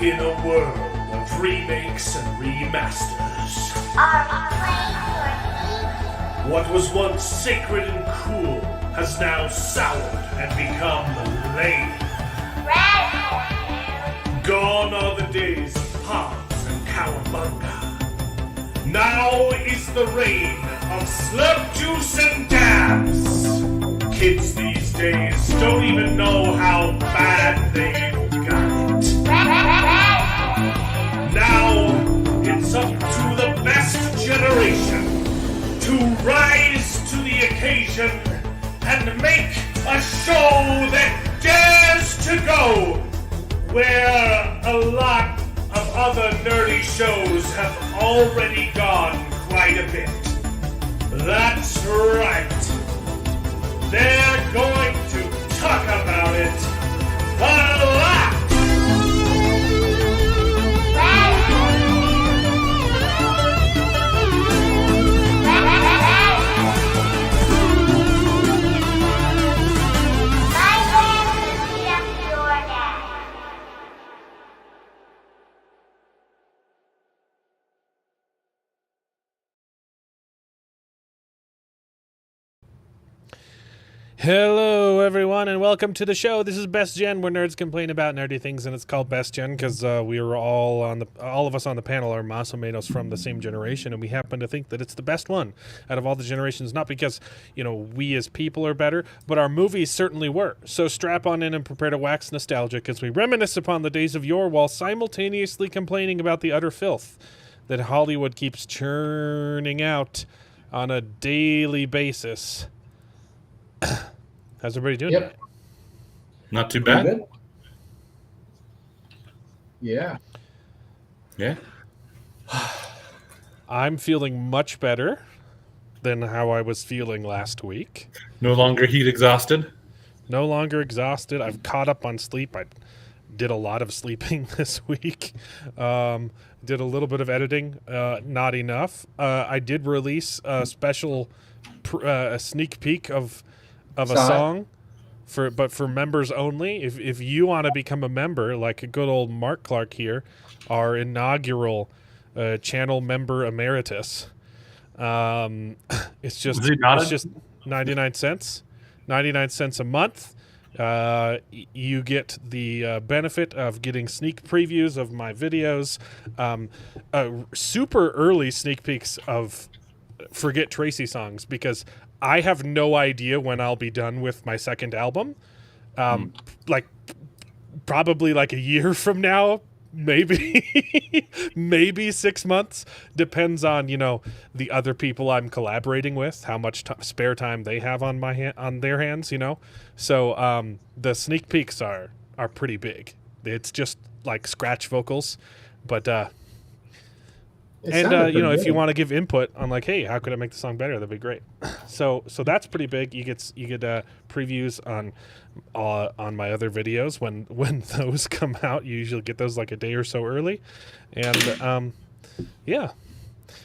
In a world of remakes and remasters, Are we playing for what was once sacred and cool has now soured and become lame. Red? Gone are the days of Pogs and Cowabunga. Now is the reign of slurp juice and dabs. Kids these days don't even know how bad they've got it. Now it's up to the best generation to rise to the occasion and make a show that dares to go where a lot of other nerdy shows have already gone quite a bit. That's right. They're going to talk about it a lot. Hello, everyone, and welcome to the show. This is Best Gen, where nerds complain about nerdy things, and it's called Best Gen because we are all of us on the panel are Masomeiros from the same generation, and we happen to think that it's the best one out of all the generations. Not because we as people are better, but our movies certainly were. So strap on in and prepare to wax nostalgic as we reminisce upon the days of yore while simultaneously complaining about the utter filth that Hollywood keeps churning out on a daily basis. How's everybody doing tonight? Not too bad. Good? Yeah. Yeah. I'm feeling much better than how I was feeling last week. No longer heat exhausted. No longer exhausted. I've caught up on sleep. I did a lot of sleeping this week. Did a little bit of editing. Not enough. I did release a special a sneak peek of a song for members only. If you want to become a member, like a good old Mark Clark here, our inaugural channel member emeritus, it's just 99 cents. 99 cents a month. You get the benefit of getting sneak previews of my videos, super early sneak peeks of Forget Tracy songs, because I have no idea when I'll be done with my second album. Probably like a year from now, maybe, maybe 6 months. Depends on, the other people I'm collaborating with, how much spare time they have on on their hands, So the sneak peeks are pretty big. It's just like scratch vocals, but if you want to give input on like, hey, how could I make the song better? That'd be great. So that's pretty big. You get previews on my other videos when those come out. You usually get those like a day or so early, and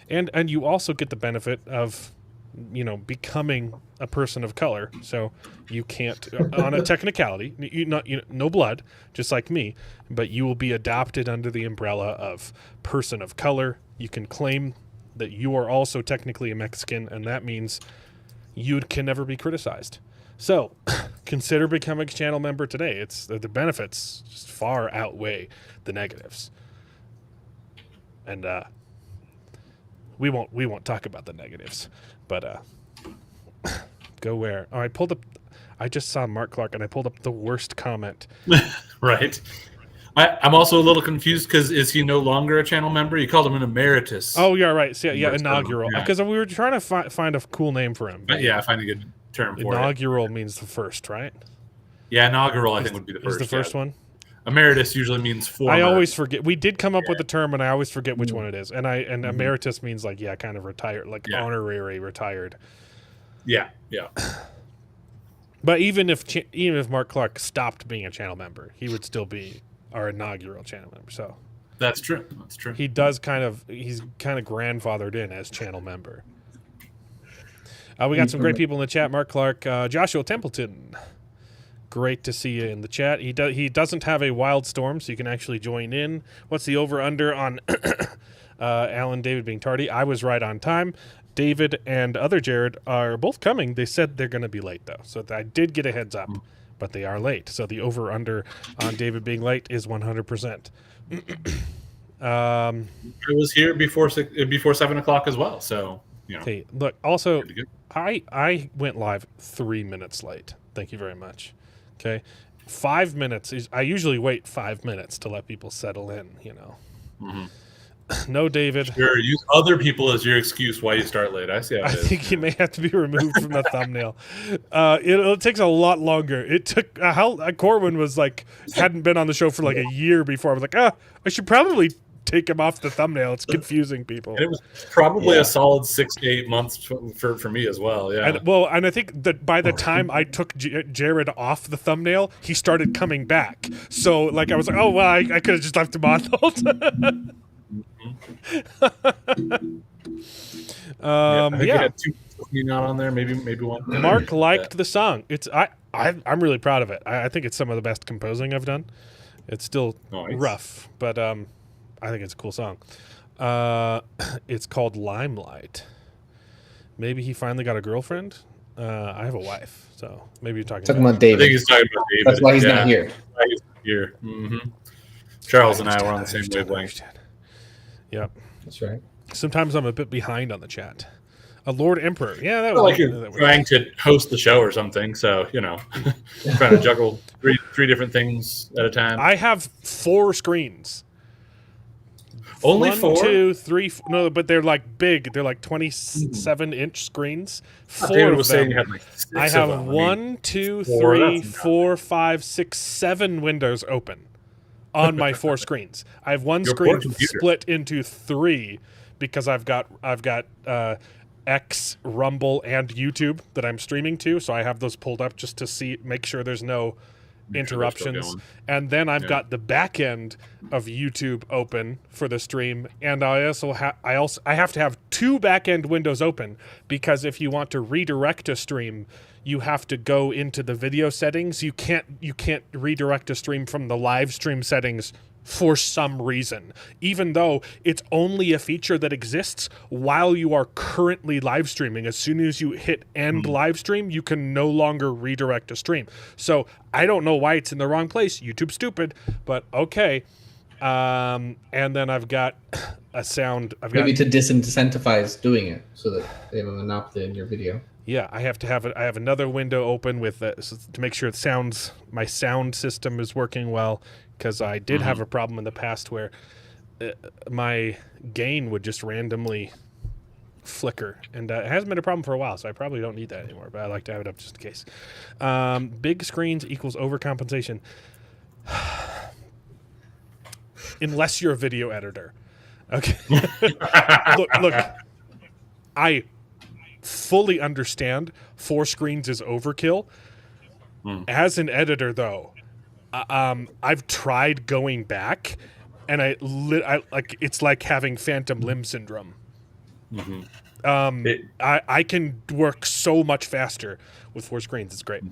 and you also get the benefit of becoming a person of color. So you can't on a technicality, no blood, just like me, but you will be adopted under the umbrella of person of color. You can claim that you are also technically a Mexican, and that means you can never be criticized. So consider becoming a channel member today. It's the benefits just far outweigh the negatives. And we won't talk about the negatives, but go where? Oh, I just saw Mark Clark, and I pulled up the worst comment. Right. I'm also a little confused because is he no longer a channel member? You called him an emeritus. Oh, yeah, right. So, yeah, inaugural. Because we were trying to find a cool name for him. Yeah, find a good term for it. Inaugural means the first, right? Yeah, inaugural I think would be the first. Is the first one? Emeritus usually means former. I always forget. We did come up with the term, and I always forget which one it is. And emeritus means like, kind of retired, like honorary retired. Yeah. But even if Mark Clark stopped being a channel member, he would still be our inaugural channel member. So that's true. He does he's kind of grandfathered in as channel member. We got some great people in the chat. Mark Clark, Joshua Templeton, Great to see you in the chat. He doesn't have a wild storm, so you can actually join in. What's the over-under on Alan David being tardy? I was right on time. David and other Jared are both coming. They said they're going to be late, though. So I did get a heads up, but they are late. So the over-under on David being late is 100%. I was here before 7 o'clock as well, so you know. Hey, look. Also, I went live 3 minutes late. Thank you very much. Okay, 5 minutes is. I usually wait 5 minutes to let people settle in. You know. No, David. Sure, use other people as your excuse why you start late. I see how it is. I think you may have to be removed from the thumbnail. It takes a lot longer. It took Corwin was like hadn't been on the show for like a year before. I was like, I should probably take him off the thumbnail. It's confusing people. And it was probably a solid 6 to 8 months for me as well. Yeah. And I think that by the time I took Jared off the thumbnail, he started coming back. So like I was like, oh well, I could have just left him on the whole time. I think we had 2 not on there, maybe one. Mark liked the song. It's I'm really proud of it. I think it's some of the best composing I've done. It's still rough, but I think it's a cool song. It's called Limelight. Maybe he finally got a girlfriend. I have a wife, so maybe you're talking about David. I think he's talking about David. That's why he's not here. He's here. Charles and I were on the same wavelength. Yep. That's right. Sometimes I'm a bit behind on the chat. A Lord Emperor. Yeah, that was like you're trying to host the show or something, so you know, trying to juggle three different things at a time. I have 4 screens. Only 1, 4? 2, 3. No, but they're like big. They're like 27-inch screens. 4 David of was them. saying you had like 6 I have of them. 1, 2, 4, 3, 4, 5, 6, 7 windows open on my 4 screens. I have one screen split into 3 because I've got X, Rumble, and YouTube that I'm streaming to. So I have those pulled up just to make sure there's no interruptions. And then I've got the back end of YouTube open for the stream, and I have to have 2 back end windows open because if you want to redirect a stream, you have to go into the video settings. You can't redirect a stream from the live stream settings for some reason, even though it's only a feature that exists while you are currently live streaming. As soon as you hit end live stream, you can no longer redirect a stream. So I don't know why it's in the wrong place. YouTube's stupid, but okay. And then I've got a sound. Maybe to disincentivize doing it so that they have a monopoly in your video. Yeah, I have another window open with to make sure my sound system is working well, because I did have a problem in the past where my gain would just randomly flicker, and it hasn't been a problem for a while, so I probably don't need that anymore, but I like to have it up just in case. Big screens equals overcompensation. Unless you're a video editor. Okay. Look, I fully understand 4 screens is overkill. As an editor, though, I've tried going back, and I like it's like having phantom limb syndrome. I can work so much faster with 4 screens. It's great.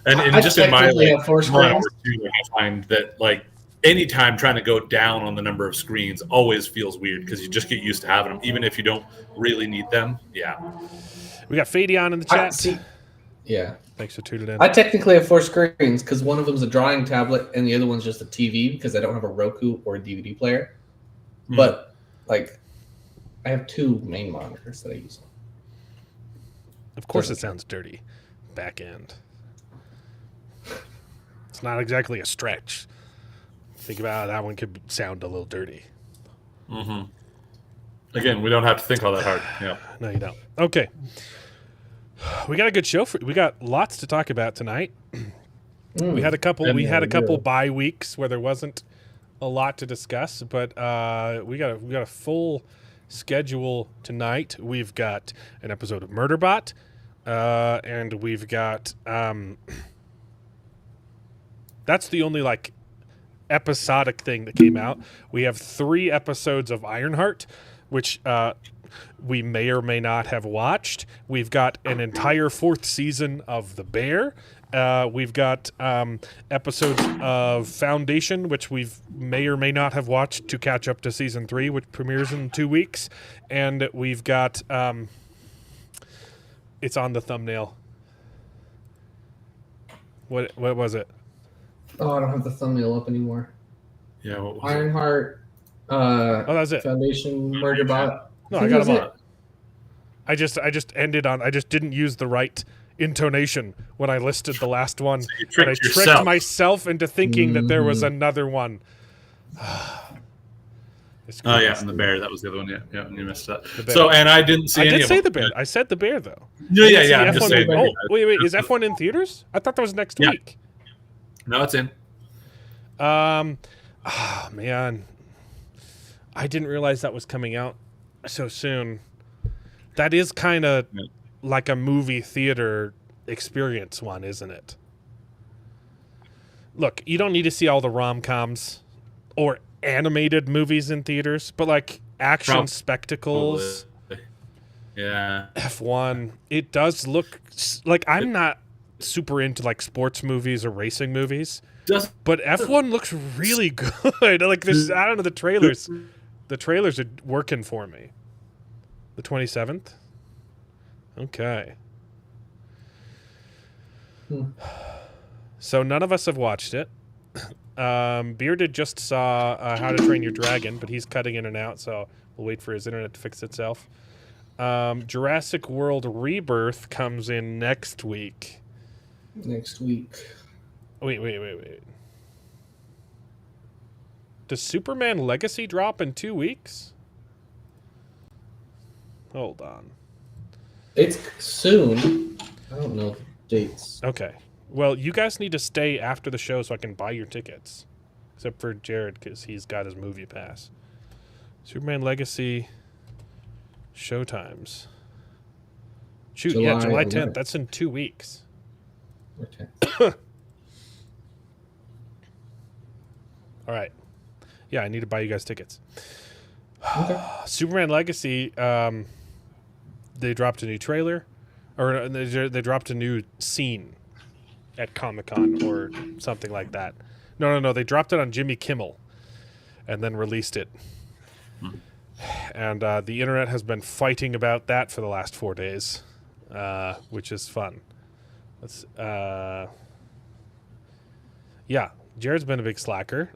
And just in my have 4 screens. I find that like anytime trying to go down on the number of screens always feels weird because you just get used to having them, even if you don't really need them. Yeah. We got Fadeon in the chat. Yeah. Thanks for tuning in. I technically have 4 screens because one of them is a drawing tablet and the other one's just a TV because I don't have a Roku or a DVD player. But like, I have 2 main monitors that I use. Of course, it sounds dirty. Back end. It's not exactly a stretch. Think about how that one could sound a little dirty. Again, we don't have to think all that hard. Yeah. No, you don't. Okay. We got a good show we got lots to talk about tonight. We had a couple bye weeks where there wasn't a lot to discuss, but we got a full schedule tonight. We've got an episode of Murderbot, and we've got that's the only like episodic thing that came out. We have 3 episodes of Ironheart, which we may or may not have watched. We've got an entire 4th season of The Bear, We've got episodes of Foundation, which we may or may not have watched to catch up to season 3, which premieres in 2 weeks. And we've got it's on the thumbnail. What was it? Oh, I don't have the thumbnail up anymore. Yeah, what was Ironheart. Oh, that's it. Foundation murder bot. No, I got them all. I just ended on. I just didn't use the right intonation when I listed the last one. So you But I tricked tricked yourself. myself into thinking that there was another one. It's Oh yeah, crazy. and the bear. That was the other one. Yeah, you missed that. bear. So, and I didn't see I any did of say them. the bear. I said the bear though. Yeah. I'm See just F1 saying. Oh, wait. Is F1 in theaters? I thought that was next Yeah. week. No, it's in. Man, I didn't realize that was coming out so soon. That is kind of like a movie theater experience one, isn't it? Look, you don't need to see all the rom-coms or animated movies in theaters, but like action spectacles, Yeah. F1, it does look like I'm not super into like sports movies or racing movies. But F1 looks really good. Like this, I don't know, the trailers are working for me. The 27th? Okay. So none of us have watched it. Bearded just saw How to Train Your Dragon, but he's cutting in and out, so we'll wait for his internet to fix itself. Jurassic World Rebirth comes in next week. Next week. Wait. Does Superman Legacy drop in 2 weeks? Hold on. It's soon. I don't know the dates. Okay. Well, you guys need to stay after the show so I can buy your tickets. Except for Jared, because he's got his movie pass. Superman Legacy showtimes. Shoot, July 10th. 11th. That's in 2 weeks. Okay. All right. Yeah, I need to buy you guys tickets. Okay. Superman Legacy, they dropped a new trailer. Or they dropped a new scene at Comic-Con or something like that. No. They dropped it on Jimmy Kimmel and then released it. And the internet has been fighting about that for the last 4 days, which is fun. Yeah, Jared's been a big slacker.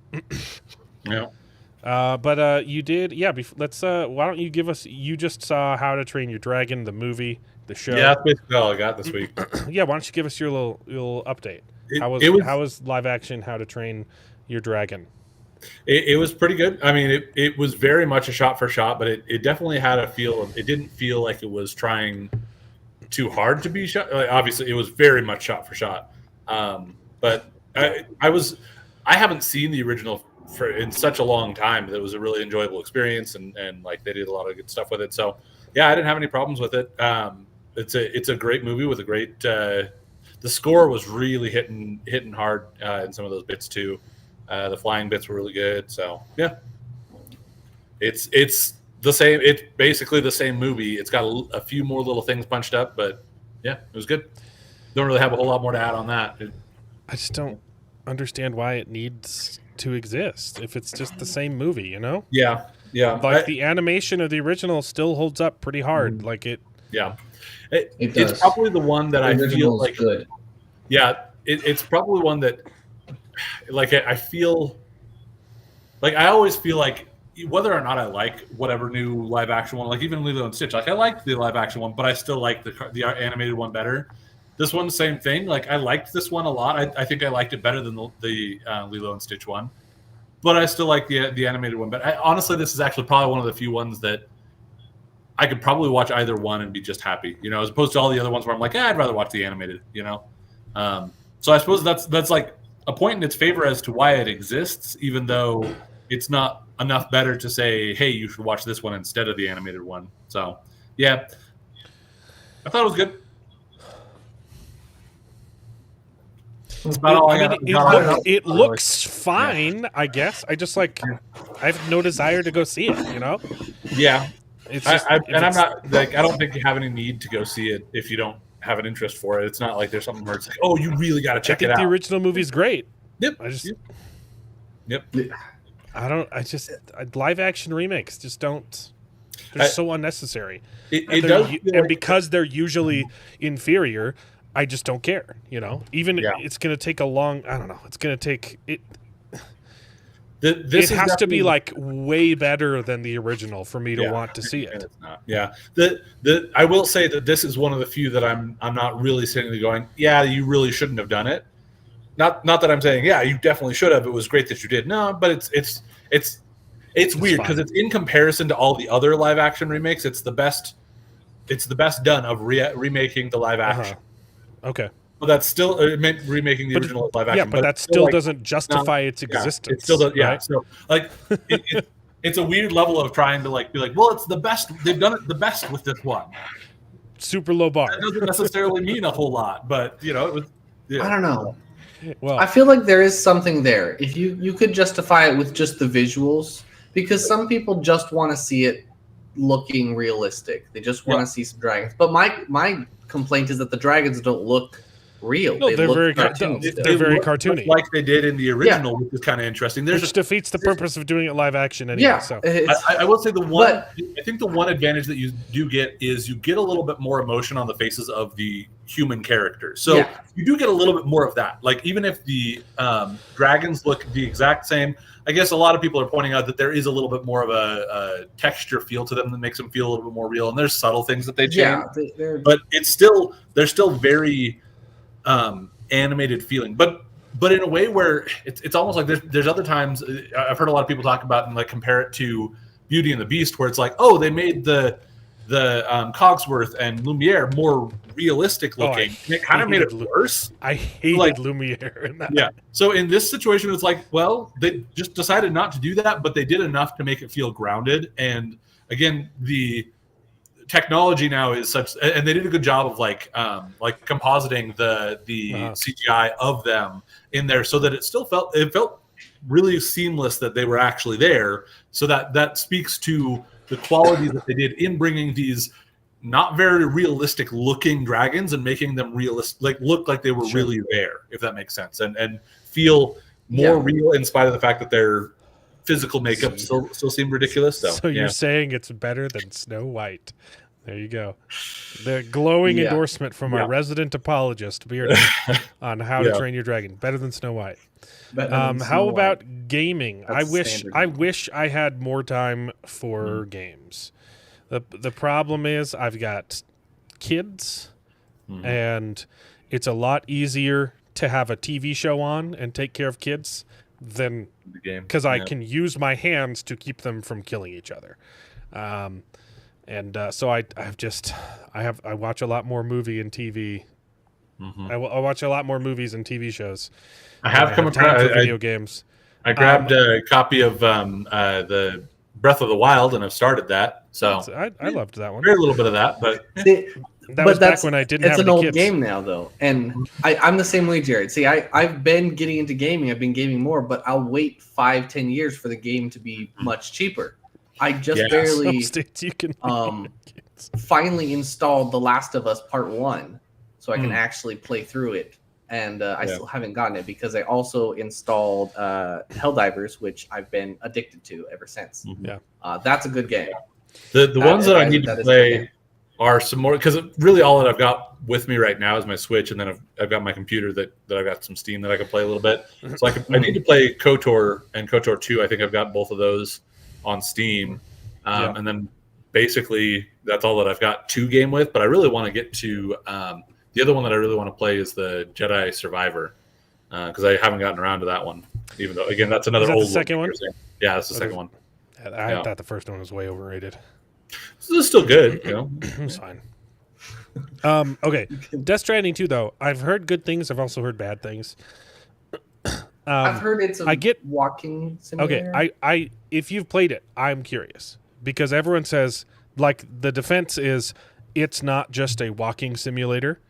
Yeah. But you did, yeah. Let's. Why don't you give us? You just saw How to Train Your Dragon, the movie, the show. Yeah, that's basically all I got this week. Yeah. Why don't you give us your little update? How was live action How to Train Your Dragon? It was pretty good. I mean, it was very much a shot for shot, but it definitely had a feel of. It didn't feel like it was trying too hard to be shot. Like, obviously, it was very much shot for shot. But I haven't seen the original in such a long time that it was a really enjoyable experience, and like they did a lot of good stuff with it. So yeah, I didn't have any problems with it. It's a great movie with a great. The score was really hitting hard in some of those bits too. The flying bits were really good. So yeah, it's the same. It's basically the same movie. It's got a few more little things punched up, but yeah, it was good. Don't really have a whole lot more to add on that. I just don't understand why it needs to exist if it's just the same movie, you know? Yeah. Like the animation of the original still holds up pretty hard. Like it. Yeah. It does. It's probably the one that I feel like good. Yeah, it's probably one that like I feel like I always feel like whether or not I like whatever new live action one, like even Lilo and Stitch, like I liked the live action one, but I still like the animated one better. This one, same thing. Like I liked this one a lot. I think I liked it better than the Lilo and Stitch one, but I still like the animated one. But honestly, this is actually probably one of the few ones that I could probably watch either one and be just happy, you know, as opposed to all the other ones where I'm like, I'd rather watch the animated, you know. So I suppose that's like a point in its favor as to why it exists, even though it's not enough better to say, hey, you should watch this one instead of the animated one. So yeah, I thought it was good. It looks fine, I guess. I just like I have no desire to go see it, you know? Yeah. It's just, I'm not like I don't think you have any need to go see it if you don't have an interest for it. It's not like there's something where it's like, oh, you really got to check it I think out. the original movie's great. Yep. Yep. Live action remakes just don't. They're so unnecessary. And because they're usually inferior, I just don't care. Even it's going to take a long. I don't know. It's going to take it. It has to be like way better than the original for me to want to see it. It's not. Yeah. I will say that this is one of the few that I'm not really sitting there going, yeah, you really shouldn't have done it. Not that I'm saying, yeah, you definitely should have. It was great that you did. No, but it's weird because it's in comparison to all the other live action remakes. It's the best done of remaking the live action. Okay. Well, that's still remaking the original live action. Yeah, but that still doesn't justify its existence. It still does. Yeah. Right? So like, it's a weird level of trying to be like, well, it's the best. They've done it the best with this one. Super low bar. That doesn't necessarily mean a whole lot, but it was. Yeah. I don't know. Well, I feel like there is something there. If you could justify it with just the visuals, because some people just want to see it looking realistic. They just want to see some dragons. But my complaint is that the dragons don't look real. No, they're very cartoony, like they did in the original, which is kind of interesting. Which defeats the purpose of doing it live action anyway. Yeah, so I will say I think the one advantage that you do get is you get a little bit more emotion on the faces of the human characters. So you do get a little bit more of that. Like even if the dragons look the exact same, I guess a lot of people are pointing out that there is a little bit more of a texture feel to them that makes them feel a little bit more real. And there's subtle things that they change, but they're still very animated feeling, but in a way where it's almost like there's other times I've heard a lot of people talk about and like compare it to Beauty and the Beast, where it's like, oh, they made the Cogsworth and Lumiere more realistic looking. It kind of made it worse. I hated Lumiere in that. Yeah. So in this situation, it's like, well, they just decided not to do that, but they did enough to make it feel grounded. And again, the technology now is such, and they did a good job of like compositing the CGI of them in there, so that it felt really seamless that they were actually there. So that speaks to the qualities that they did in bringing these not very realistic looking dragons and making them look like they were really there, if that makes sense, and feel more real in spite of the fact that their physical makeup still seemed ridiculous. So you're saying it's better than Snow White. There you go. The glowing endorsement from our resident apologist, Beard, on how to train your dragon. Better than Snow White. How about gaming? I wish I had more time for games. The problem is I've got kids, and it's a lot easier to have a TV show on and take care of kids than the game, because I can use my hands to keep them from killing each other. So I watch a lot more movie and TV. I watch a lot more movies and TV shows. I have come across video games. I grabbed a copy of the Breath of the Wild, and I've started that. So I loved that one. Very little bit of that, but that was back when I didn't have any kids. It's an old game now, though, and I'm the same way, Jared. See, I've been getting into gaming. I've been gaming more, but I'll wait 5-10 years for the game to be much cheaper. I just barely finally installed The Last of Us Part 1, so I can actually play through it. And I still haven't gotten it because I also installed Helldivers, which I've been addicted to ever since. That's a good game. The ones that I need to play are some more, because really all that I've got with me right now is my Switch, and then I've got my computer that I've got some Steam that I can play a little bit. So I need to play KOTOR and KOTOR 2. I think I've got both of those on Steam. And then basically that's all that I've got to game with. But I really want to get to the other one that I really want to play is the Jedi Survivor, because I haven't gotten around to that one. Even though, again, that's another old. The second one? Yeah, that's the second one. I thought the first one was way overrated. This is still good, It's fine. Okay, Death Stranding 2, though. I've heard good things. I've also heard bad things. I've heard it's walking simulator. Okay, if you've played it, I'm curious because everyone says like the defense is it's not just a walking simulator,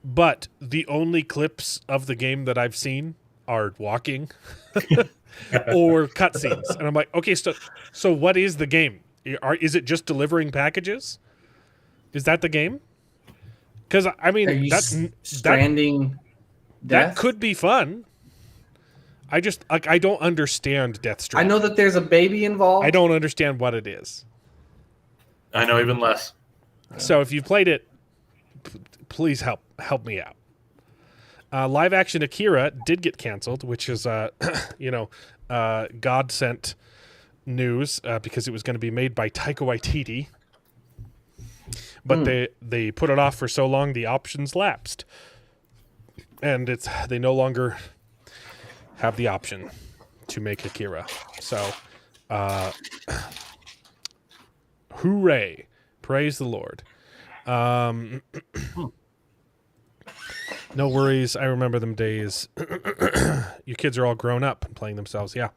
but the only clips of the game that I've seen are walking or cutscenes, and I'm like, okay, so what is the game? Is it just delivering packages? Is that the game? Because I Are mean you that stranding death? could be fun. I just like I don't understand Death I Stranding. know that there's a baby involved. I don't understand what it is. I know even less. So if you've played it, please help me out. Live action Akira did get canceled, which is God sent news because it was going to be made by Taika Waititi. But they put it off for so long the options lapsed. And they no longer have the option to make Akira. So hooray. Praise the Lord. No worries. I remember them days. You kids are all grown up and playing themselves. Yeah.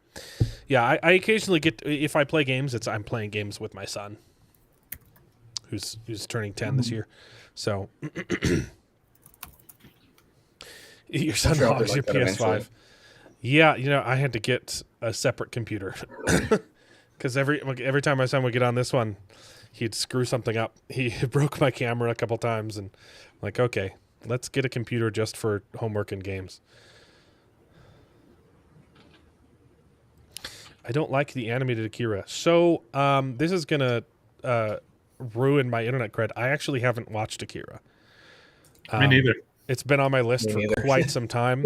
Yeah, I occasionally get, if I play games, I'm playing games with my son, who's turning 10 this year. So your son sure I'll be hogs your like that PS5. eventually. Yeah, I had to get a separate computer because every time my son would get on this one, he'd screw something up. He broke my camera a couple times, and I'm like, okay, let's get a computer just for homework and games. I don't like the animated Akira. So this is going to ruin my internet cred. I actually haven't watched Akira. Me neither. It's been on my list Me for neither. quite some time.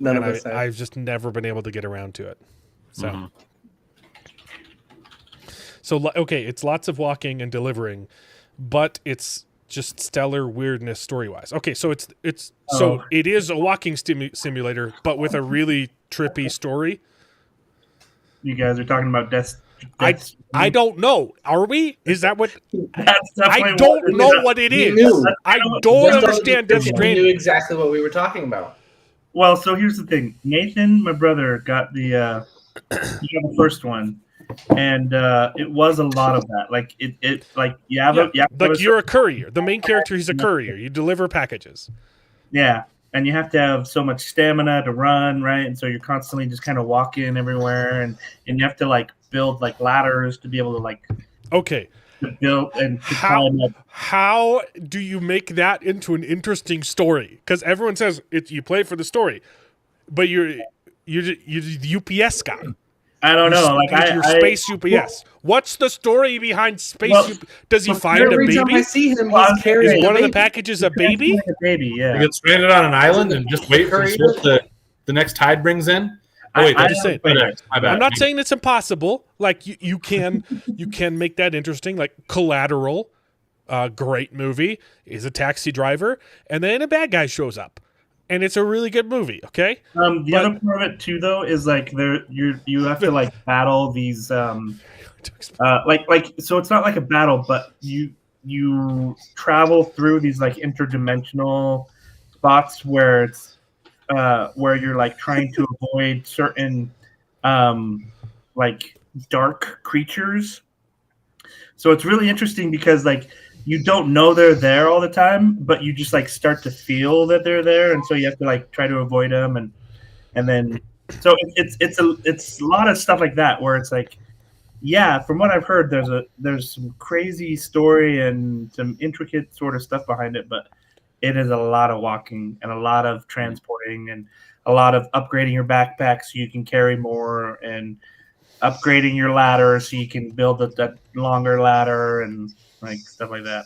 None and of us have. I've just never been able to get around to it. So, okay, it's lots of walking and delivering, but it's just stellar weirdness story-wise. Okay, so it is a walking simulator, but with a really trippy story. You guys are talking about death. I don't know. Are we? Is that what? That's definitely I don't know what it You is. knew. I don't Just on the understand Death description, you knew Stranding. exactly what we were talking about. Well, so here's the thing. Nathan, my brother, got he got the first one, and it was a lot of that. Like You're a courier. The main character is a courier. You deliver packages. yeah, and you have to have so much stamina to run, right? And so you're constantly just kind of walking everywhere, and you have to like build like ladders to be able to like Okay. to build and to climb up. How do you make that into an interesting story? Because everyone says you play for the story, but you're the UPS guy. I don't know. Like You're space UPS. What's the story behind space? Does he find a Every time I baby? see him, Well, he's carrying Is a one of the baby. packages a baby? A baby, yeah. You get stranded on an island and just wait for what the next tide brings in. Oh, wait, I'm just saying. my bad. I'm not saying it's impossible. Like you can make that interesting. Like Collateral, great movie, is a taxi driver, and then a bad guy shows up, and it's a really good movie. Okay. The other part of it too, though, is like you have to like battle these so it's not like a battle, but you travel through these like interdimensional spots where it's where you're like trying to avoid certain like dark creatures. So it's really interesting because like you don't know they're there all the time, but you just like start to feel that they're there, and so you have to like try to avoid them, and then so it's a lot of stuff like that where it's like, yeah, from what I've heard, there's some crazy story and some intricate sort of stuff behind it, but it is a lot of walking and a lot of transporting and a lot of upgrading your backpack so you can carry more, and upgrading your ladder so you can build that longer ladder and like stuff like that.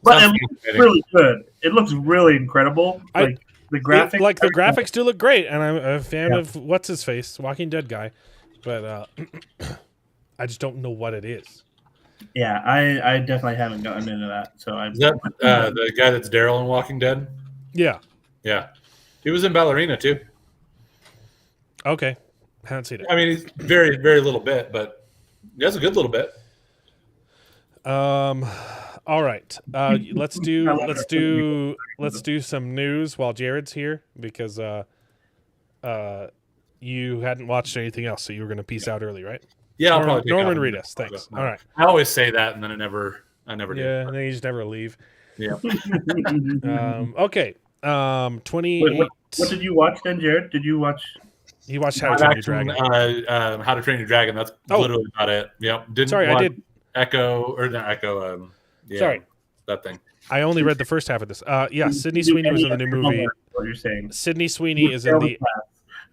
But it looks really good. It looks really incredible. Like the graphics, the graphics do look great, and I'm a fan of what's his face, Walking Dead guy, but I just don't know what it is. Yeah, I definitely haven't gotten into that. So Is that the guy that's Daryl in Walking Dead? Yeah. Yeah, he was in Ballerina too. Okay, haven't seen it. I mean, he's very, very little bit, but he has a good little bit. All right. Let's do some news while Jared's here, because you hadn't watched anything else, so you were going to peace out early, right? Yeah, I'll probably take Norman out. read us. Thanks. All right. I always say that, and then I never do. Yeah, and then you just never leave. Yeah. Okay. 28. What did you watch then, Jared? Did you watch? He watched How to Train Your Dragon. How to Train Your Dragon. That's literally about it. Yep. Didn't Sorry, I watch did. Echo or not Echo. Yeah. Sorry. that thing. I only read the first half of this. Yeah, Sydney Sweeney was in the new movie. What you're saying? Sydney Sweeney is in the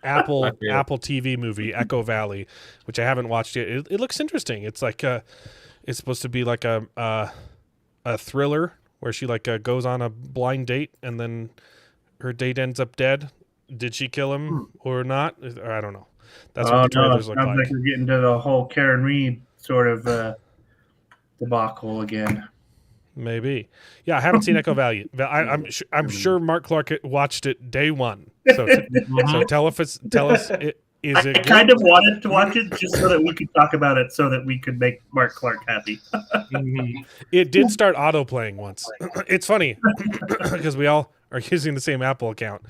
Apple TV movie Echo Valley, which I haven't watched yet. It looks interesting. It's like it's supposed to be like a thriller where she like goes on a blind date and then her date ends up dead. Did she kill him or not? I don't know. That's what the trailers look like. We're getting to the whole Karen Reed sort of debacle again. Maybe. Yeah, I haven't seen Echo Valley. I'm sure Mark Clark watched it day one. So tell us. Is it? I kind of wanted to watch it just so that we could talk about it, so that we could make Mark Clark happy. It did start auto playing once. It's funny because we all are using the same Apple account.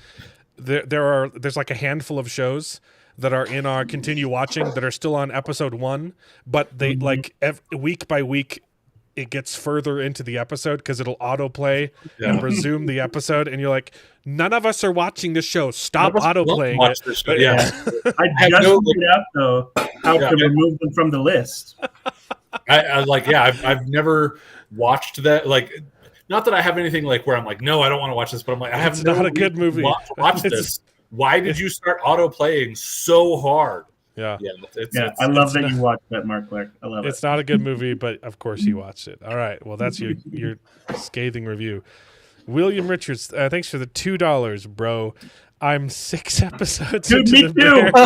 There's like a handful of shows that are in our continue watching that are still on episode 1, but they like week by week it gets further into the episode because it'll autoplay and resume the episode, and you're like, none of us are watching this show. Stop autoplaying it. Yeah. I just figured out though how to remove them from the list. I've never watched that. Like, not that I have anything like where I'm like, no, I don't want to watch this, but I'm like, I have not a good movie. Watch this. Why did you start autoplaying so hard? Yeah. I love that you watched that, Mark Clark. I love it. It's not a good movie, but of course you watched it. All right. Well, that's your scathing review. William Richards, thanks for the $2, bro. I'm 6 episodes Dude, into me the too. Bear.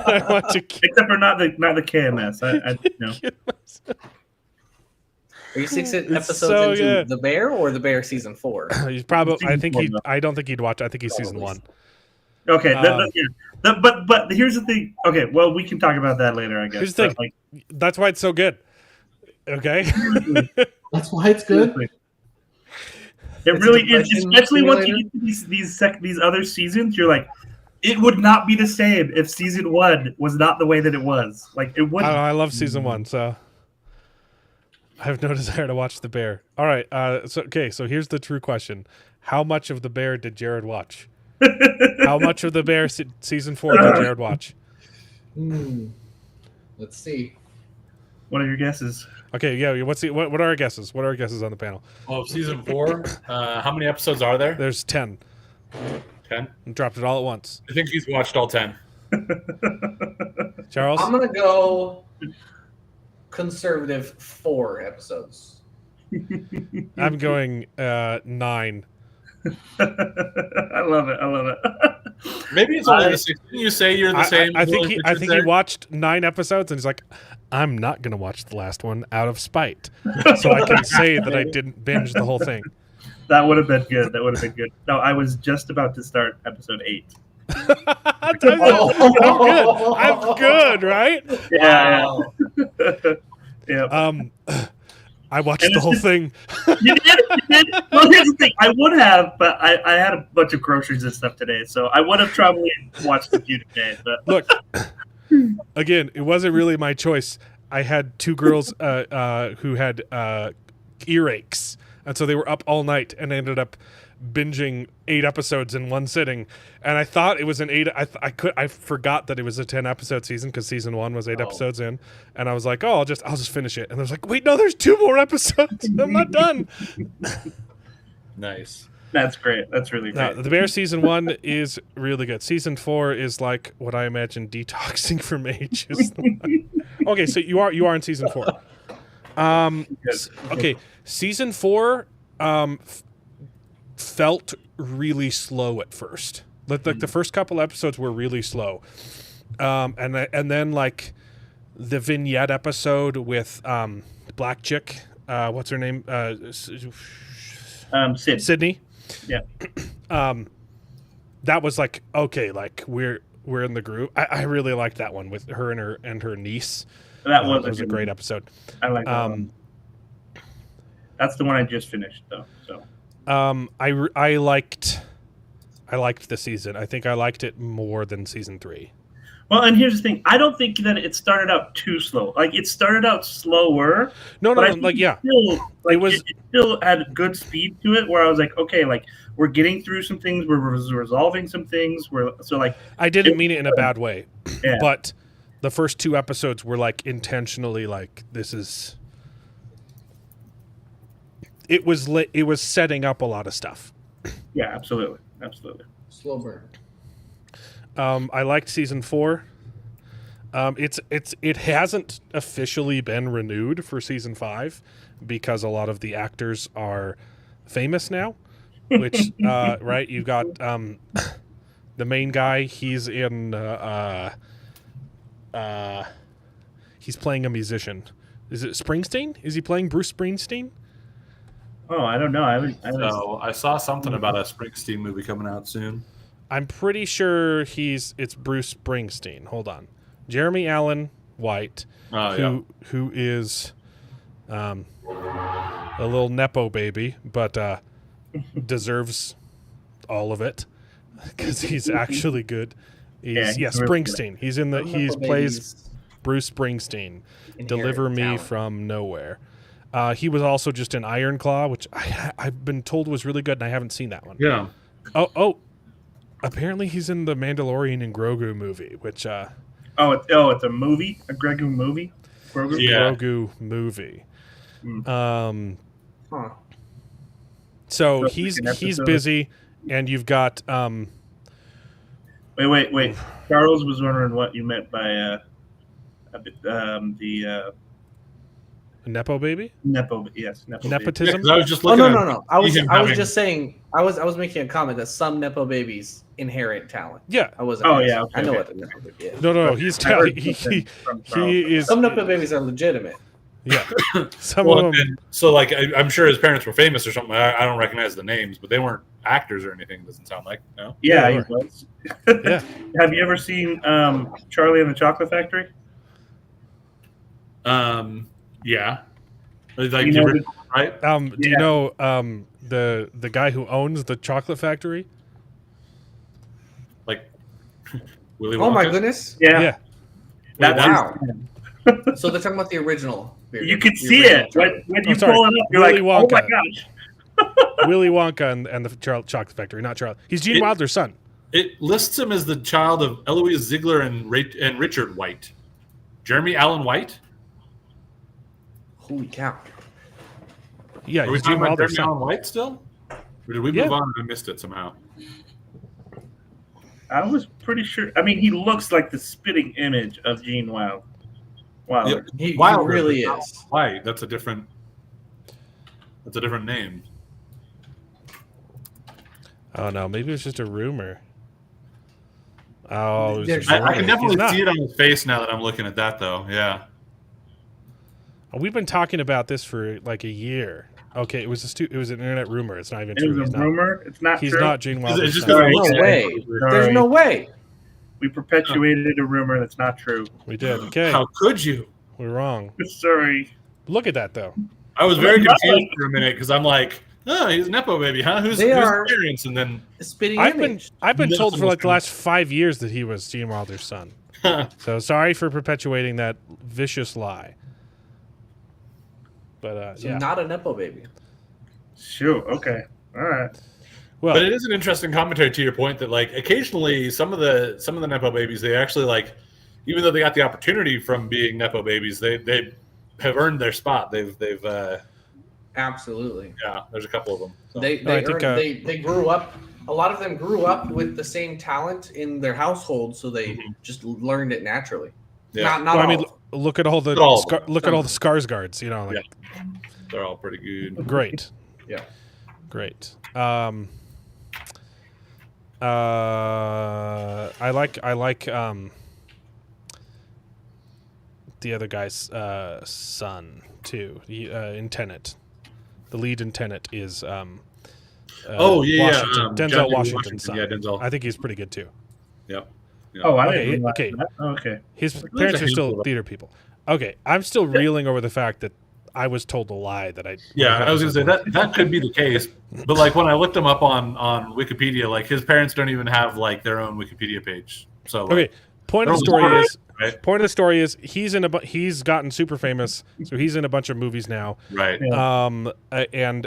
I want to Except for not the KMS. I know. Are you 6 episodes so into good. The Bear or The Bear season 4? He's probably. Season I don't think he'd watch. I think he's season 1. Okay, but here's the thing. Okay, well, we can talk about that later, I guess. Here's the thing. That's why it's so good. Okay. That's why it's good. It really is, especially once you get to these other seasons. You're like, it would not be the same if season 1 was not the way that it was. Like, it wouldn't. I love season 1, so I have no desire to watch The Bear. All right. So here's the true question: how much of The Bear did Jared watch? How much of The Bear season 4 did Jared watch? Let's see. What are your guesses? Okay, yeah. What are our guesses? What are our guesses on the panel? Oh, season 4. How many episodes are there? There's 10. 10. Dropped it all at once. I think he's watched all 10. Charles? I'm gonna go conservative 4 episodes. I'm going 9. I love it. Maybe it's only the 6. Didn't you say you're the same? I think he watched 9 episodes and he's like, I'm not going to watch the last one out of spite, so I can say that I didn't binge the whole thing. That would have been good. No, I was just about to start episode 8. I'm good, right? Yeah. Wow. Yeah. I watched the whole thing. You did? Well, here's the thing. I would have, but I had a bunch of groceries and stuff today, so I would have probably watched a few today. But Look, again, it wasn't really my choice. I had 2 girls who had earaches, and so they were up all night, and I ended up binging 8 episodes in one sitting. And I thought it was an 8. I forgot that it was a 10-episode season because season 1 was 8 episodes in, and I was like, oh, I'll just finish it. And I was like, wait, no, there's 2 more episodes. I'm not done. Nice. that's great. That's really great. No, The Bear season 1 is really good. Season 4 is like what I imagine detoxing from age is. Okay, so you are in season 4. Okay, season 4 felt really slow at first. Like the first couple episodes were really slow, and then like the vignette episode with Black Chick, what's her name? Sydney. Yeah. That was like, okay, like we're in the groove. I really liked that one with her and her niece. That was a great episode. I like that one. That's the one I just finished though. So I liked the season. I think I liked it more than season 3. well, and here's the thing. I don't think that it started out too slow. Like it started out slower. No, but I like think yeah. it still had good speed to it. Where I was like, okay, like we're getting through some things. We're resolving some things. I didn't mean it in a bad way, Yeah. but the first 2 episodes were like intentionally like this is it was setting up a lot of stuff. Yeah, absolutely. Slow burn. I liked season 4. It hasn't officially been renewed for season 5 because a lot of the actors are famous now. Which right, you've got the main guy. He's in. He's playing a musician. Is it Springsteen? Is he playing Bruce Springsteen? Oh, I don't know. So I saw something about a Springsteen movie coming out soon. I'm pretty sure it's Bruce Springsteen. Hold on, Jeremy Allen White, who is a little nepo baby, but deserves all of it because he's actually good. He's Springsteen. He's in the plays Bruce Springsteen. Deliver Me from Nowhere. He was also just in Iron Claw, which I've been told was really good, and I haven't seen that one. Yeah. Oh. Apparently, he's in the Mandalorian and Grogu movie, which. It's a movie, a Grogu movie. Grogu movie. So he's busy, and you've got. Wait. Charles was wondering what you meant by the Nepo baby? Nepotism. Nepotism? Yeah, I was just looking No. I was just saying. I was making a comment that some nepo babies inherit talent. Yeah. I wasn't. Oh yeah. Okay, I know okay. what the nepo baby is. No. He's he is. Some nepo babies are legitimate. Yeah. Some of them. So like I'm sure his parents were famous or something. I don't recognize the names, but they weren't actors or anything. Doesn't sound like. No. Yeah, Yeah, he was. Yeah. Have you ever seen Charlie and the Chocolate Factory? Yeah. Like You know, original, right? Do you know the guy who owns the chocolate factory? Like Willy Wonka. Oh my goodness! Yeah. That's Wow. So they're talking about the original. You can see it when you sorry. pull it up. You're Willy like, oh my Wonka. gosh. Willy Wonka and the chocolate factory, not Charlie. He's Gene Wilder's son. It lists him as the child of Eloise Ziegler and Richard White. Jeremy Allen White? Holy cow! Yeah, Are we he's talking Gene about Wilder's Jeremy son. Allen White still? Or did we Yeah. move on and I missed it somehow? I was pretty sure. I mean, he looks like the spitting image of Gene Wilder. Wilder. He Wilder, really but not is. White. That's a different name. Oh no, maybe it was just a rumor. Oh, it was There's- just a I can rumor. definitely He's not. see it on his face now that I'm looking at that, though. Yeah. We've been talking about this for like a year. Okay, it was it was an internet rumor. It's not even It true. was a rumor. It's not He's true. not Gene Wilder's It's just son. gonna No make way. Sorry. There's no way. We perpetuated a rumor that's not true. We did. Okay, How could you? we're wrong. Sorry. Look at that though. I was very confused for a minute because I'm like, oh, he's a Nepo baby, huh? Who's They are- his parents? And then, The spitting I've been image. This told for was like the last 5 years that he was Gene Wilder's son. So sorry for perpetuating that vicious lie. But So yeah. not a nepo baby. Sure. Okay. All right. Well, but it is an interesting commentary to your point that like occasionally some of the Nepo babies, they actually like, even though they got the opportunity from being Nepo babies, they have earned their spot. They've Absolutely. yeah. There's a couple of them. So. They No, I think, they grew up. A lot of them grew up with the same talent in their household, so they just learned it naturally. Yeah. Not well, I all mean, of them. look at all the Not all of look at all the Skarsgårds. You know, like They're all pretty good. great. Yeah. Great. I like the other guy's son too. In Tenet, the lead in Tenet is Washington, Denzel John Washington's son. Yeah, Denzel. I think he's pretty good too. Yep. Oh, I Okay, didn't realize okay. that. Oh, okay. His There's parents a are still handful of- theater people. Okay, I'm still reeling over the fact that I was told a lie that I. Yeah, I was gonna say that could be the case, but like when I looked him up on Wikipedia, like his parents don't even have like their own Wikipedia page. So like, Okay, point of the They're story all is right. point of the story is he's gotten super famous, so he's in a bunch of movies now. right, And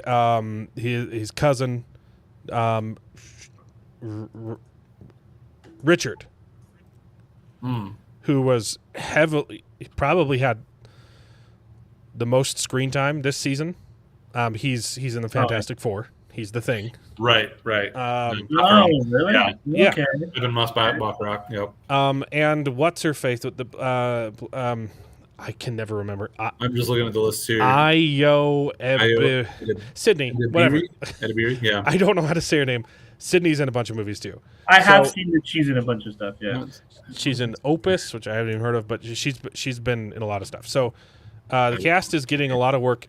his cousin, Richard, who was probably had the most screen time this season, He's in the Fantastic Four. He's the Thing. Right. Oh, really? Yeah. Okay. Ibn Bachrach. Yep. And what's her face with the I can never remember. I'm just looking at the list here. Sydney, whatever. Edibiri, yeah. I don't know how to say her name. Sydney's in a bunch of movies too. I have seen that she's in a bunch of stuff. Yeah. She's in Opus, which I haven't even heard of, but she's been in a lot of stuff. So the cast is getting a lot of work,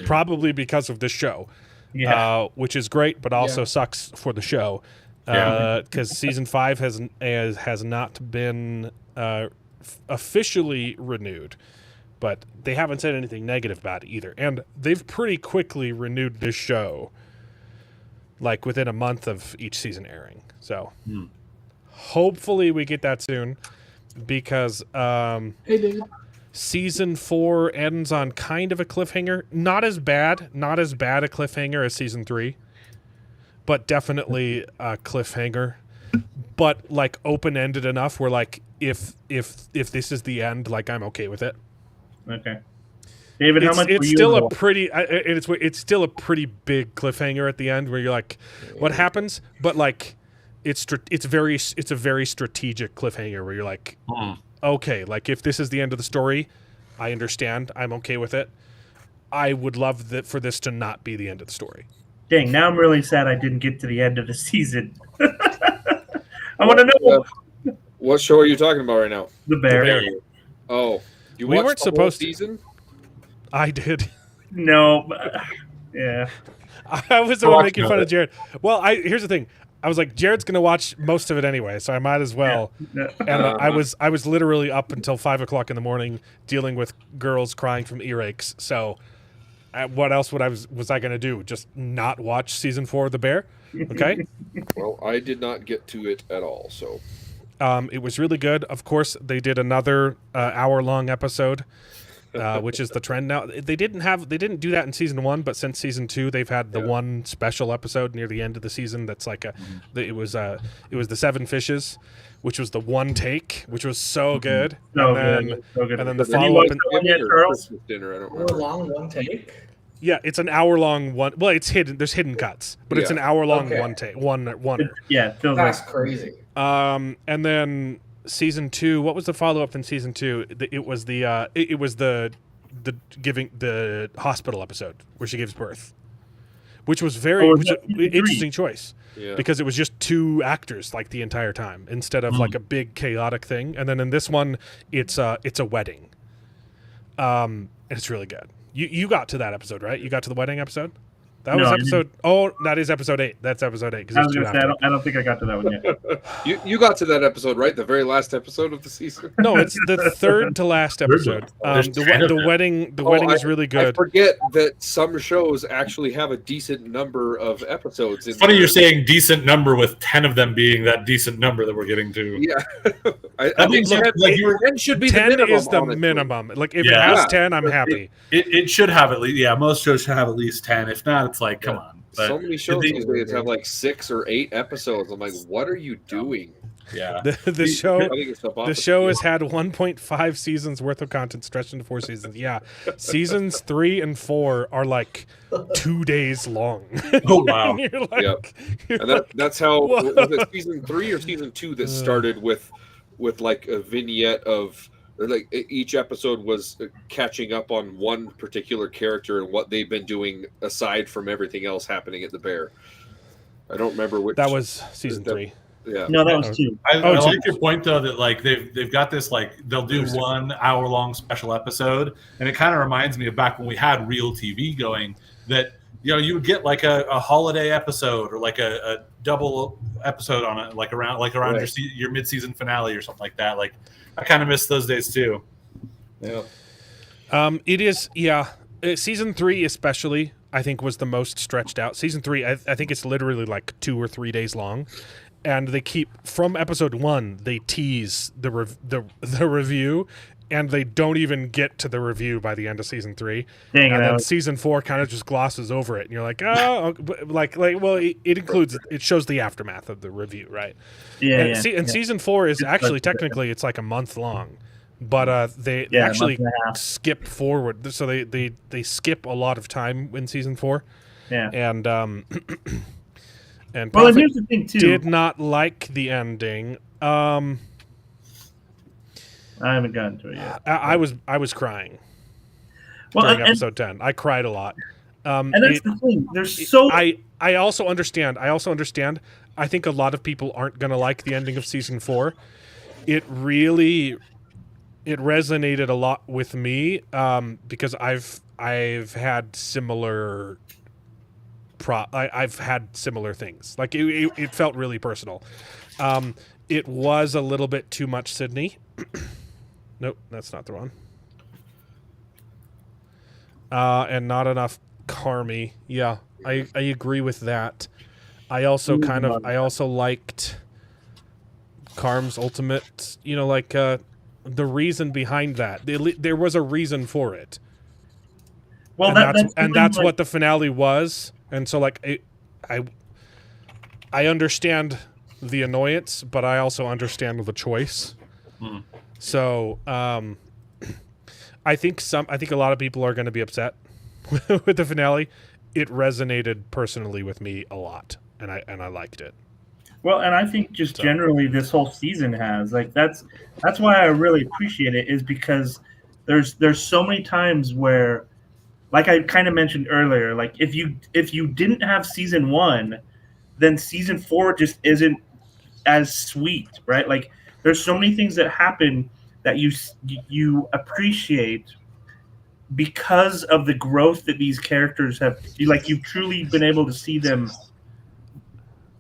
probably because of this show, which is great, but also sucks for the show because season 5 has not been officially renewed, but they haven't said anything negative about it either. And they've pretty quickly renewed this show, like within a month of each season airing. So hopefully we get that soon, because season 4 ends on kind of a cliffhanger. Not as bad a cliffhanger as season 3, but definitely a cliffhanger. But like open-ended enough where like if this is the end, like I'm okay with it. Okay. David, how much? It's still a pretty. It's still a pretty big cliffhanger at the end where you're like, what happens? But like, it's a very strategic cliffhanger where you're like, okay, like if this is the end of the story, I understand. I'm okay with it. I would love for this to not be the end of the story. Dang, now I'm really sad I didn't get to the end of the season. I want to know. What show are you talking about right now? The Bear. Oh, you We watched weren't the whole supposed to. season? I did. No. Yeah. I was the one making fun of Jared. Well, here's the thing. I was like, Jared's going to watch most of it anyway, so I might as well. Yeah. And I was literally up until 5 o'clock in the morning dealing with girls crying from earaches. So what else was I going to do? Just not watch season 4 of The Bear? Okay. Well, I did not get to it at all, so. It was really good. Of course, they did another hour-long episode, which is the trend now. They didn't do that in season 1, but since season 2, they've had the one special episode near the end of the season. That's like it was the 7 Fishes, which was the one take, which was so good. So and good. then the follow-up. Christmas dinner, I don't remember. Long one take. Yeah, it's an hour-long one. Well, it's hidden. There's hidden cuts, but it's an hour-long one take. One. Yeah, it feels That's like crazy. And then season 2. What was the follow-up in season 2? It was the giving the hospital episode where she gives birth, which was interesting choice because it was just 2 actors like the entire time instead of like a big chaotic thing. And then in this one, it's a wedding, and it's really good. You got to that episode, right? You got to the wedding episode? That was episode. Oh, that is episode 8. That's episode 8. I was going to say, I don't think I got to that one yet. You got to that episode, right? The very last episode of the season? No, it's the third to last episode. The wedding is really good. I forget that some shows actually have a decent number of episodes. It's funny you're saying decent number with 10 of them being that decent number that we're getting to. Yeah. I mean, 10 should be 10 the minimum. is the minimum. Like if it has 10, I'm happy. It should have at least, most shows should have at least 10. If not, it's like, come on. But so many shows these days have like 6 or 8 episodes. I'm like, what are you doing? Yeah. The show has had 1.5 seasons worth of content stretched into 4 seasons. Yeah. Seasons 3 and 4 are like 2 days long. Oh, wow. That's how, was it season 3 or season 2 that started with like a vignette of, like each episode was catching up on one particular character and what they've been doing aside from everything else happening at the Bear. I don't remember which. That was season 3. Yeah. No, that was 2. I like your point though that like they've got this like they'll do 1 hour-long special episode, and it kind of reminds me of back when we had real TV going. That you would get like a holiday episode or like a double episode on it, like around your mid-season finale or something like that. Like I kind of miss those days too. Yeah. It is. Yeah. Season 3 especially, I think, was the most stretched out. Season 3, I think it's literally like 2 or 3 days long, and they keep from episode 1. They tease the review, and they don't even get to the review by the end of season 3. Dang, and then season 4 kind of just glosses over it, and you're like, oh, well, it includes, it shows the aftermath of the review, right? Yeah. And season 4 is actually technically it's like a month long, but they Yeah, actually month and a half. skip forward. So they skip a lot of time in season 4, Yeah. and Well, and Prophet here's the thing too. did not like the ending. I haven't gotten to it yet. I was crying Well, during and episode 10. I cried a lot. that's the thing. There's so I also understand. I think a lot of people aren't going to like the ending of season 4. It resonated a lot with me because I've had similar I've had similar things. Like it felt really personal. It was a little bit too much Sydney. Nope, that's not the one. And not enough Carmi. Yeah, I agree with that. I also liked Carm's ultimate, the reason behind that. There was a reason for it. well, And that's what the finale was. And so I understand the annoyance, but I also understand the choice. So, I think a lot of people are going to be upset with the finale. It resonated personally with me a lot, and I liked it. Well, and I think just generally this whole season has that's why I really appreciate it, is because there's so many times where, like I kind of mentioned earlier, like if you didn't have season 1, then season 4 just isn't as sweet, right? Like there's so many things that happen that you appreciate because of the growth that these characters have. You've truly been able to see them,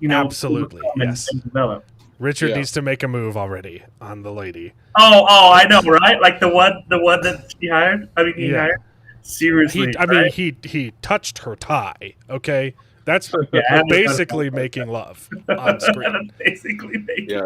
Absolutely, yes. and develop. Richard needs to make a move already on the lady. Oh, I know, right? Like the one that she hired. I mean, he hired. Seriously, he touched her tie. Okay, that's basically making love on screen. Basically making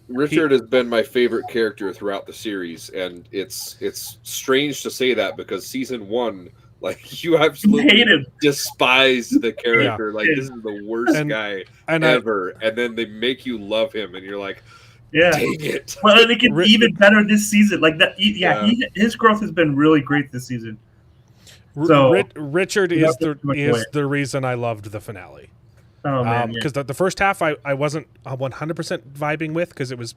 Richard has been my favorite character throughout the series, and it's strange to say that because season 1, like you absolutely despise the character. Like this is the worst guy ever, and then they make you love him, and you're like, dang it. Well, I think it's even better this season. Like that, his growth has been really great this season. So Richard is the reason I loved the finale. Oh man, because the first half I wasn't 100% vibing with, because it was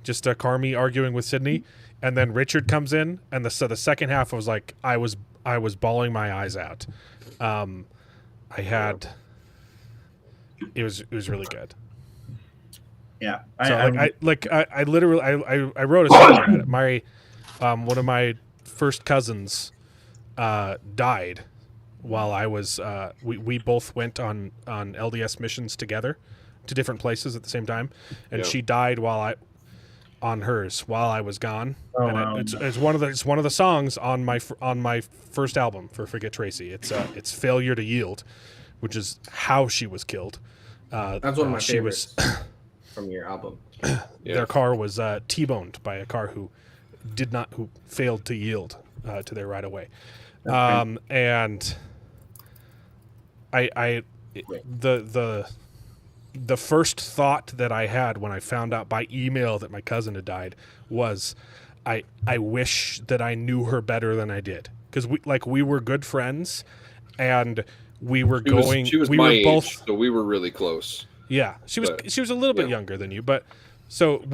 just Carmi arguing with Sydney, and then Richard comes in, and the second half was like I was bawling my eyes out. It was really good. Yeah. I literally wrote a song about it. My one of my first cousins died while I was we both went on LDS missions together to different places at the same time, and she died on hers while I was gone. Oh, and wow. It's one of the songs on my first album for Forget Tracy. It's Failure to Yield, which is how she was killed. That's one of my favorites from your album. Their car was T-boned by a car who failed to yield to their right of way. And the first thought that I had when I found out by email that my cousin had died was, I wish that I knew her better than I did, because we were good friends, and we were she was my age, so we were really close. Yeah, she was a little bit younger than you, but so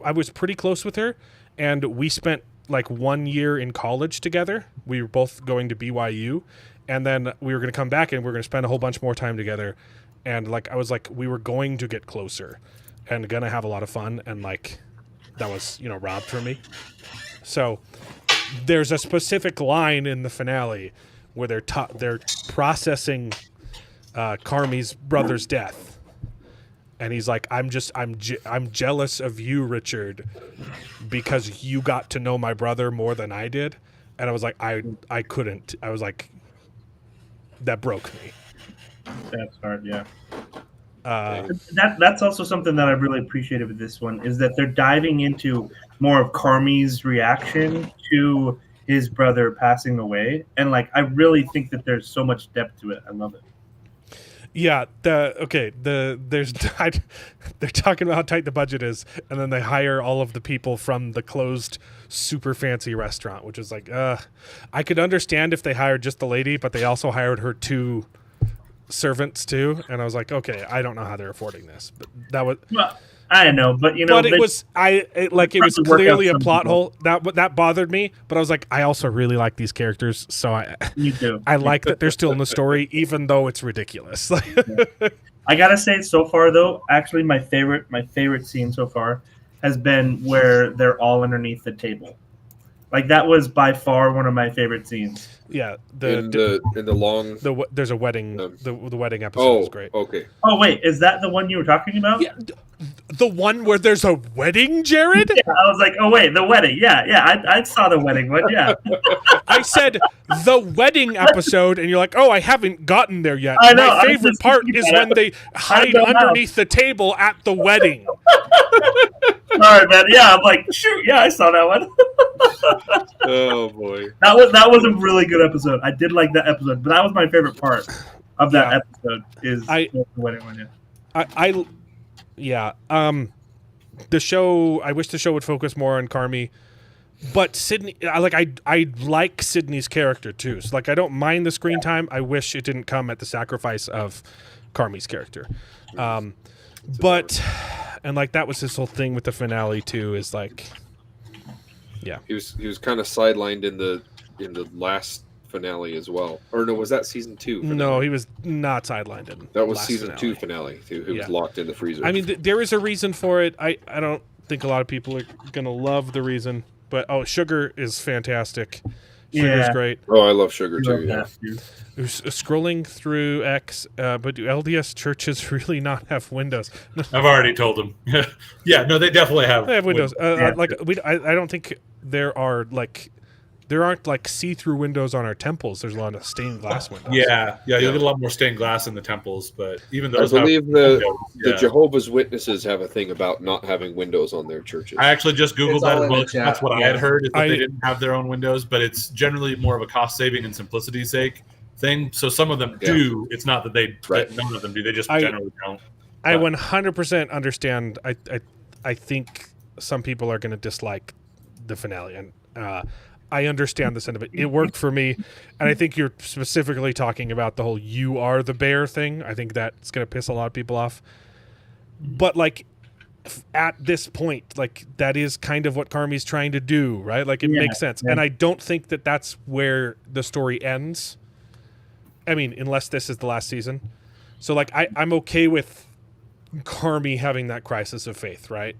I was pretty close with her, and we spent like 1 year in college together. We were both going to BYU, and then we were going to come back and we were going to spend a whole bunch more time together. And I was like, we were going to get closer and going to have a lot of fun. And that was, robbed from me. So there's a specific line in the finale where they're processing Carmi's brother's death. And he's like, I'm jealous of you, Richard, because you got to know my brother more than I did. And I was like, I couldn't. I was like, that broke me. That's hard, yeah. That's also something that I really appreciated with this one, is that they're diving into more of Carmi's reaction to his brother passing away. And I really think that there's so much depth to it. I love it. Yeah, there's they're talking about how tight the budget is, and then they hire all of the people from the closed super fancy restaurant, which is like, I could understand if they hired just the lady, but they also hired her 2 servants too, and I was like, okay, I don't know how they're affording this, but that was. Well, I don't know, but it was it was clearly a plot people. hole that bothered me, but I was like, I also really like these characters, so You do. I like that they're still in the story, even though it's ridiculous. I gotta say, so far though, actually my favorite scene so far has been where they're all underneath the table. Like that was by far one of my favorite scenes. Yeah, in the long. There's a wedding. The wedding episode is great. Okay. Oh wait, is that the one you were talking about? Yeah, the one where there's a wedding, Jared. Yeah, I was like, oh wait, the wedding. Yeah, I saw the wedding one. Yeah. I said the wedding episode, and you're like, oh, I haven't gotten there yet. I know, My favorite part is when they hide underneath the table at the wedding. Sorry, man. Yeah, I'm like, shoot. Yeah, I saw that one. Oh boy, that was a really good episode. I did like that episode, but that was my favorite part of that episode. Is the wedding one? Yeah. The show. I wish the show would focus more on Carmi, but Sydney. I like Sydney's character too. So like, I don't mind the screen time. I wish it didn't come at the sacrifice of Carmi's character. But and like that was his whole thing with the finale too. Is like, yeah, he was kind of sidelined in the last finale as well. Or no, was that season 2? Finale? No, he was not sidelined in that was last season finale. 2 finale too. He was locked in the freezer. I mean, there is a reason for it. I don't think a lot of people are gonna love the reason, but Sugar is fantastic. Sugar's great. Oh, I love Sugar too. Yeah. Scrolling through X, but do LDS churches really not have windows? I've already told them. Yeah, no, they definitely have. They have windows. I don't think there aren't like see-through windows on our temples. There's a lot of stained glass windows. Yeah, you'll get a lot more stained glass in the temples, but even those. I believe the Jehovah's Witnesses have a thing about not having windows on their churches. I actually just Googled that as well. That's what I had heard, is that I they didn't have their own windows, but it's generally more of a cost-saving and simplicity sake thing. So some of them do. It's not that that none of them do. They just generally don't. I 100% understand. I think some people are going to dislike the finale, and I understand the sentiment. It worked for me, and I think you're specifically talking about the whole "you are the bear" thing. I think that's going to piss a lot of people off. But like at this point, like that is kind of what Carmi's trying to do, right? Like it makes sense, and I don't think that that's where the story ends. I mean, unless this is the last season. So like I'm okay with Carmi having that crisis of faith, right?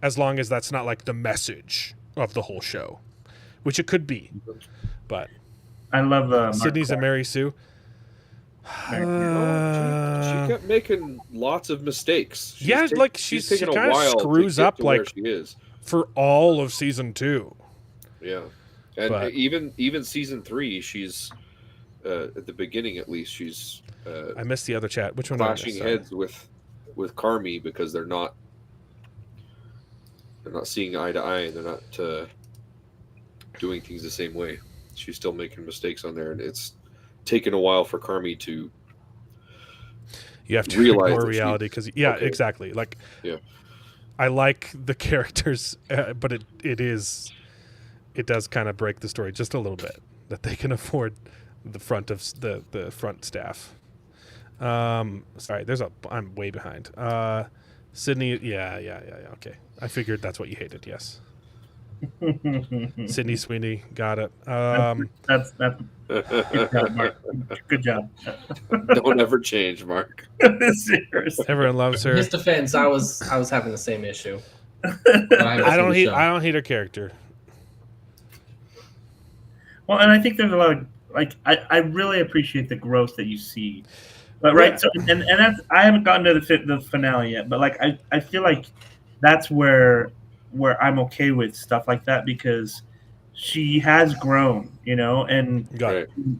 As long as that's not like the message of the whole show, which it could be. But I love Sydney's and Mary Sue. She kept making lots of mistakes. She kind of screws up like she is for all of season 2. Yeah, and even season 3, she's at the beginning at least she's. I missed the other chat. Which one? Clashing heads with Carmi because they're not seeing eye to eye, and they're not doing things the same way. She's still making mistakes on there, and it's taken a while for Carmi to. You have to realize more reality because exactly. Like, I like the characters, but it does kind of break the story just a little bit that they can afford the front of the front staff. Sorry, I'm way behind. Sydney, yeah. Okay, I figured that's what you hated. Yes. Sydney Sweeney, got it. That's good job, Mark. Good job. Don't ever change, Mark. Seriously. Everyone loves her. In his defense, I was having the same issue. I don't hate her character. Well, and I think there's a lot of I really appreciate the growth that you see. But right, so and that's I haven't gotten to the finale yet, but like I feel like that's where I'm okay with stuff like that because she has grown, and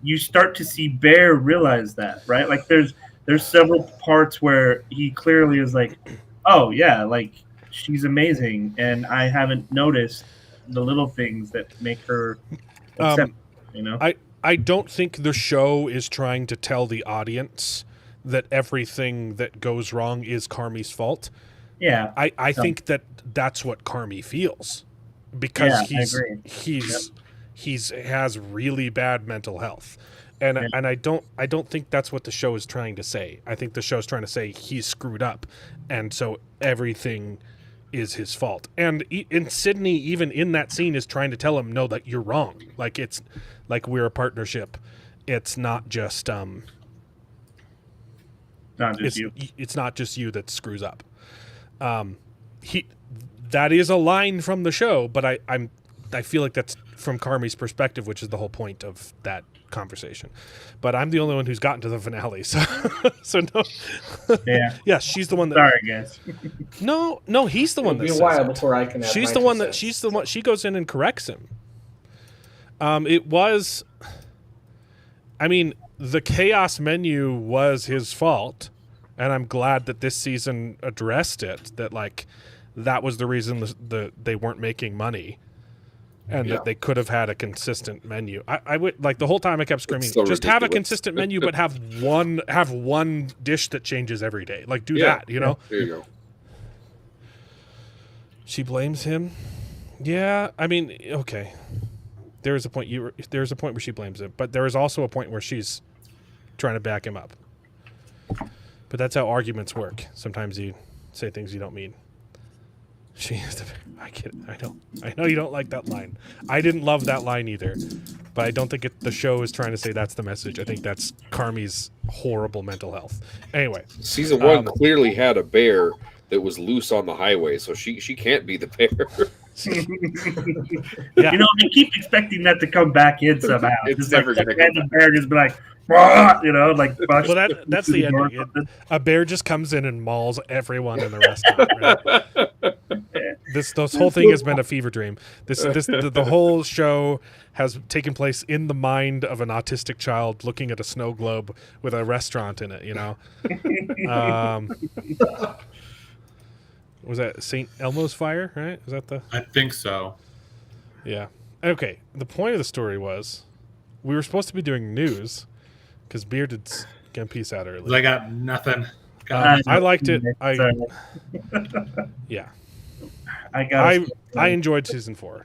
you start to see Bear realize that, right? Like there's several parts where he clearly is like, oh yeah, like she's amazing, and I haven't noticed the little things that make her accept, I don't think the show is trying to tell the audience that everything that goes wrong is Carmi's fault. Yeah. I think that's what Carmi feels, because Yeah, I agree. he's has really bad mental health. And Yeah. and I don't think that's what the show is trying to say. I think the show's trying to say he's screwed up, and so everything is his fault. And in Sydney, even in that scene, is trying to tell him, no, that you're wrong. Like, it's like, we're a partnership. It's not just it's not just you that screws up. That is a line from the show, but I feel like that's from Carmi's perspective, which is the whole point of that conversation. But I'm the only one who's gotten to the finale, so no. Yeah. Yeah, she's the one that. Sorry, guys. No, he's the one that It'll says be a while it. before I can. Have She's my the two one that. cents. She's the one. She goes in and corrects him. It was. I mean, the chaos menu was his fault, and I'm glad that this season addressed it. That, like, that was the reason they weren't making money, and that they could have had a consistent menu. I would, like, the whole time I kept screaming, so just have a ridiculous. consistent menu, but have one dish that changes every day. Like, do that, you know. There you go. She blames him. Yeah, I mean, okay. There's a point where she blames him, but there is also a point where she's trying to back him up. But that's how arguments work. Sometimes you say things you don't mean. I get it. I know you don't like that line. I didn't love that line either, but I don't think the show is trying to say that's the message. I think that's Carmi's horrible mental health. Anyway, Season 1 clearly had a bear that was loose on the highway, so she can't be the bear. Yeah. You know, I keep expecting that to come back in somehow. It's just never like gonna the random bear just be like, "Rah!" You know, like. Well, that's the ending. A bear just comes in and mauls everyone in the restaurant. Right? This whole thing has been a fever dream. The whole show has taken place in the mind of an autistic child looking at a snow globe with a restaurant in it. You know. Was that St. Elmo's fire? Right? Is that the? I think so. Yeah. Okay. The point of the story was, we were supposed to be doing news, because Bearded's gonna peace out early. I got nothing. I liked it. Yeah. I enjoyed season 4,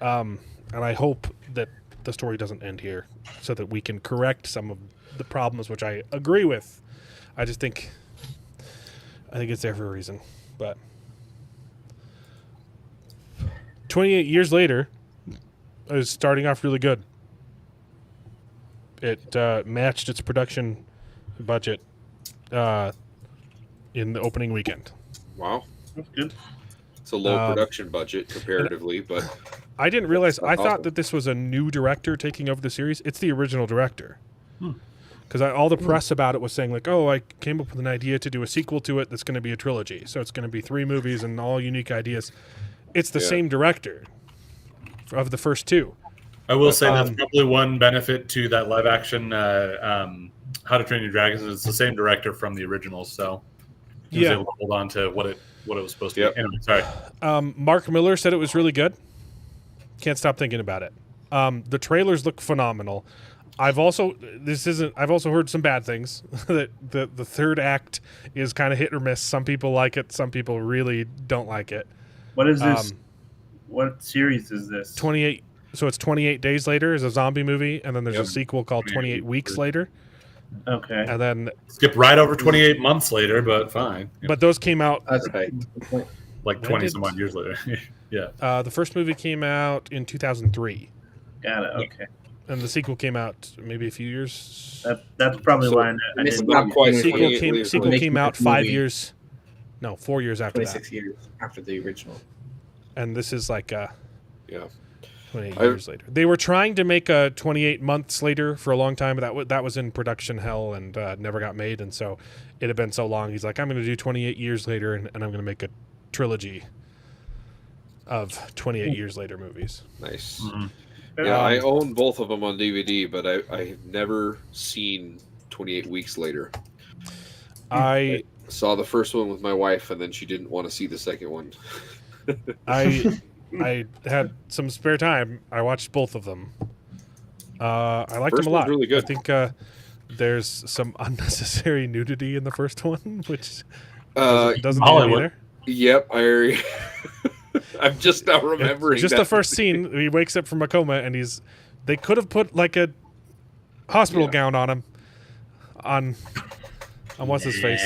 and I hope that the story doesn't end here, so that we can correct some of the problems, which I agree with. I think it's there for a reason. But 28 years later, it was starting off really good. It matched its production budget in the opening weekend. Wow. That's good. It's a low production budget comparatively, but I didn't realize. I awesome. thought that this was a new director taking over the series. It's the original director. Because all the press about it was saying, like, oh, I came up with an idea to do a sequel to it that's going to be a trilogy. So it's going to be 3 movies and all unique ideas. It's the same director of the first 2. I will say that's probably one benefit to that live action How to Train Your Dragons. It's the same director from the original, so he was able to hold on to what it was supposed to be. Anyway, sorry. Mark Miller said it was really good. Can't stop thinking about it. The trailers look phenomenal. I've also heard some bad things. That the third act is kind of hit or miss. Some people like it, some people really don't like it. What is this? What series is this? 28. So it's 28 Days Later is a zombie movie, and then there's a sequel called 28 Weeks Later. Okay. And then skip right over 28 months later, but fine. But those came out That's right. Like 20 some odd years later. Yeah. the first movie came out in 2003. Got it. Okay. And the sequel came out maybe a few years. That's probably why I It's didn't. not quite Sequel 28 came years sequel later. came out 5 years. No, 4 years after 26 that. years after the original. And this is like 28 I- years later. They were trying to make a 28 months later for a long time, but that was in production hell and never got made. And so it had been so long. He's like, I'm going to do 28 years later, and I'm going to make a trilogy of 28 years later movies. Nice. Mm-hmm. Yeah, I own both of them on DVD, but I've never seen 28 Weeks Later. I Saw the first one with my wife, and then she didn't want to see the second one. I had some spare time. I watched both of them. I liked First them a lot. one's really good. I think there's some unnecessary nudity in the first one, which doesn't need Hollywood. either. Yep, I'm just now remembering. Just that. the first scene, he wakes up from a coma, and they could have put like a hospital gown on him. On what's his face?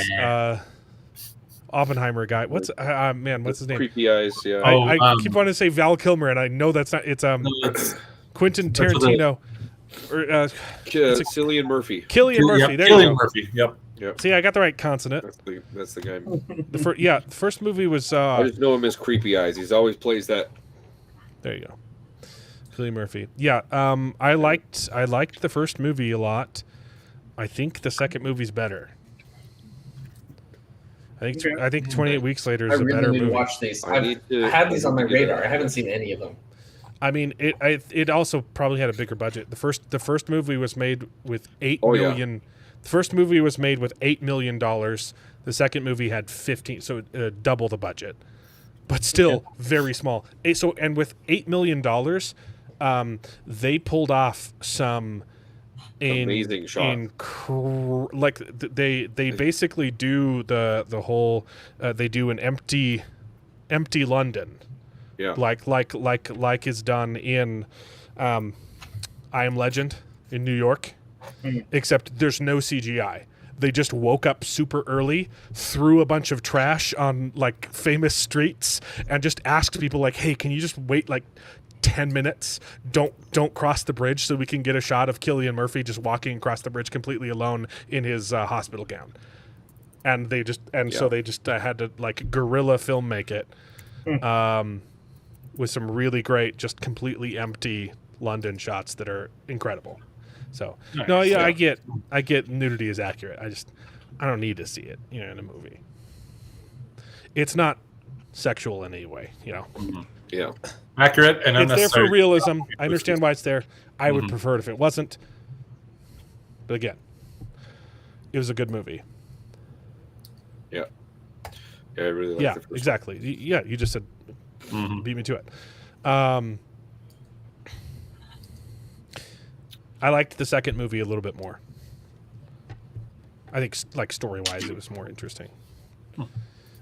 Oppenheimer guy. What's his name? Creepy eyes. Yeah. I keep wanting to say Val Kilmer, and I know that's not. It's Quentin Tarantino. Cillian Murphy. Killian Murphy. There Cillian you go. Murphy. Yep. See, I got the right consonant. That's the guy. The first movie was. I just know him as Creepy Eyes. He's always plays that. There you go. Cillian Murphy. Yeah. I liked the first movie a lot. I think the second movie's better. I think 28 Weeks Later is a better need movie. to watch these. I had these on my radar. I haven't seen any of them. I mean, it also probably had a bigger budget. The first movie was made with $8 million. The first movie was made with $8 million. The second movie had 15, so double the budget, but still very small. And with $8 million, they pulled off some amazing shot. They basically do the whole. They do an empty London. Yeah. Like is done in I Am Legend in New York, except there's no CGI. They just woke up super early, threw a bunch of trash on like famous streets, and just asked people like, "Hey, can you just wait like 10 minutes? Don't cross the bridge so we can get a shot of Cillian Murphy just walking across the bridge completely alone in his hospital gown." And so they just had to like guerrilla film make it. With some really great, just completely empty London shots that are incredible. So nice. I get nudity is accurate. I don't need to see it, in a movie. It's not sexual in any way, Yeah. Accurate and it's there unnecessary. for realism. I understand why it's there. I would prefer it if it wasn't. But again, it was a good movie. Yeah. Yeah, I really like the first exactly. Yeah, you just said beat me to it. I liked the second movie a little bit more. I think, like, story-wise, it was more interesting.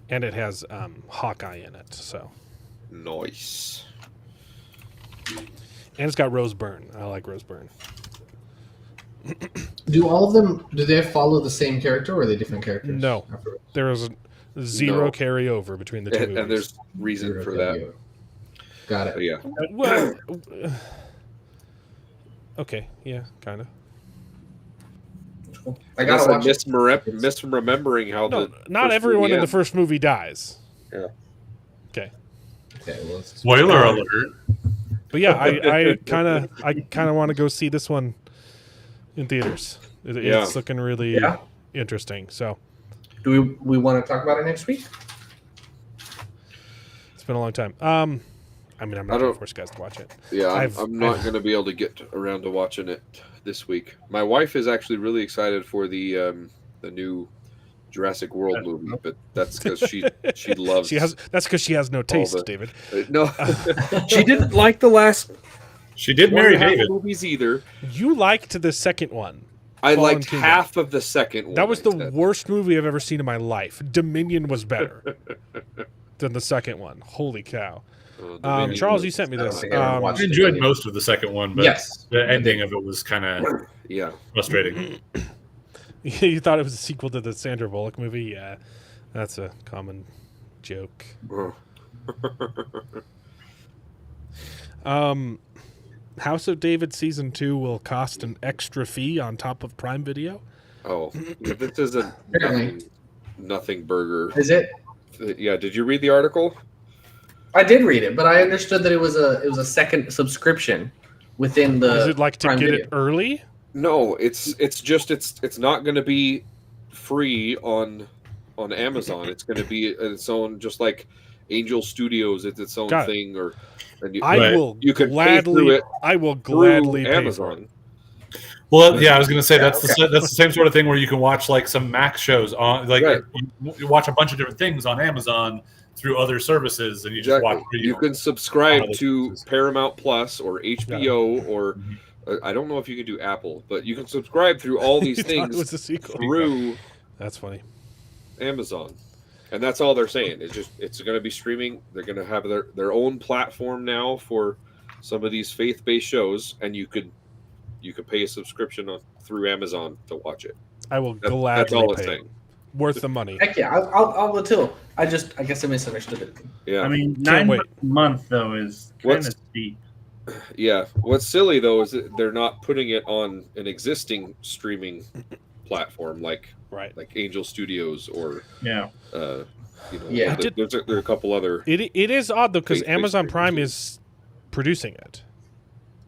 And it has Hawkeye in it, so. Nice. And it's got Rose Byrne. I like Rose Byrne. Do all of them? Do they follow the same character, or are they different characters? No, there is zero carryover between the two movies. And there's reason for that. Got it. But yeah. Well, okay, yeah, kind of. I gotta watch it. misremembering how not everyone in the first movie dies. Yeah. Okay. Well, Spoiler alert. But yeah, I kind of want to go see this one in theaters. It's looking really interesting. So, do we want to talk about it next week? It's been a long time. I'm not going to force guys to watch it. Yeah, I'm not going to be able to get around to watching it this week. My wife is actually really excited for the new Jurassic World movie, but that's because she loves. That's because she has no taste, David. No, she didn't like the last. She did marry David movies either. You liked the second one. I liked half of the second one. That was the worst movie I've ever seen in my life. Dominion was better than the second one. Holy cow. Charles, you sent me this. I enjoyed most of the second one, but the ending of it was kind of frustrating. You thought it was a sequel to the Sandra Bullock movie? Yeah, that's a common joke. House of David Season 2 will cost an extra fee on top of Prime Video. Oh, this is a nothing burger. Is it? Yeah, did you read the article? I did read it, but I understood that it was a second subscription within the. Is it like to Prime get Video. it early? No, it's not going to be free on Amazon. It's going to be its own, just like Angel Studios. It's its own thing, I will gladly pay Amazon. Well, yeah, I was going to say that's the same sort of thing where you can watch like some Max shows on, like you watch a bunch of different things on Amazon through other services, and you just watch. You can subscribe to Paramount Plus or HBO or I don't know if you can do Apple, but you can subscribe through all these You thought it things was a sequel. through That's funny. Amazon. And that's all they're saying. It's going to be streaming. They're going to have their own platform now for some of these faith-based shows, and you could pay a subscription through Amazon to watch it. I will That's gladly all it's pay. saying. Worth the money. Heck yeah, I'll too. I guess I misunderstood it. Yeah. I mean, Can't $9 wait. a month though is kind What's- of steep. Yeah. What's silly though is that they're not putting it on an existing streaming platform like Right. Angel Studios or Yeah. Yeah. there are a couple other. It is odd though because Faith-based Amazon streamers, Prime yeah. is producing it.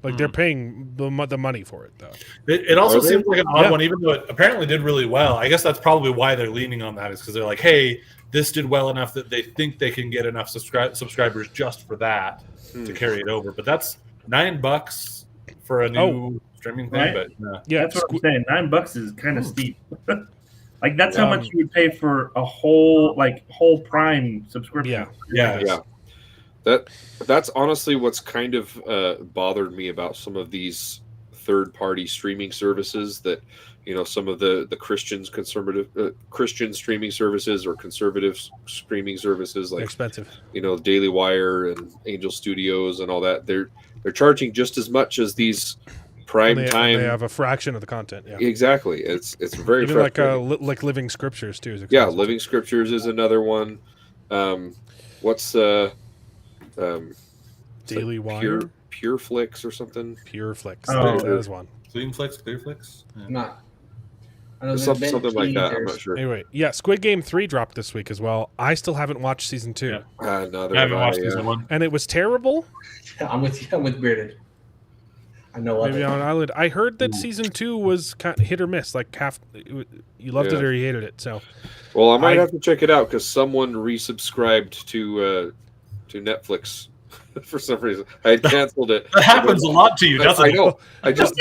Like they're paying the money for it though. It also Are they? seems like an odd Yeah. one, even though it apparently did really well. I guess that's probably why they're leaning on that, is because they're like, hey, this did well enough that they think they can get enough subscribers just for that to carry it over. But that's $9 for a new streaming thing. Right. But Yeah. That's what I'm saying. $9 is kind of steep. Like that's how Um, much you would pay for a whole Prime subscription. Yeah. That's honestly what's kind of bothered me about some of these third-party streaming services that some of the Christian streaming services or conservative streaming services They're like expensive. Daily Wire and Angel Studios and all that. They're charging just as much as these prime They time. have a fraction of the content. Yeah. Exactly. It's very Even like frustrating. like Living Scriptures too. Is Yeah, expensive. Living Scriptures is another one. What's Daily Wire, Pure Flicks or something? Pure Flicks. Oh. That is one. Clearflix? Yeah. I'm not. I know there's been Something like that. I'm teasers. not sure. Anyway, yeah, Squid Game 3 dropped this week as well. I still haven't watched season 2, Yeah. Neither I haven't watched yeah. season one. and it was terrible. I'm with you. I'm with Bearded. I know of Maybe it. on an island. I heard that season 2 was kind of hit or miss. Like you loved it Yeah. or you hated it. So Well, I might I- have to check it out because someone resubscribed to Netflix for some reason. I had canceled it. That happens a lot to you, doesn't I it? know. I just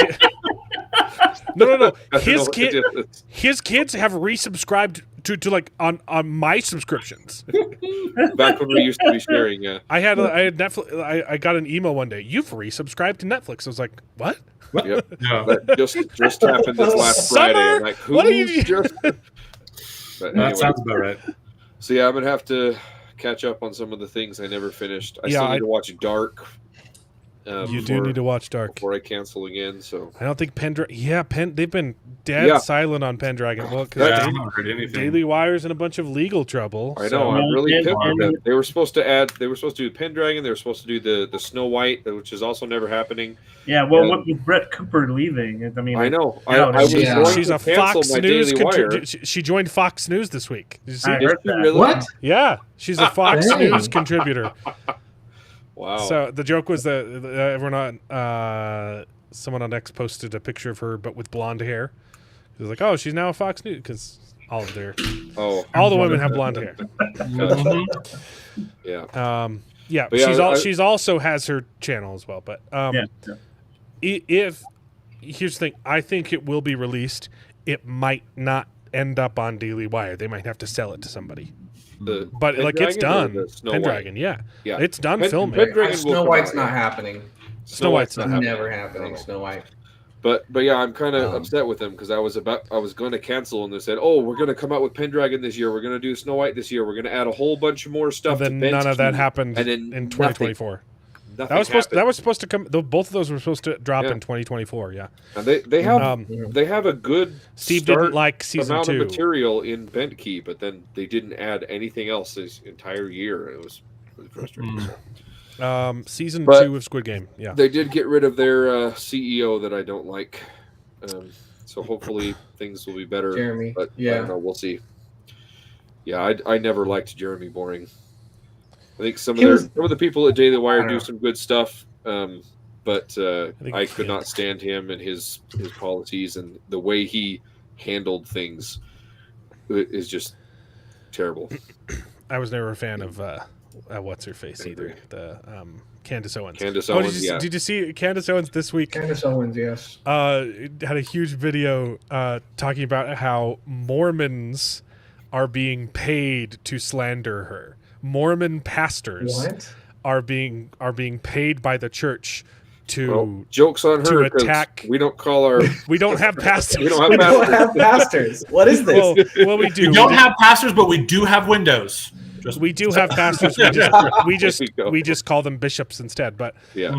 no. I don't know what to do. His kids have resubscribed to like on my subscriptions. Back when we used to be sharing. Yeah. I had Netflix. I got an email one day. You've resubscribed to Netflix. I was like, what? Yep. No. That just happened this last Summer? Friday. I'm like, who What are you- just? But That anyway, sounds about right. so yeah, I'm gonna have to catch up on some of the things I never finished. I Yeah, still need I- to watch Dark. You do need to watch Dark. before I cancel again. So I don't think Pendragon. Yeah, they've been dead silent on Pendragon. Well, Yeah, because I haven't heard anything. Daily Wire's in a bunch of legal trouble. I know so- I'm really and- pissed with and- them. They were supposed to do Pendragon. They were supposed to do the Snow White, which is also never happening. Yeah, well, Yeah. what with Brett Cooper leaving? I mean, I know. Yeah, I was yeah. going She's to a cancel Fox my News. Daily Wire. She joined Fox News this week. Did you see? I Did heard you that. really? What? Yeah, she's a Fox Dang. News contributor. Wow. So the joke was that everyone on someone on X posted a picture of her, but with blonde hair. It was like, oh, she's now a Fox News because all of their oh, all the women have blonde hair. yeah. Yeah, But yeah, she's also has her channel as well. But yeah. if here's the thing, I think it will be released. It might not end up on Daily Wire. They might have to sell it to somebody. But like it's Pendragon or done. the Snow Pendragon, yeah, Yeah. it's done filming. Pendragon will Snow come White's out, not yeah. happening. Snow White's not happening. Never happening. Snow White. But yeah, I'm kind of Um, upset with them because I was going to cancel and they said, oh, we're going to come out with Pendragon this year. We're going to do Snow White this year. We're going to add a whole bunch more stuff. And then to none of that Ben's happened and then in 2024. Nothing That was supposed to come. Both of those were supposed to drop Yeah. in 2024 Yeah. And they have a good Steve start didn't like season amount 2. of material in Bent Key, but then they didn't add anything else this entire year. It was really frustrating. Season But 2 of Squid Game. Yeah. They did get rid of their CEO that I don't like. So hopefully things will be better. Jeremy, But I yeah. don't know. We'll see. Yeah, I never liked Jeremy Boring. I think some of the people at Daily I Wire don't do know. some good stuff, but think I could yeah. not stand him and his policies and the way he handled things is just terrible. I was never a fan of what's her face either. The Candace Owens. Candace Oh, Owens, yeah. did you see Candace Owens this week? Candace Owens, yes. Had a huge video talking about how Mormons are being paid to slander her. Mormon pastors What? are being paid by the church to Jokes on to her. 'Cause attack. We don't call our. We don't have pastors. We don't We have don't pastors. have pastors. What is this? Well, we do. We don't have pastors, but we do have windows. We do have pastors. We just call them bishops instead. But Yeah.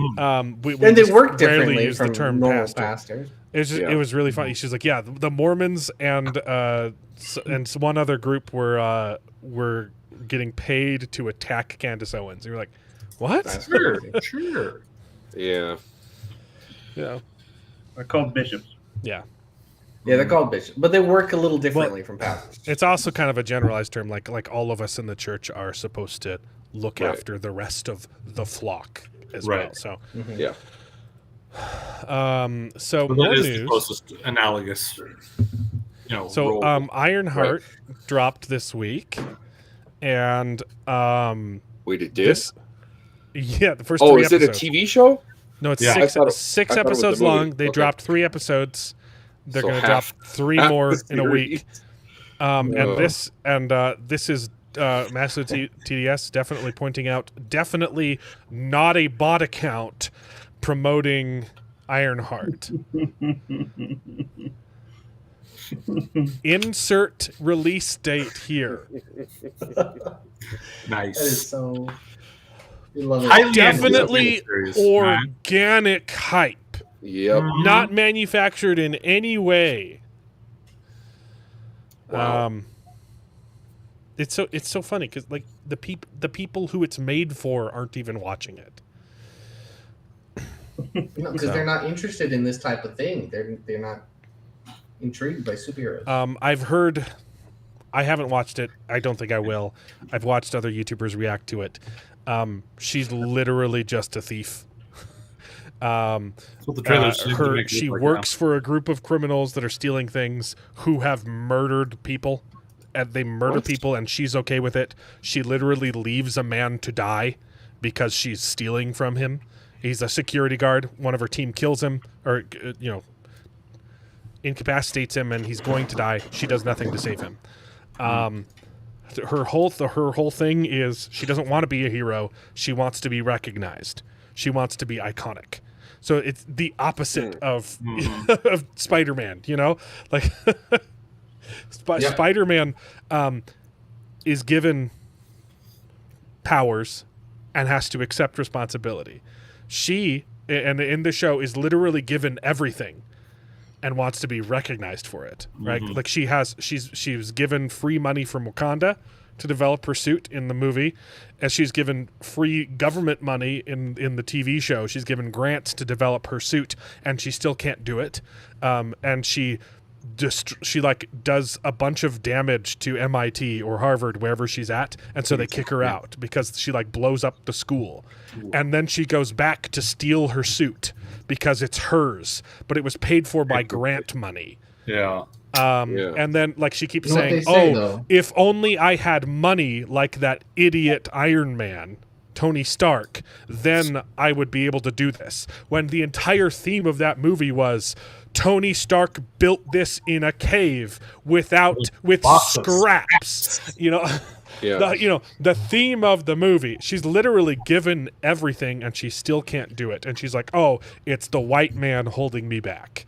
we And they just work rarely differently use from the term normal pastor. pastors. It was really funny. She's like, yeah, the Mormons and one other group were getting paid to attack Candace Owens. You're like, what? Sure, sure. Yeah. Yeah, They're called bishops. yeah. Yeah, they're called bishops, but they work a little differently from pastors. It's also kind of a generalized term, like all of us in the church are supposed to look Right. after the rest of the flock as Right. well. So, Yeah. so But more that is the news. closest analogous. So role. Ironheart dropped this week, and Wait, it did. the first Oh, 3 is it episodes. a TV show? No, it's Yeah. six I thought six it was episodes a movie. long. They Okay. dropped 3 episodes. They're So going to drop half- 3 half more the in a week. series. This is Massive TDS definitely pointing out, definitely not a bot account promoting Ironheart. Insert release date here. Nice. That is so. We love it. Highly Definitely anticipated series, right? organic hype, Yep. not manufactured in any way. Wow. It's so funny because like the people who it's made for aren't even watching it. No, because they're not interested in this type of thing. They're not intrigued by superheroes. I've heard. I haven't watched it. I don't think I will. I've watched other YouTubers react to it. She's literally just a thief. That's what the trailers seem to make it She look like works for a group of criminals that are stealing things who have murdered people. And they murder people, and she's okay with it. She literally leaves a man to die because she's stealing from him. He's a security guard. One of her team kills him, or incapacitates him, and he's going to die. She does nothing to save him. Her whole thing is she doesn't want to be a hero. She wants to be recognized. She wants to be iconic. So it's the opposite of of Spider-Man. Like Spider-Man is given powers and has to accept responsibility. She, and in the show, is literally given everything and wants to be recognized for it, right? Like she was given free money from Wakanda to develop her suit in the movie, as she's given free government money in the TV show. She's given grants to develop her suit, and she still can't do it. And she does a bunch of damage to MIT or Harvard, wherever she's at, and so they kick her out because she blows up the school. And then she goes back to steal her suit because it's hers, but it was paid for by grant money. Yeah. And then she keeps You know what saying, they say, though? if only I had money like that idiot Iron Man, Tony Stark, then I would be able to do this. When the entire theme of that movie was Tony Stark built this in a cave with boxes. scraps. Yeah. The theme of the movie. She's literally given everything and she still can't do it. And she's like, "Oh, it's the white man holding me back."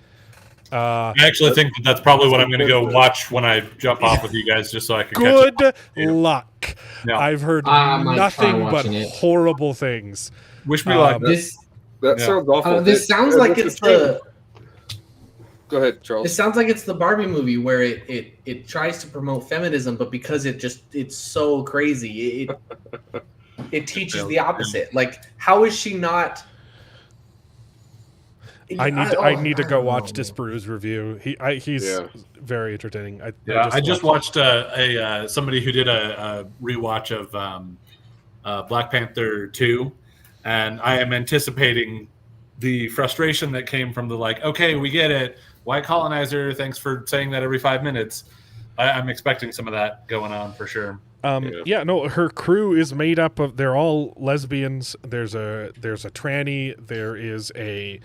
I actually think that's probably what I'm going to go watch when I jump off with you guys, just so I can Good catch up. luck. Yeah. I've heard I might try nothing but watching it. horrible things. Wish me luck. This That sounds awful. this sounds like it's the. Go ahead, It Charles. sounds like it's the Barbie movie where it tries to promote feminism, but because it's so crazy, it teaches the opposite. Like, how is she not? I need to go don't watch know. Disparu's review. He's very entertaining. I just watched somebody who did a rewatch of Black Panther 2, and I am anticipating the frustration that came from the okay, we get it, white colonizer, thanks for saying that every 5 minutes. I'm expecting some of that going on for sure. Her crew is made up of, they're all lesbians. There's a tranny, there is a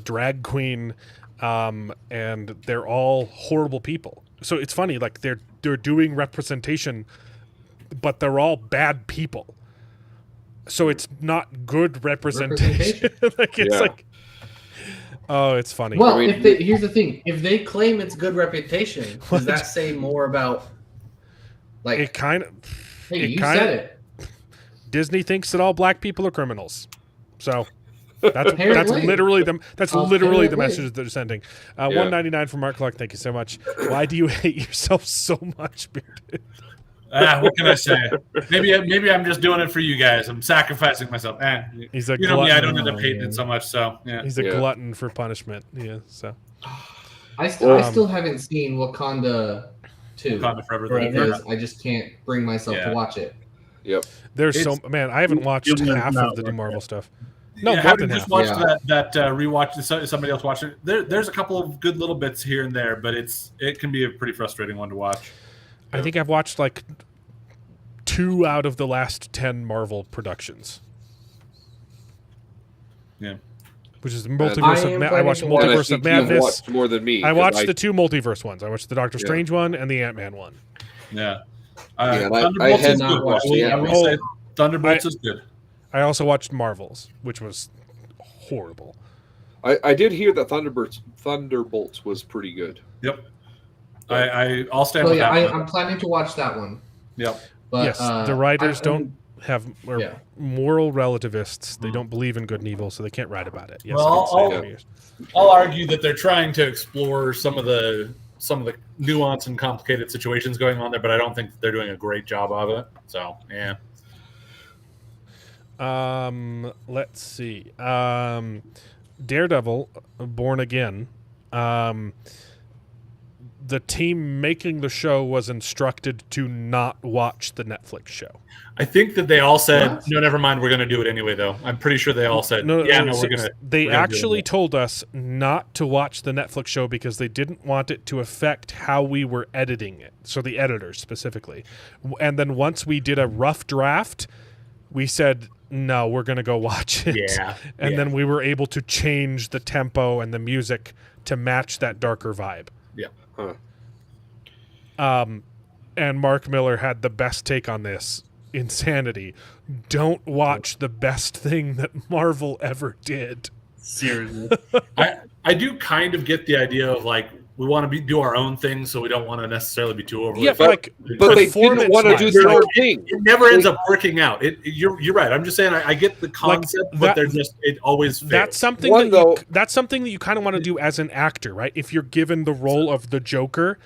drag queen, and they're all horrible people. So it's funny, they're doing representation, but they're all bad people. So it's not good representation. Like it's Yeah. like, oh, it's funny. Well, I mean, here's the thing: if they claim it's good reputation, does that say more about like? It kind of. Hey, it you kinda- said it. Disney thinks that all black people are criminals. So that's Apparently. literally the Apparently. message that they're sending. Yeah. $1.99 from Mark Clark. Thank you so much. Why do you hate yourself so much, Bearded? What can I say? Maybe I'm just doing it for you guys. I'm sacrificing myself. He's a You know me, I glutton. don't end up hating it so much. So yeah. He's a Yeah. glutton for punishment. Yeah. So I still haven't seen Wakanda 2. Wakanda Forever. Because I just can't bring myself Yeah. to watch it. Yep. there's I haven't watched half of the new Marvel stuff. No, more having than just half. watched Yeah. that rewatch. Somebody else watched it. There's a couple of good little bits here and there, but it can be a pretty frustrating one to watch. I think I've watched like 2 out of the last 10 Marvel productions. Yeah. Which is the I multiverse am of I watched planning to And I Multiverse of think you've Madness. watched more than me. I 'cause watched the 2 multiverse ones. I watched the Doctor Yeah. Strange one and the Ant-Man one. Yeah. and I Thunderbolts had is not good. watched I will say Thunderbolts I- is good. I also watched Marvels, which was horrible. I did hear that Thunderbolts was pretty good. Yep. I'll stand So with yeah, that one. I'm planning to watch that one. Yep. But Yes, the writers I'm- don't have are Yeah. moral relativists. They don't believe in good and evil, so they can't write about it. Yes, Well, I can say I'll- that years. I'll argue that they're trying to explore some of the nuance and complicated situations going on there, but I don't think they're doing a great job of it. So yeah. Let's see. Daredevil, Born Again. The team making the show was instructed to not watch the Netflix show. I think that they all said, What? no, never mind, we're going to do it anyway, though. I'm pretty sure they all said, No, we're going so to. They we're gonna do actually it. told us not to watch the Netflix show because they didn't want it to affect how we were editing it. So the editors specifically. And then once we did a rough draft, we said, no, we're going to go watch it. Yeah. And yeah. then we were able to change the tempo and the music to match that darker vibe. Yeah. Huh. And Mark Miller had the best take on this. Insanity. Don't watch the best thing that Marvel ever did. Seriously. I do kind of get the idea of like, we want to do our own thing, so we don't want to necessarily be too overly. Yeah, like, But they didn't want to do performance-wise, their like, own thing. It never ends up working out. You're right. I'm just saying I get the concept, but that- they're just it always fails. That's something One, that you, though- that's something that you kind of want to do as an actor, right? If you're given the role of the Joker,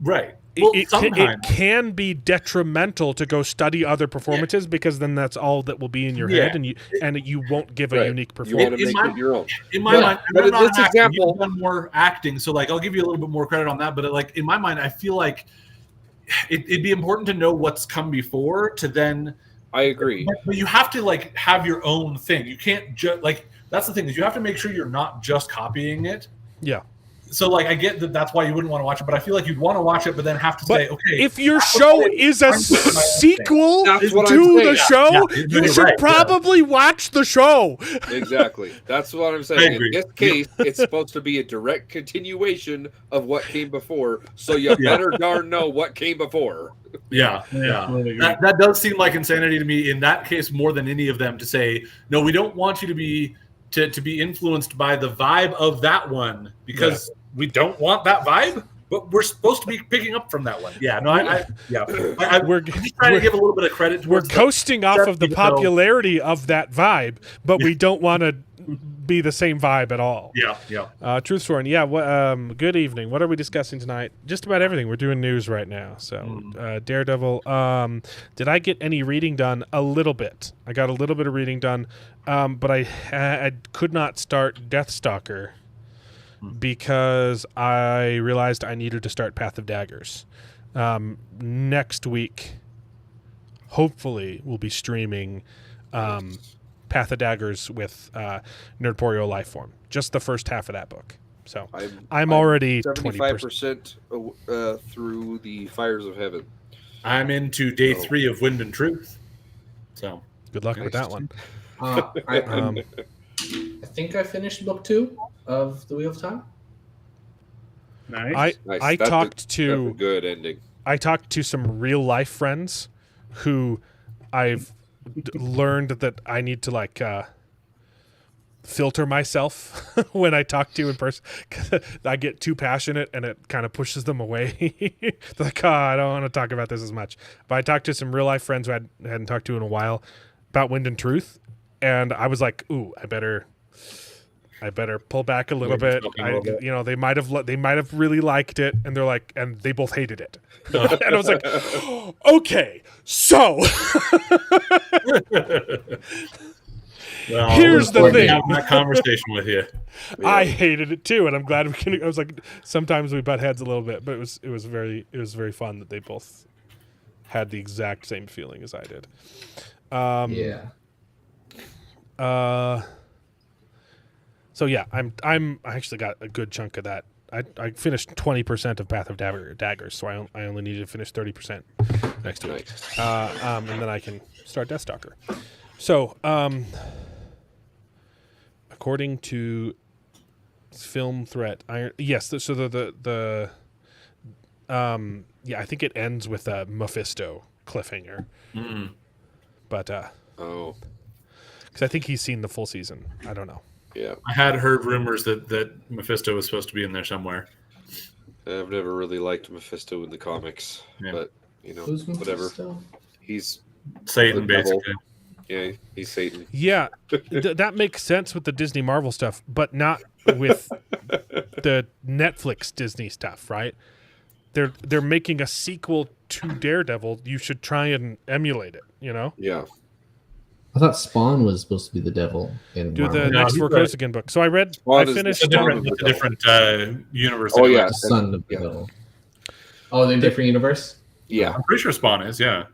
right. it, Well, it sometimes can be detrimental to go study other performances because then that's all that will be in your Yeah. head, and you won't give a Right. unique You want performance. to In make my- it your own. in my Yeah. mind, But I'm in not this an actor. example- You've done more acting, so like I'll give you a little bit more credit on that. But like in my mind, I feel like it'd be important to know what's come before to then. I agree. But you have to like have your own thing. You can't just like that's the thing is you have to make sure you're not just copying it. Yeah. So like I get that that's why you wouldn't want to watch it, but I feel like you'd want to watch it, but then have to But say, okay, if your show is a sequel That's what I'm to saying. the show, Yeah, you you're should right, yeah. probably watch the show. Exactly. That's what I'm I saying. In agree. this case, it's supposed to be a direct continuation of what came before, so you better darn know what came before. yeah. Absolutely agree. That does seem like insanity to me in that case more than any of them to say, no, we don't want you to be influenced by the vibe of that one because we don't want that vibe, but we're supposed to be picking up from that one. Yeah, no, I'm We're just trying to give a little bit of credit we're towards coasting off of the even though- popularity of that vibe, but we don't want to be the same vibe at all. Yeah. Truth Sworn, yeah. Good evening. What are we discussing tonight? Just about everything. We're doing news right now. So, Daredevil. Did I get any reading done? A little bit. I got a little bit of reading done, but I could not start Deathstalker because I realized I needed to start Path of Daggers. Next week, hopefully, we'll be streaming Path of Daggers with Nerdporio Lifeform. Just the first half of that book. So I'm already 20%. 75% through the fires of heaven. I'm into day 3 of Wind and Truth. So Good luck with that one. I think I finished book 2 of The Wheel of Time. Nice. Nice. I That's talked that's to a good ending. I talked to some real life friends who I've learned that I need to like filter myself when I talk to you in person. 'Cause I get too passionate and it kind of pushes them away. They're like, I don't want to talk about this as much. But I talked to some real life friends who I hadn't talked to in a while about Wind and Truth, and I was like, ooh, I better pull back a little bit. They might have really liked it, and they're like, and they both hated it. And I was like, okay, so Well, here's the thing. Having that conversation with you. I hated it too, and I'm glad we can. I was like, sometimes we butt heads a little bit, but it was very fun that they both had the exact same feeling as I did. Yeah. So yeah, I actually got a good chunk of that. I finished 20% of Path of Daggers, so I only needed to finish 30% next week, and then I can start Deathstalker. So, according to Film Threat, yes. So I think it ends with a Mephisto cliffhanger. But Oh, because I think he's seen the full season. I don't know. yeah. I had heard rumors that Mephisto was supposed to be in there somewhere. I've never really liked Mephisto in the comics, Yeah. but Who's whatever. Mephisto? He's Satan, The devil. basically. yeah, he's Satan. Yeah, that makes sense with the Disney Marvel stuff, but not with the Netflix Disney stuff, right? They're making a sequel to Daredevil. You should try and emulate it. Yeah. I thought Spawn was supposed to be the devil in Do Marvel. the next he's Vorkosigan book. So I read. Spawn I is the finished. Spawn. It's a different universe. Oh, anyway. yeah. The son of the devil. Oh, they're different universe? Yeah. I'm pretty sure Spawn is. Yeah,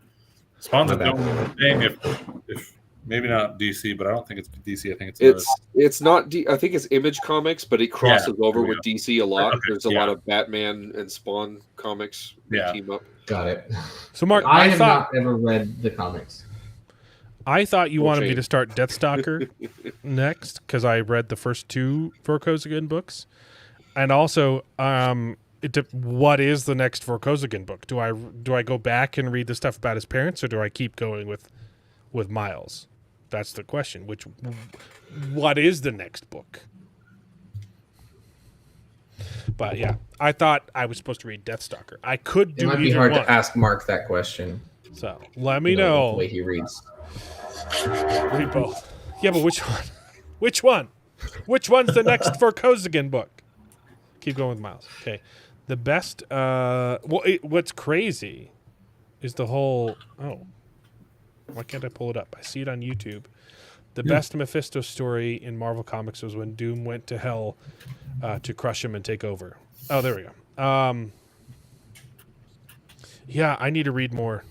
Spawn's My a bad. known thing. If maybe not DC, but I don't think it's DC. I think it's It's not. I think it's Image Comics, but it crosses over there we with DC a lot. Okay, There's a yeah. lot of Batman and Spawn comics that Yeah. team up. Got it. So Mark, I I have thought not ever read the comics. you wanted me shame. to start Deathstalker next because I read the first two Vorkosigan books, and also what is the next Vorkosigan book? Do I go back and read the stuff about his parents, or do I keep going with Miles? That's the question. What is the next book? But yeah, I thought I was supposed to read Deathstalker. I could It do might be either hard one. to ask Mark that question. So let me The know. way he reads. Read both. Yeah, but which one? Which one? Which one's the next Vorkosigan book? Keep going with Miles. Okay. The best. What's crazy is the whole. Oh, why can't I pull it up? I see it on YouTube. The best Mephisto story in Marvel Comics was when Doom went to hell to crush him and take over. Oh, there we go. Yeah, I need to read more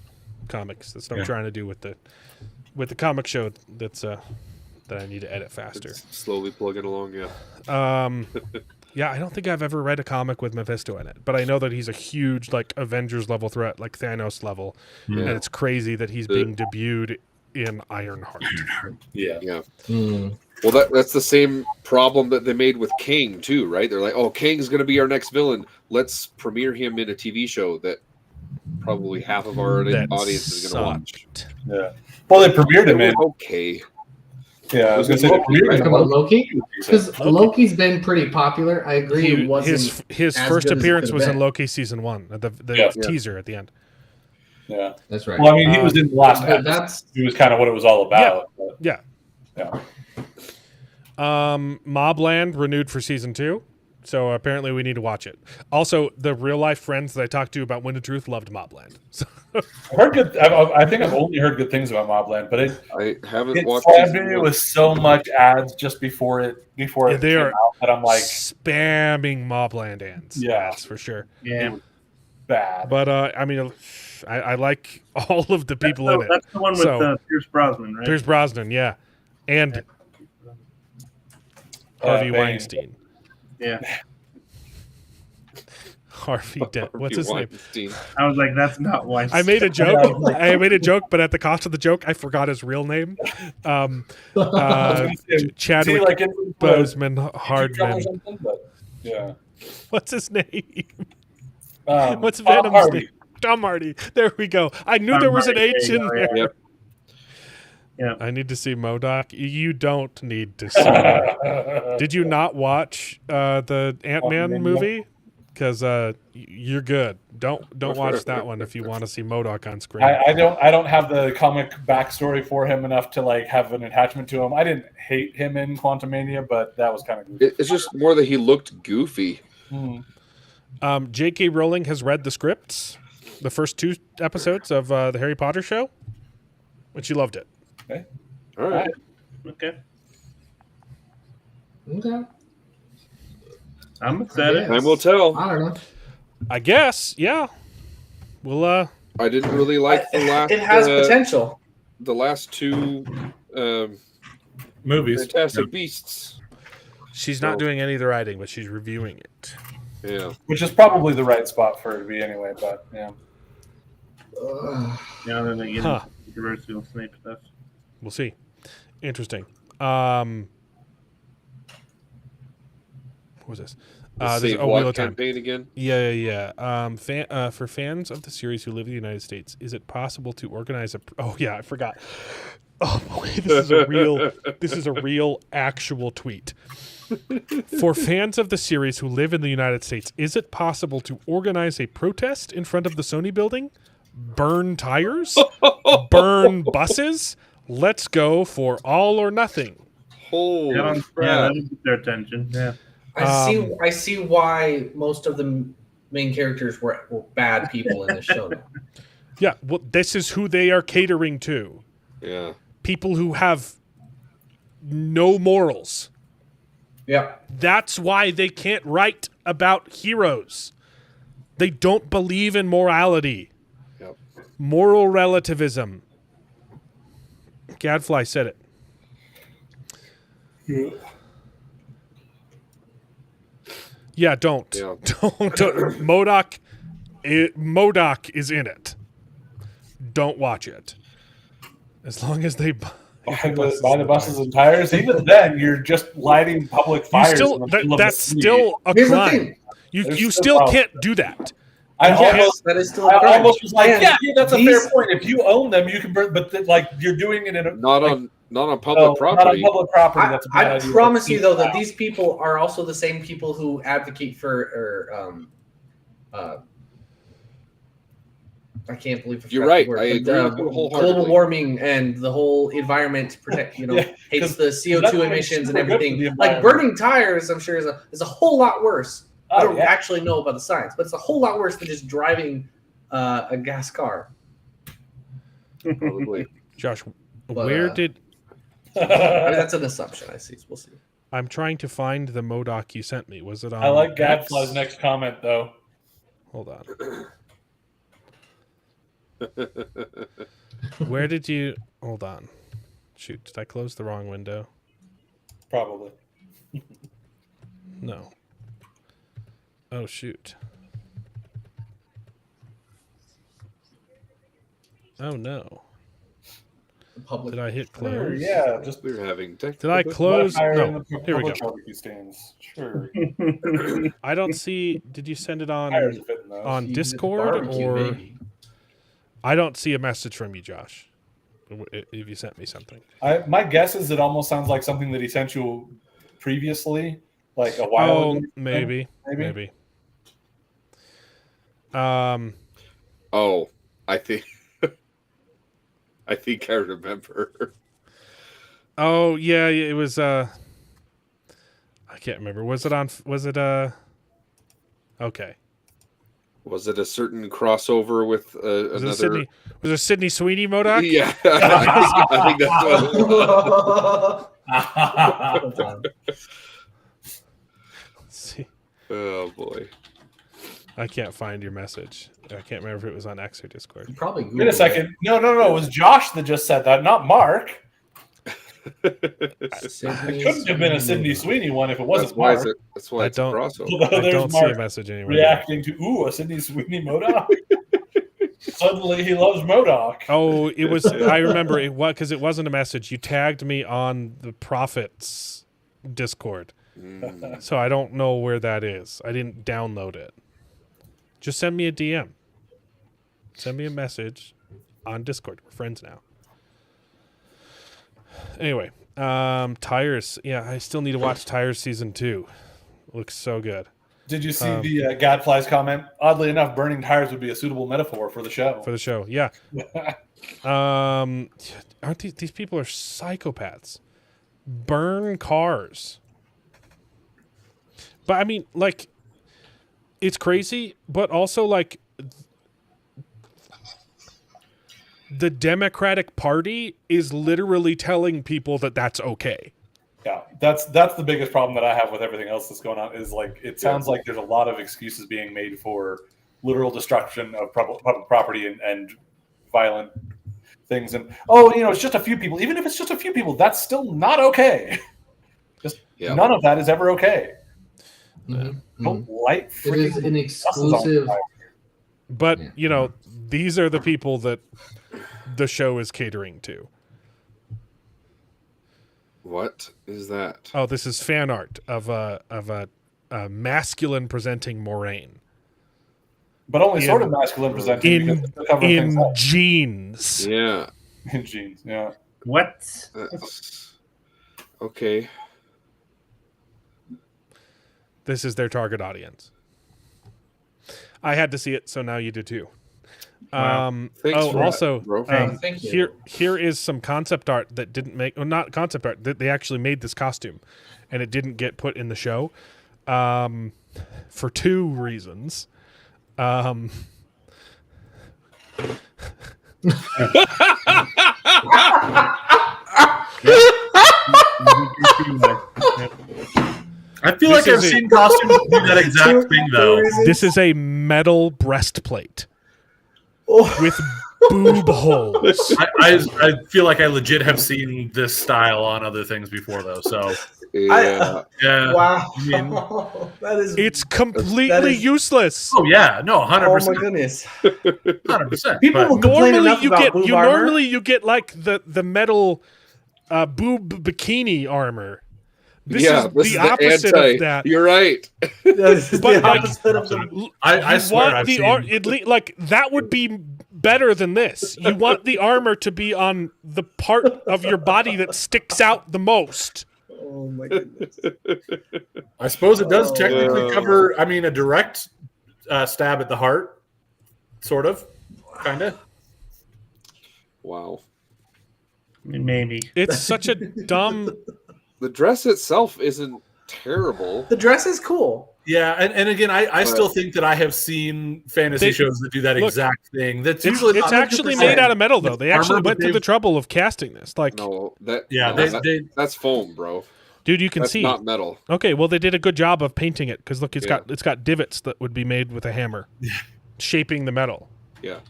comics. That's what I'm trying to do with the comic show. That I need to edit faster. It's slowly plugging along. Yeah. Yeah, I don't think I've ever read a comic with Mephisto in it, but I know that he's a huge like Avengers level threat, like Thanos level, and it's crazy that he's being debuted in Ironheart. Yeah. Yeah. Hmm. Well, that's the same problem that they made with King too, right? They're like, "Oh, King's going to be our next villain. Let's premiere him in a TV show that probably half of our That audience is going to watch." sucked. Yeah. Well, they premiered him in. Okay. Yeah, I was going to say they premiered Talk him about in. Loki? Because Loki's been pretty popular. I agree. It wasn't His as first good as it appearance could've was in been. Loki season 1, the Yeah. teaser at the end. Yeah. That's right. Well, I mean, he was in the last But episode. that's He was kind of what it was all about. But, Yeah. yeah. Mobland renewed for season 2, so apparently we need to watch it. Also, the real life friends that I talked to about Wind of Truth loved Mobland. So, I've heard good. I think I've only heard good things about Mobland, but I haven't it watched slammed season me one. with so much ads just before it they came are out that I'm like spamming Mobland ads. Yeah. That's for sure. Yeah. bad. But I mean, I like all of the people in it. That's the one with So- Pierce Brosnan, right? Pierce Brosnan, yeah, and Harvey Bane. Weinstein. Yeah. Harvey Dent. What's his name? Weinstein. I was like, that's not Weinstein. I made a joke. I made a joke, but at the cost of the joke, I forgot his real name. Chadwick like in Boseman or Hardman. something, but yeah. What's his name? What's Tom Venom's Hardy. name? Tom Hardy. There we go. I knew there was an H in there. Yep. Yeah. I need to see MODOK. You don't need to see. Did you not watch the Ant-Man movie? Because you're good. Don't watch that one if you want to see MODOK on screen. I don't have the comic backstory for him enough to like have an attachment to him. I didn't hate him in Quantumania, but that was kind of goofy. It's just more that he looked goofy. J.K. Rowling has read the scripts, the first 2 episodes of the Harry Potter show, and she loved it. Okay. All right. Okay. Okay. I'm excited. Time will tell. I don't know. I guess, yeah. Well, I didn't really like the last. It has potential. The last 2 Movies. Fantastic Beasts. she's not doing any of the writing, but she's reviewing it. Yeah. Which is probably the right spot for her to be anyway, but yeah. Yeah, then they get Huh. into controversial Snape stuff. We'll see. Interesting. What was this? The There's Save Wheel Watt of Time. campaign again. Yeah. For fans of the series who live in the United States, is it possible to organize a? Oh yeah, I forgot. Oh boy, this is a real actual tweet. For fans of the series who live in the United States, is it possible to organize a protest in front of the Sony building? Burn tires? Burn buses? Let's go for all or nothing. Holy Yeah, crap! that'll get their attention. Yeah. I see why most of the main characters were bad people in the show now. Yeah, well, this is who they are catering to. Yeah. People who have no morals. Yeah. That's why they can't write about heroes. They don't believe in morality. Yep. Moral relativism. Gadfly said it. Yeah, don't. Yeah. Don't. MODOK is in it. Don't watch it. As long as they buy Buy the buses and tires. Even then, you're just lighting public fires. still, in the middle of that's the city. still a Here's the crime. thing. You There's still still can't do that. I almost, That is still I a crime. almost was like, And yeah, that's a these- fair point. If you own them, you can burn. But like, you're doing it in a Not like, on public not on property. public property. That's a bad I idea. promise you, though, that these people are also the same people who advocate for, I can't believe I You're forgot right. the word, I but, agree with you wholeheartedly. global warming and the whole environment protect. Yeah, Hates 'cause the that's CO2 what makes emissions and super good for everything. the Like environment. burning tires, I'm sure is a whole lot worse. I Oh, don't yeah. actually know about the science, but it's a whole lot worse than just driving a gas car. Probably. Josh, But, where I did mean, that's an assumption. I see. We'll see. I'm trying to find the MODOK you sent me? Was it on? I like X? Gadfly's next comment though. Hold on. Where did you? Hold on. Shoot! Did I close the wrong window? Probably. No. Oh shoot. Oh no. The public. Did I hit Sure, close? yeah, just We're having Did I close? fire in No. the Here we go. public barbecue stands. Sure. I don't see. Did you send it Tires on fit in those. on You Discord barbecue, or? baby. I don't see a message from you, Josh. If you sent me something. My guess is it almost sounds like something that he sent you previously, like a while Oh, ago. maybe. Oh, I think. I think I remember. Oh yeah, it was. I can't remember. Was it on? Was it Okay. Was it a certain crossover with Was another? it Sydney? Was it Sydney Sweeney MODOK? Yeah, I think that's what it was. Let's see. Oh boy. I can't find your message. I can't remember if it was on X or Discord. Probably. Wait a Google second. No. It was Josh that just said that, not Mark. it. It couldn't have been a Sydney Sweeney one if it wasn't That's why Mark. it's a crossover. Although I there's don't see Mark a message anywhere. reacting to a Sydney Sweeney MODOK. Suddenly he loves MODOK. Oh, it was. I remember it was because it wasn't a message. You tagged me on the Prophets Discord, so I don't know where that is. I didn't download it. Just send me a DM. Send me a message on Discord. We're friends now. Anyway, Tires. Yeah, I still need to watch Tires season 2. Looks so good. Did you see the Gadfly's comment? Oddly enough, burning tires would be a suitable metaphor for the show. For the show, yeah. Aren't these people are psychopaths? Burn cars. But I mean, like, it's crazy, but also like the Democratic Party is literally telling people that that's okay. Yeah, that's the biggest problem that I have with everything else that's going on is like it sounds like there's a lot of excuses being made for literal destruction of public property and violent things. And it's just a few people. Even if it's just a few people, that's still not okay. Just none of that is ever okay. Don't light It is an exclusive. But these are the people that the show is catering to. What is that? Oh, this is fan art of a masculine presenting Moraine. But only sort of masculine presenting in jeans. Yeah. In jeans, yeah. What? Okay. This is their target audience. I had to see it, so now you do too. Wow. Thanks for also, that, bro. Thank you. here is some concept art that didn't make, well, not concept art, that they actually made this costume, and it didn't get put in the show, for 2 reasons. I feel like I've seen costumes do that exact thing, though. This is a metal breastplate with boob holes. I feel like I legit have seen this style on other things before, though. So Yeah. yeah, Wow. I mean, It's completely useless. oh yeah, no, 100%, Oh my goodness. 100%. People But will complain enough about boob armor. Normally you get like the metal boob bikini armor. This is the opposite of that. You're right. This is But the like, opposite of the. I You swear want I've the seen. like that would be better than this. You want the armor to be on the part of your body that sticks out the most. Oh my goodness. I suppose it does technically cover. I mean, a direct stab at the heart, sort of, kind of. Wow. Maybe. It's such a dumb. The dress itself isn't terrible. The dress is cool. Yeah, and again, I still think that I have seen fantasy shows that do that exact thing. That's usually It's not actually 100%. made out of metal, though. They Armor, actually but went through the trouble of casting this. Like, No, that Yeah, no, they- that's foam, bro. dude, you can That's see. not metal. Okay, well, they did a good job of painting it because look, it's Yeah. got divots that would be made with a hammer, shaping the metal. Yeah.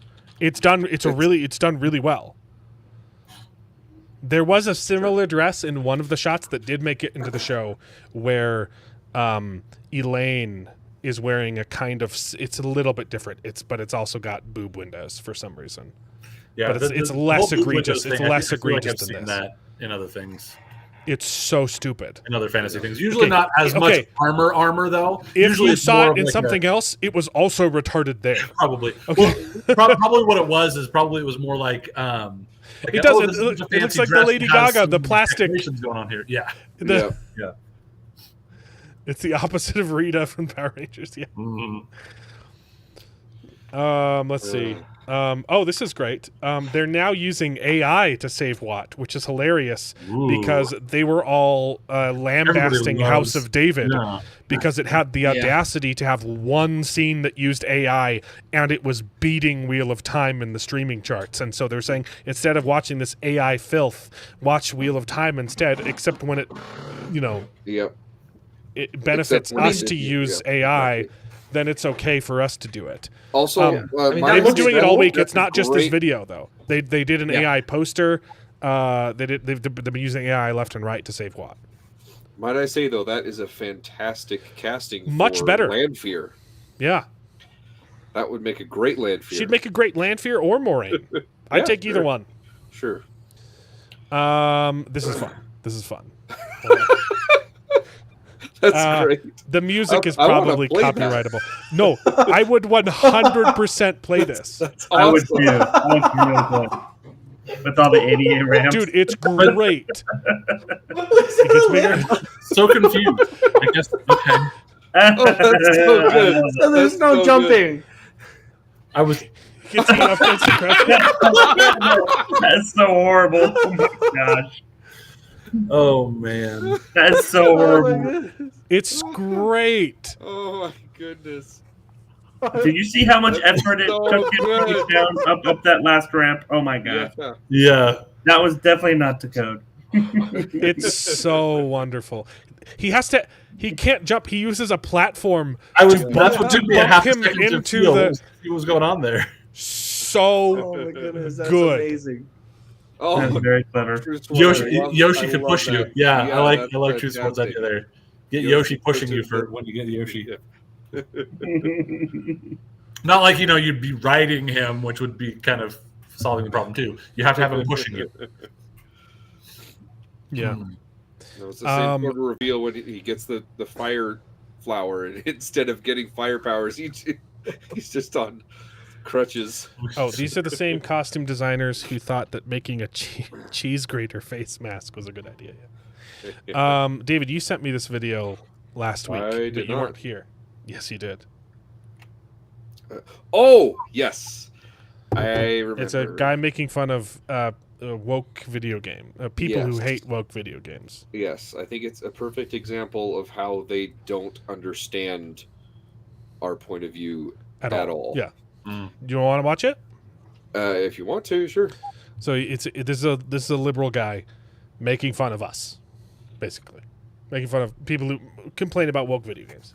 It's done. It's done really well. There was a similar dress in one of the shots that did make it into the show, where Elaine is wearing a kind of. It's a little bit different. But it's also got boob windows for some reason. Yeah, but it's the less whole Blue egregious. Windows It's thing, less I feel like egregious I've than seen this. that in other things, It's so stupid. in other fantasy things. Usually Okay, not as okay. much armor though. If Usually you it's saw more it of in like something else, it was also retarded there. probably. Okay. Well, probably what it was is probably it was more like. It doesn't. It looks like the Lady Gaga, the plastic. going on here. Yeah. Yeah. It's the opposite of Rita from Power Rangers. Yeah. Mhm. Let's see. This is great. They're now using AI to save Watt, which is hilarious because they were all lambasting Everybody loves- House of David Yeah. because it had the audacity to have one scene that used AI and it was beating Wheel of Time in the streaming charts. And so they're saying instead of watching this AI filth, watch Wheel of Time instead, except when it, Yep. it benefits Except when us it- to use yeah, AI, exactly. then it's okay for us to do it. Also, I mean, They've that been was doing it all week. That's It's not just this great. video though. They did an Yeah. AI poster. They've been using AI left and right to save Watt. Might I say though, that is a fantastic casting. Much for better. Landfear. Yeah, That would make a great Landfear. she'd make a great Landfear or Moraine. I'd Yeah, take either sure. one. Sure. This is fun. This is fun. That's great. The music is I wanna probably play that. copyrightable. No, I would 100% play this. That's I would awesome. too. I would feel good. with all the 88 ramps. Dude, it's great. It gets bigger. So confused. I guess. Okay. Oh, that's so good. So there's That's no so jumping. I was. It gets even up against the crest. That's so horrible. Oh my gosh. Oh man. That's so horrible. It's great. Oh my goodness. Did you see how much That's effort it so took him to good. get down up that last ramp? Oh my gosh. Yeah. Yeah. That was definitely not to code. It's so wonderful. He can't jump. He uses a platform That's what took me a half a him second to into feel the- what was going on there. so Oh my goodness, that's good. amazing. Oh, That's very clever. True Swords. Yoshi, I love- Yoshi I can love push you. that. Yeah, I like that's True Swords idea fantastic. there. Get Yoshi Yoshi pushing pushes you for the- when you get Yoshi. Not like you'd be riding him, which would be kind of solving the problem too. You have to have him pushing you. Yeah. No, it's the same sort of reveal when he gets the fire flower, and instead of getting fire powers, he's just on crutches. Oh, these are the same costume designers who thought that making a cheese grater face mask was a good idea. Yeah. David, you sent me this video last week, I did but you not. weren't here. Yes, you did. Oh yes, I remember. It's a guy making fun of a woke video game. People who Yes. hate woke video games. Yes, I think it's a perfect example of how they don't understand our point of view At all. Yeah. Mm. Do you want to watch it? If you want to, sure. So this is a liberal guy making fun of us, basically, making fun of people who complain about woke video games.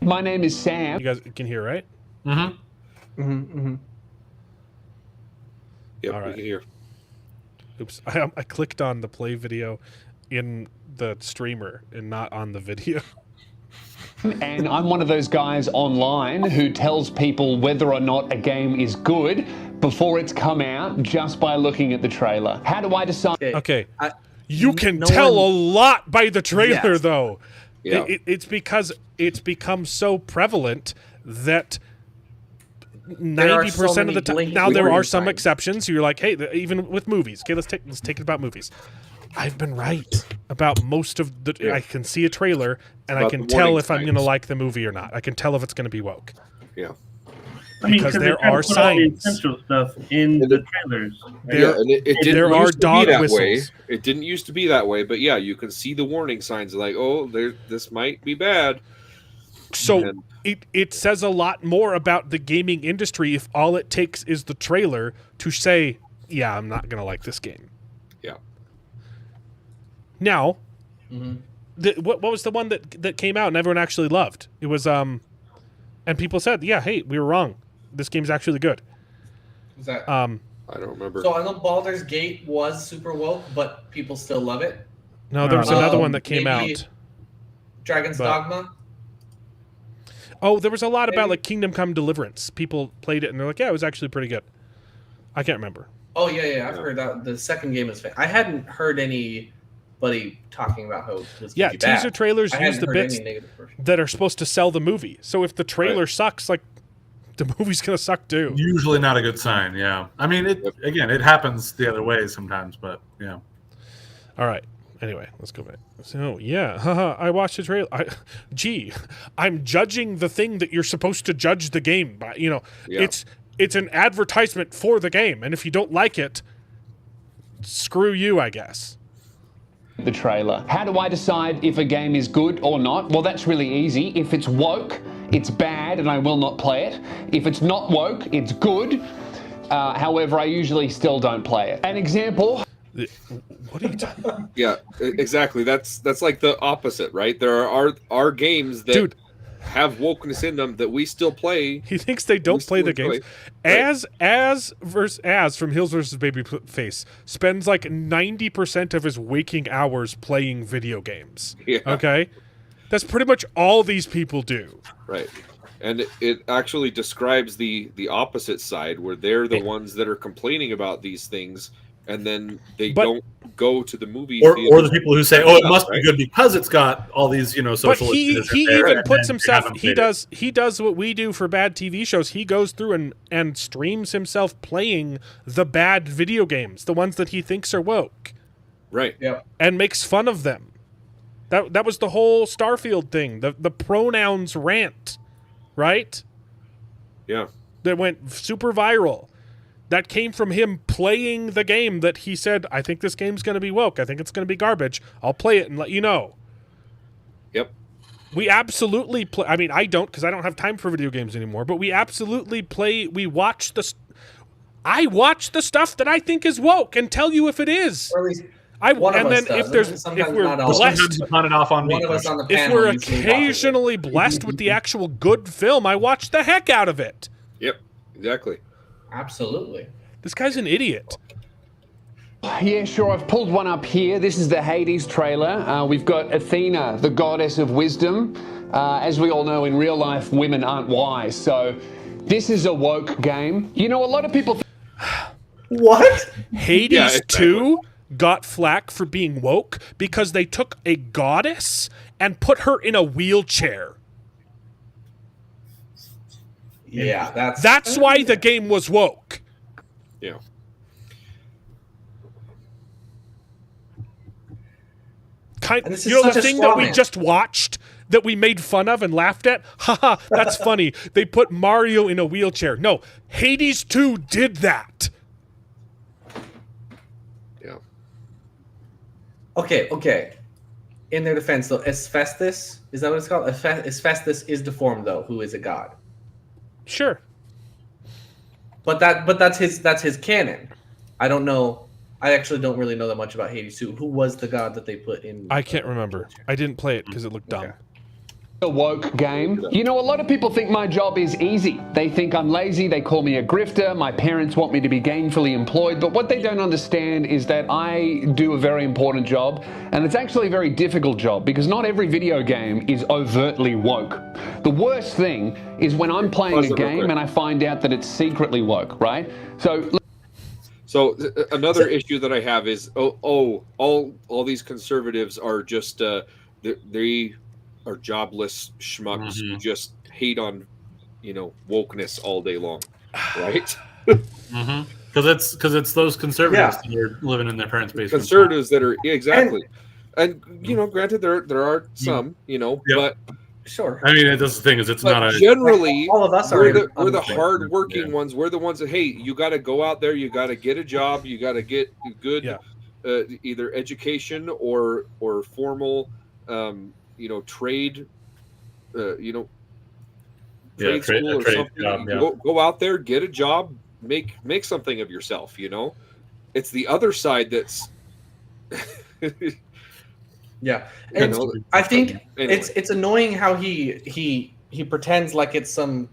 My name is Sam. You guys can hear, right? Mm-hmm. Yep, All we right. can hear. Oops, I clicked on the play video in the streamer and not on the video. And I'm one of those guys online who tells people whether or not a game is good before it's come out just by looking at the trailer. How do I decide? Okay, I- you can no tell one- a lot by the trailer, Yes. though. Yeah. It's because it's become so prevalent that There are so 90% of many the time. blatant Now there are warning some signs. exceptions. You're like, hey, even with movies. Okay, let's take it about movies. I've been right about most of the. Yeah. I can see a trailer and I About can the tell warning if I'm going to signs. like the movie or not. I can tell if it's going to be woke. Yeah. I mean, Because 'cause there they try to are put all the signs. essential stuff in the trailers. right? There- Yeah, and it didn't there are used to be dog that whistles. way. It didn't used to be that way, but yeah, you can see the warning signs like, oh, this might be bad. So And- it says a lot more about the gaming industry if all it takes is the trailer to say, yeah, I'm not going to like this game. Yeah. Now, Mhm. what was the one that came out and everyone actually loved? It was and people said, yeah, hey, we were wrong. This game's actually good. Was that? I don't remember. So I know Baldur's Gate was super woke, but people still love it. No, there was another Um, one that came maybe- out. Dragon's But- Dogma. Oh, there was a lot about maybe- like Kingdom Come Deliverance. People played it and they're like, yeah, it was actually pretty good. I can't remember. Oh yeah, I've heard that the second game is. I hadn't heard anybody talking about how it was. Yeah, gonna be bad. teaser trailers I use hadn't the heard bits any negative version. that are supposed to sell the movie. So if the trailer sucks, like the movie's gonna suck too. Usually not a good sign. Yeah. I mean, it happens the other way sometimes, but yeah. All right. Anyway, let's go back. So yeah, haha, I watched the trailer. I'm judging the thing that you're supposed to judge the game by. You know, Yeah. it's an advertisement for the game, and if you don't like it, screw you, I guess. The trailer. How do I decide if a game is good or not? Well, that's really easy. If it's woke, it's bad and I will not play it. If it's not woke, it's good. However, I usually still don't play it. An example. What are you talking? Yeah, exactly. That's like the opposite, right? There are games that Dude. have wokeness in them that we still play. He thinks they don't We play the still games. enjoy. As from Hills vs. Babyface spends like 90% of his waking hours playing video games. Yeah. Okay, that's pretty much all these people do. Right. And it actually describes the opposite side where they're the ones that are complaining about these things and then they But- don't go to the movie Or theater. the people who say, "Oh, it must be Right? good because it's got all these, But social." he issues in there," even and puts then himself. haven't He played it. does what we do for bad TV shows. He goes through and streams himself playing the bad video games, the ones that he thinks are woke, Right. Yeah. and makes fun of them. That was the whole Starfield thing. The pronouns rant, right? Yeah. That went super viral. That came from him playing the game that he said, I think this game's going to be woke. I think it's going to be garbage. I'll play it and let you know. Yep. We absolutely play. I mean, I don't because I don't have time for video games anymore, but we absolutely play. We watch I watch the stuff that I think is woke and tell you if it is. Or at least And us then does. if Sometimes we're not all. blessed, Sometimes you pawn it off on me. one of us on the if panel we're usually watches it. occasionally blessed with the actual good film, I watch the heck out of it. Yep. Exactly. Absolutely. This guy's an idiot. Yeah, sure. I've pulled one up here. This is the Hades trailer. We've got Athena, the goddess of wisdom. As we all know, in real life, women aren't wise. So this is a woke game. You know, a lot of people... What? Hades Yeah, exactly. 2 got flack for being woke because they took a goddess and put her in a wheelchair. Yeah, That's why the game was woke. Yeah. And this is You know the such a thing straw that we man. just watched that we made fun of and laughed at? Haha, that's funny. They put Mario in a wheelchair. No, Hades 2 did that. Yeah. Okay. In their defense, though, Hephaestus, is that what it's called? Hephaestus is deformed, though, who is a god. Sure. But that's his canon. I don't know. I actually don't really know that much about Hades 2. Who was the god that they put in? I can't remember. I didn't play it because it looked dumb. Okay. A woke game. You know, a lot of people think my job is easy. They think I'm lazy. They call me a grifter. My parents want me to be gainfully employed. But what they don't understand is that I do a very important job. And it's actually a very difficult job because not every video game is overtly woke. The worst thing is when I'm playing a game and I find out that it's secretly woke, right? So another issue that I have is all these conservatives are just they are jobless schmucks who just hate on wokeness all day long, right? Because it's those conservatives that are living in their parents' basement. Conservatives that are exactly, and granted there are some, but Sure. I mean, that's the thing is it's not a generally all of us we're are the hard-working ones. We're the ones that you got to go out there, you got to get a job, you got to get good either education or formal trade trade school or something. Job, Go out there, get a job, make something of yourself. It's the other side that's Yeah, and I think anyway. it's annoying how he pretends like it's some.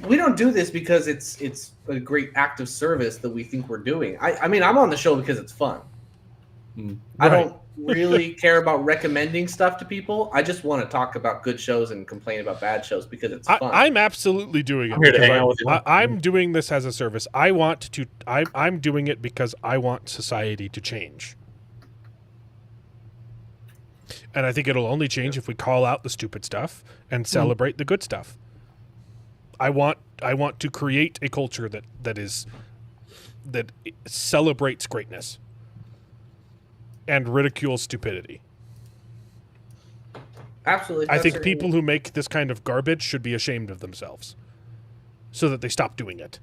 We don't do this because it's a great act of service that we think we're doing. I mean, I'm on the show because it's fun. I don't really care about recommending stuff to people. I just want to talk about good shows and complain about bad shows because it's fun. I'm absolutely doing it. I'm here to hang out with you. I'm doing this as a service. I'm doing it because I want society to change. And I think it'll only change if we call out the stupid stuff and celebrate the good stuff. I want to create a culture that celebrates greatness and ridicules stupidity. Absolutely. I think people who make this kind of garbage should be ashamed of themselves so that they stop doing it.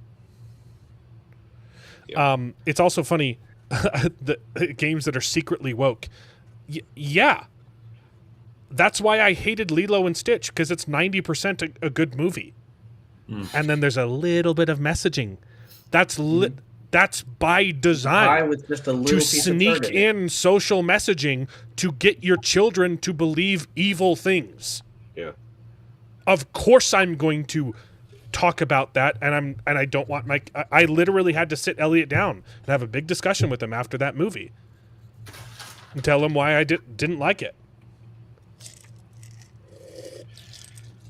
Yeah. It's also funny, the games that are secretly woke. Yeah. That's why I hated Lilo and Stitch, because it's 90% a good movie. And then there's a little bit of messaging. That's by design with just a little to piece of sneak turd in social messaging to get your children to believe evil things. Yeah. Of course I'm going to talk about that, and I don't want I literally had to sit Elliot down and have a big discussion with him after that movie and tell him why I didn't like it.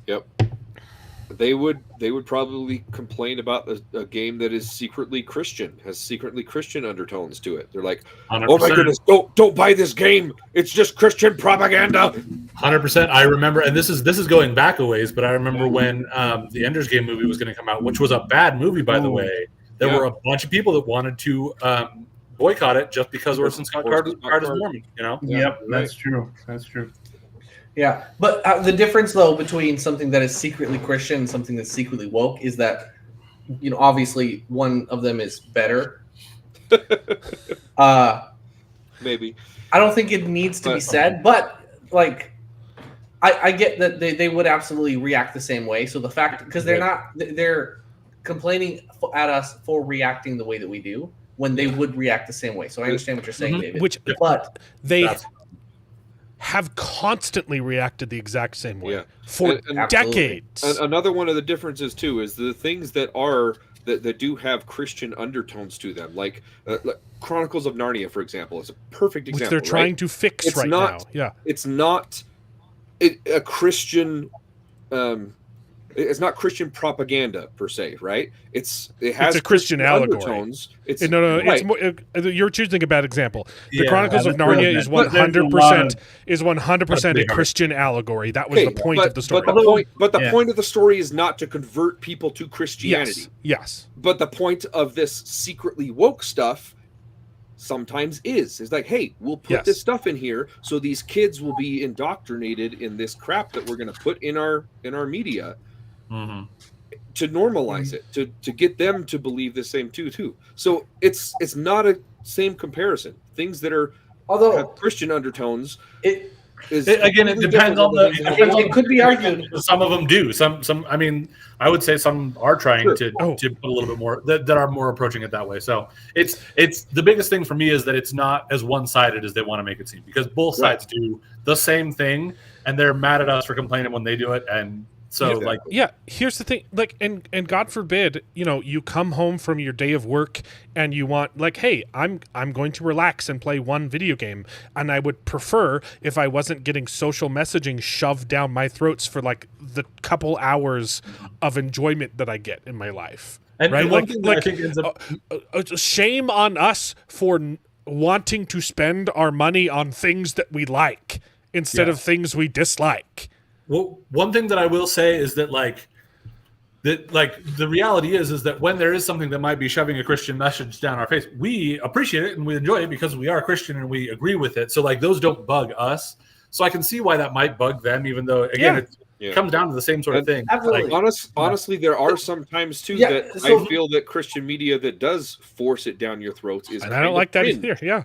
Yep. they would probably complain about a game that is secretly Christian, has secretly Christian undertones to it. They're like, 100%. "Oh my goodness, don't buy this game. It's just Christian propaganda." 100%. I remember, and this is going back a ways, but I remember when the Ender's Game movie was going to come out, which was a bad movie, by the way. There were a bunch of people that wanted to boycott it just because Orson Scott Card is Mormon. You know? Yep, that's true. That's true. Yeah, but the difference though between something that is secretly Christian and something that's secretly woke is that, obviously one of them is better. Maybe. I don't think it needs to be said, but like, I get that they would absolutely react the same way. So the fact, because they're complaining at us for reacting the way that we do when they would react the same way. So I understand what you're saying, David. But they have constantly reacted the exact same way for decades. Another one of the differences too is the things that do have Christian undertones to them, like Chronicles of Narnia, for example, is a perfect example. Which they're trying to fix now. Yeah, it's not a Christian. It's not Christian propaganda per se, right? It's a Christian allegory. Undertones. It's right. It's more. You're choosing a bad example. The Chronicles of Narnia is 100% a Christian allegory. That was the point of the story. But the point of the story is not to convert people to Christianity. Yes. But the point of this secretly woke stuff sometimes is like, hey, we'll put this stuff in here so these kids will be indoctrinated in this crap that we're going to put in our media. Mm-hmm. To normalize it, to get them to believe the same too. So it's not a same comparison. Things that are have Christian undertones. It depends on the. It could be argued. Some of them do. Some. I mean, I would say some are trying to put a little bit more that are more approaching it that way. So it's the biggest thing for me is that it's not as one sided as they want to make it seem, because both sides do the same thing and they're mad at us for complaining when they do it. And so here's the thing, like, and God forbid, you come home from your day of work and you want, like, hey, I'm going to relax and play one video game, and I would prefer if I wasn't getting social messaging shoved down my throats for like the couple hours of enjoyment that I get in my life. And right? One thing that I think ends up shame on us for wanting to spend our money on things that we like instead of things we dislike. Well, one thing that I will say is that the reality is that when there is something that might be shoving a Christian message down our face, we appreciate it and we enjoy it because we are Christian and we agree with it. So like those don't bug us. So I can see why that might bug them, even though again it comes down to the same sort of thing. Absolutely. Like, honestly, there are some times too that I feel that Christian media that does force it down your throats is. And I don't like that either. Yeah.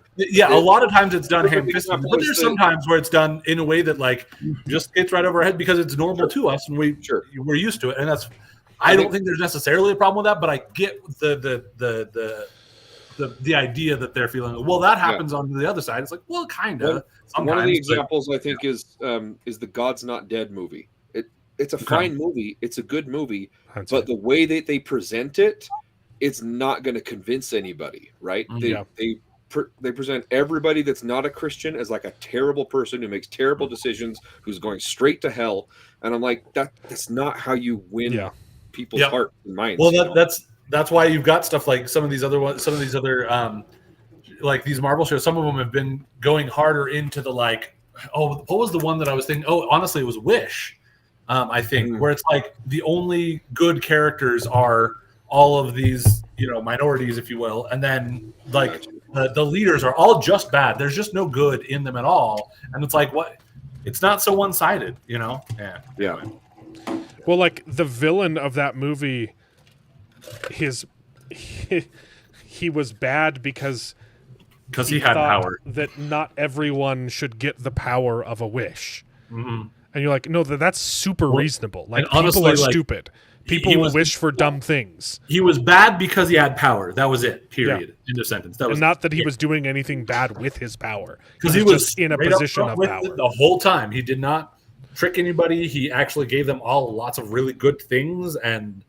A lot of times it's done ham-fisted, but there's some times where it's done in a way that like just gets right over our head because it's normal to us and we're used to it, and that's. I don't think there's necessarily a problem with that, but I get the idea that they're feeling. Well, that happens on the other side. It's like, well, kind of. One of the examples I think is the God's Not Dead movie. It's a fine movie. It's a good movie, but the way that they present it, it's not going to convince anybody, right? They present everybody that's not a Christian as like a terrible person who makes terrible decisions, who's going straight to hell, and I'm like, that's not how you win people's hearts and minds. Well, that's why you've got stuff like some of these other like these Marvel shows. Some of them have been going harder into the like. Oh, what was the one that I was thinking? Oh, honestly, it was Wish. I think where it's like the only good characters are all of these, minorities, if you will, and then like the leaders are all just bad. There's just no good in them at all, and it's like what? It's not so one-sided, Yeah. Well, like the villain of that movie, he was bad because he had power. That not everyone should get the power of a wish. Mm-hmm. And you're like, no, that's super reasonable. Like, honestly, people are stupid. People will wish for dumb things. He was bad because he had power. That was it. Period. End of sentence. That was not that he was doing anything bad with his power. Because he was just in a position of power the whole time. He did not trick anybody. He actually gave them all lots of really good things, and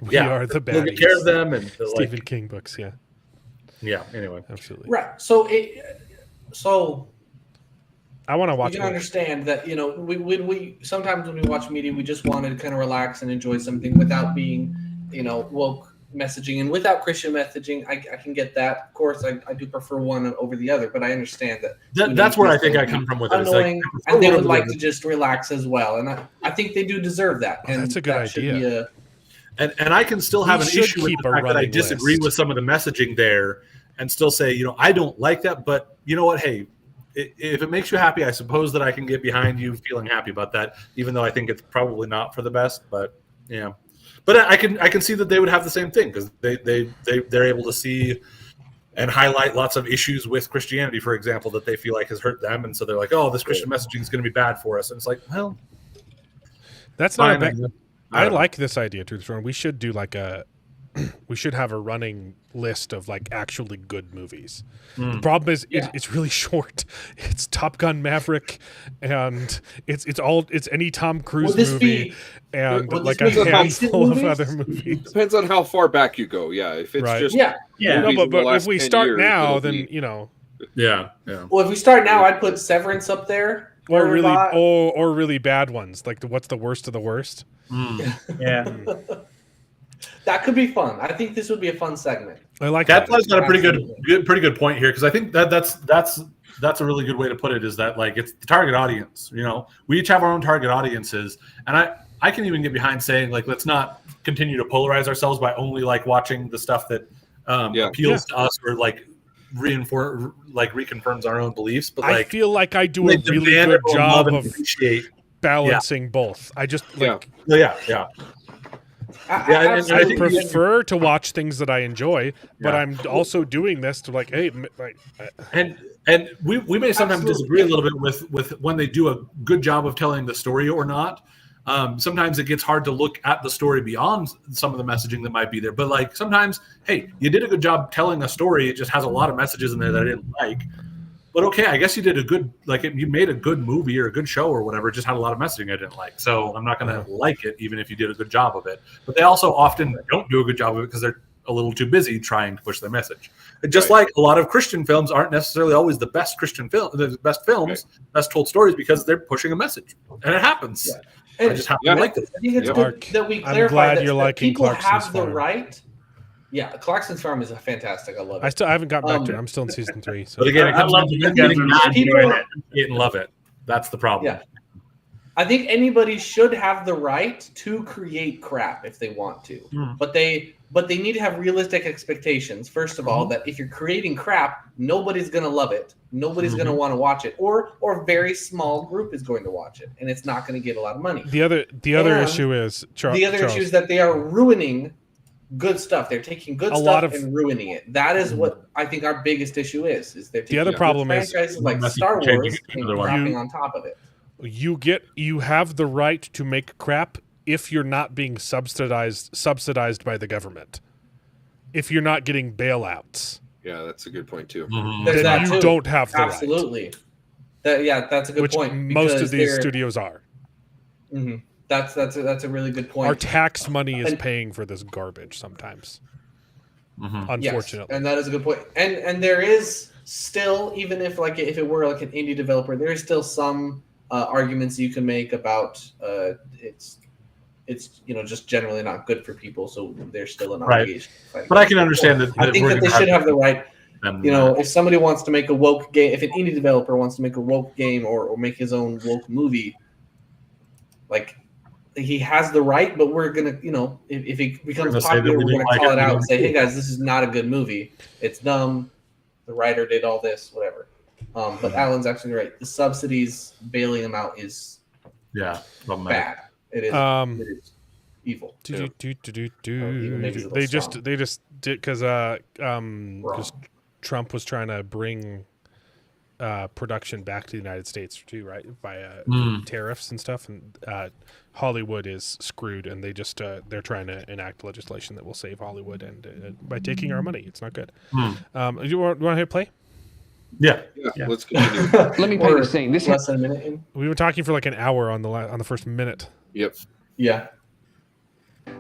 we are the baddies. Take care of them and Stephen King books. Yeah. Anyway, absolutely. Right. So I want to watch. You can understand that, you know, we sometimes when we watch media, we just want to kind of relax and enjoy something without being, you know, woke messaging and without Christian messaging. I can get that. Of course, I do prefer one over the other, but I understand that. That's where I think I come from with it. Annoying, It's like, and they would like to just relax as well, and I think they do deserve that. Oh, And that's a good idea. And I can still have an issue with the fact that I disagree with some of the messaging there, and still say, you know, I don't like that, but you know what? Hey, if it makes you happy, I suppose that I can get behind you feeling happy about that, even though I think it's probably not for the best. But yeah, but I can see that they would have the same thing because they're able to see and highlight lots of issues with Christianity, for example, that they feel like has hurt them, and so they're like, oh, this Christian messaging is going to be bad for us, and it's like, well, that's not a bad. I like this idea, Truth Throne. We should do like we should have a running list of like actually good movies. The problem is it's really short. It's Top Gun Maverick, and it's any Tom Cruise movie, and like a handful of other movies. Depends on how far back you go. Yeah, if it's just No, but if we start now, then you know. Yeah. Well, if we start now, I'd put Severance up there, or really bad ones. Like what's the worst of the worst? Yeah. That could be fun. I think this would be a fun segment. I like that. That's got a pretty good point here, because I think that's a really good way to put it. Is that like it's the target audience? You know, we each have our own target audiences, and I can even get behind saying like let's not continue to polarize ourselves by only like watching the stuff that appeals to us or like reconfirms our own beliefs. But like, I feel like I do a really good job of balancing both. I just like I think prefer to watch things that I enjoy, but I'm also doing this to like, hey, like, and we may sometimes disagree a little bit with when they do a good job of telling the story or not. Sometimes it gets hard to look at the story beyond some of the messaging that might be there. But like sometimes, hey, you did a good job telling a story. It just has a lot of messages in there that I didn't like. But okay, I guess you did a good, you made a good movie or a good show or whatever. It just had a lot of messaging I didn't like. So I'm not going to like it, even if you did a good job of it. But they also often don't do a good job of it because they're a little too busy trying to push their message. Just like a lot of Christian films aren't necessarily always the best Christian film, the best films, best told stories, because they're pushing a message, and it happens. Yeah. And I just happen to like this. I think it's good that we clarify that people Clarkson's have the right. Yeah, Clarkson's Farm is fantastic. I love it. I haven't gotten back to it. I'm still in season 3. So. But again, it comes down to getting mad and love it. That's the problem. Yeah. I think anybody should have the right to create crap if they want to. But they need to have realistic expectations. First of all, that if you're creating crap, nobody's going to love it. Nobody's going to want to watch it, or a very small group is going to watch it, and it's not going to get a lot of money. The other issue is issue is that they are ruining good stuff. They're taking good stuff and ruining it. That is what I think our biggest issue is they're taking the other problem is franchises like Star Wars and crapping on top of it. You have the right to make crap if you're not being subsidized by the government. If you're not getting bailouts. Yeah, that's a good point too. Then you don't have the right. Absolutely. That's a good point. Most of these studios are. That's a really good point. Our tax money is paying for this garbage sometimes. Unfortunately. Yes, and that is a good point. And there is still, even if it were like an indie developer, there is still some arguments you can make about it's just generally not good for people, so there's still an obligation. But I can understand that. I think that they should have the right. If somebody wants to make a woke game, if an indie developer wants to make a woke game or make his own woke movie, like he has the right. But we're gonna, if it becomes popular, we're gonna call it out and say, "Hey guys, this is not a good movie. It's dumb. The writer did all this, whatever." But Alan's actually right. The subsidies bailing them out is bad. It is evil. They just did because Trump was trying to bring production back to the United States too, right? Via tariffs and stuff, and Hollywood is screwed, and they just they're trying to enact legislation that will save Hollywood, and by taking our money, it's not good. You want to hit play? Yeah. Let's continue. Let me paint the scene. This less than a minute in. We were talking for like an hour on the first minute. Yep. Yeah.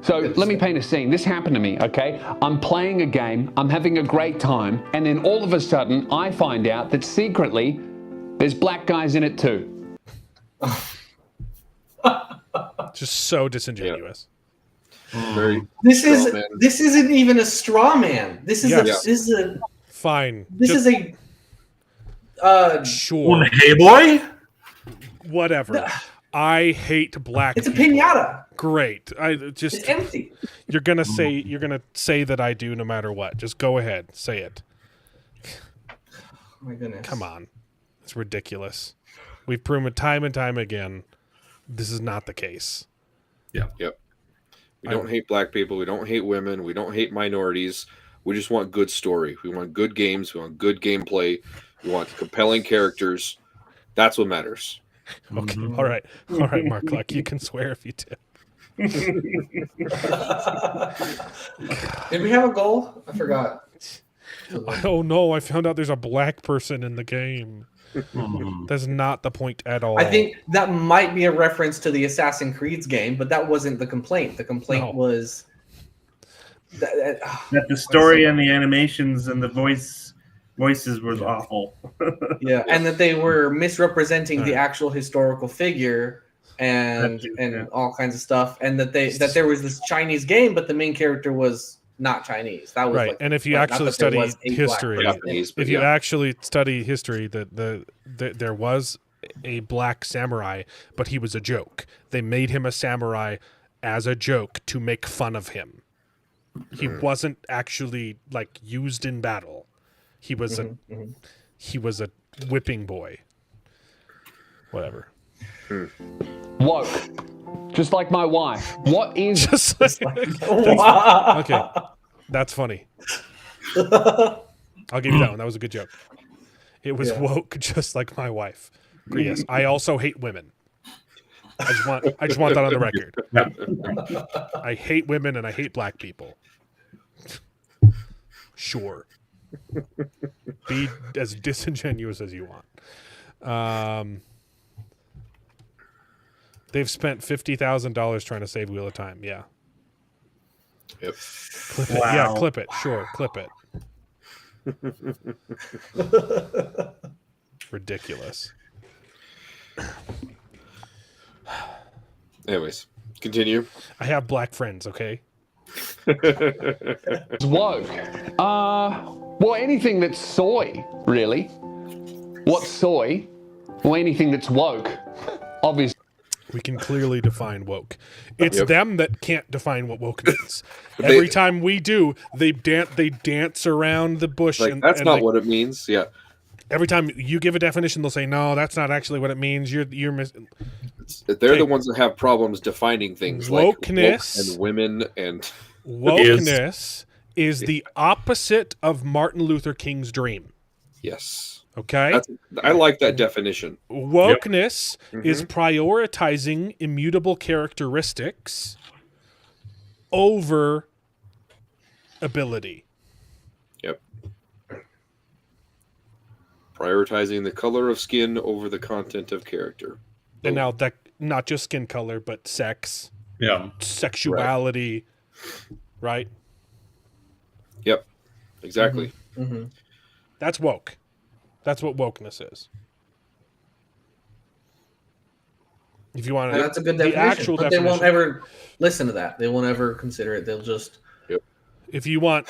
So let me paint a scene. This happened to me, okay? I'm playing a game, I'm having a great time, and then all of a sudden I find out that secretly There's black guys in it too. Just so disingenuous. Very This straw is man. this isn't even a straw man. This is Yes. this is a Fine. this Just is a sure. Hey boy. Whatever. I hate black it's a people. piñata. Great. I It's just empty. you're gonna say that I do no matter what. Just go ahead. Say it. Oh my goodness. Come on. It's ridiculous. We've proven time and time again this is not the case. Yep. We don't hate black people. We don't hate women. We don't hate minorities. We just want good story. We want good games. We want good gameplay. We want compelling characters. That's what matters. Okay. All right, Mark Luck. You can swear if you do. Did we have a goal? I forgot. Oh no! I found out there's a black person in the game. That's not the point at all. I think that might be a reference to the Assassin's Creed game, but that wasn't the complaint. The complaint was That the story and the animations and the voices was awful. yeah, and that they were misrepresenting the actual historical figure and all kinds of stuff, and that there was this Chinese game, but the main character was not Chinese. That was right. like, and if you not actually that there study was a black history, person. if you actually study history, that there was a black samurai, but he was a joke. They made him a samurai as a joke to make fun of him. He wasn't actually like used in battle. He was he was a whipping boy. Whatever. Woke. Just like my wife. What is... Just like, okay. That's funny. I'll give you that one. That was a good joke. It was woke just like my wife. Yes, I also hate women. I just want that on the record. I hate women and I hate black people. Sure. Be as disingenuous as you want. They've spent $50,000 trying to save Wheel of Time. Yeah. Yep. Clip it. Yeah, clip it. Sure, clip it. Ridiculous. Anyways, continue. I have black friends, okay? woke? Well, anything that's soy, really. What's soy? Well, anything that's woke, obviously. We can clearly define woke. It's Yep. them that can't define what woke means. Every time we do, they dance around the bush. Like, that's not like, what it means. Yeah. Every time you give a definition, they'll say, "No, that's not actually what it means." You're missing. They're the ones that have problems defining things Wokeness like woke and women and wokeness is the opposite of Martin Luther King's dream. yes. Okay? I like that definition. Wokeness is prioritizing immutable characteristics over ability. Yep. Prioritizing the color of skin over the content of character. And now that not just skin color, but sex, sexuality, right? Yep. Exactly. That's woke. That's what wokeness is. If you want to, That's a good the definition. actual But they definition. won't ever listen to that. They won't ever consider it. They'll just If you want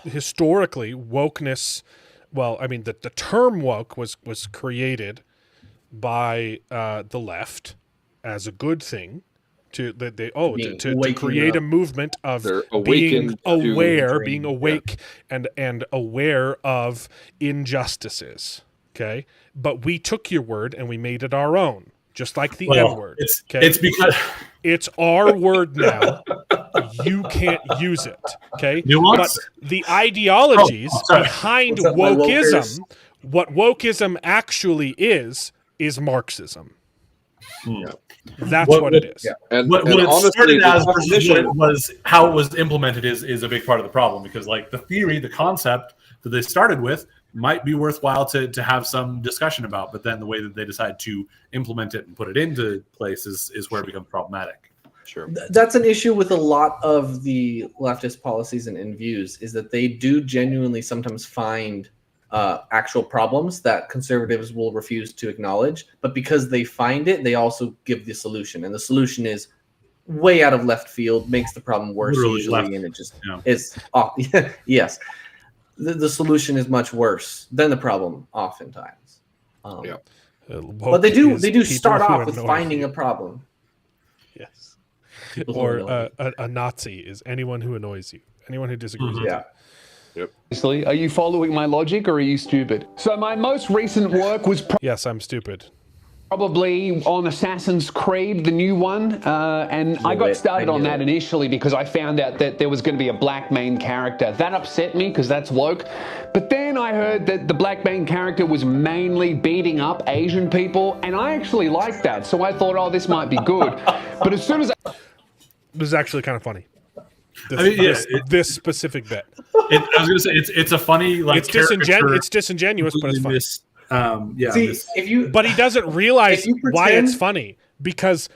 historically wokeness, well, I mean the term woke was created by the left as a good thing to create a movement of They're being awakened to aware, dream, being awake and aware of injustices. Okay, but we took your word and we made it our own, just like the N word. It's because it's our word now. You can't use it. Okay, Nuance? but the ideologies behind What's up, my wokeism, wokers? what wokeism actually is Marxism. That's what it is. And, what and it honestly, started the as versus definition- what it was, how it was implemented is a big part of the problem, because like the theory, the concept that they started with might be worthwhile to have some discussion about, but then the way that they decide to implement it and put it into place is where it becomes problematic. Sure. That's an issue with a lot of the leftist policies and views, is that they do genuinely sometimes find actual problems that conservatives will refuse to acknowledge. But because they find it, they also give the solution, and the solution is way out of left field, makes the problem worse Literally usually, left. and it just Yeah. is. Yes, the solution is much worse than the problem oftentimes. Yeah. But they do start people who off with annoy finding you. a problem. Yes. People who Or annoy a Nazi is anyone who annoys you, anyone who disagrees with Yeah. Obviously, are you following my logic or are you stupid? So my most recent work was you. Yes, I'm stupid. probably on Assassin's Creed, the new one, and I got started on that initially because I found out that there was going to be a black main character. That upset me because that's woke. But then I heard that the black main character was mainly beating up Asian people, and I actually liked that. So I thought, oh, this might be good. But as soon as This is actually kind of funny. This, I mean, yeah, this specific bit. I was gonna say it's a funny like It's disingenuous, but it's funny. But he doesn't realize why it's funny because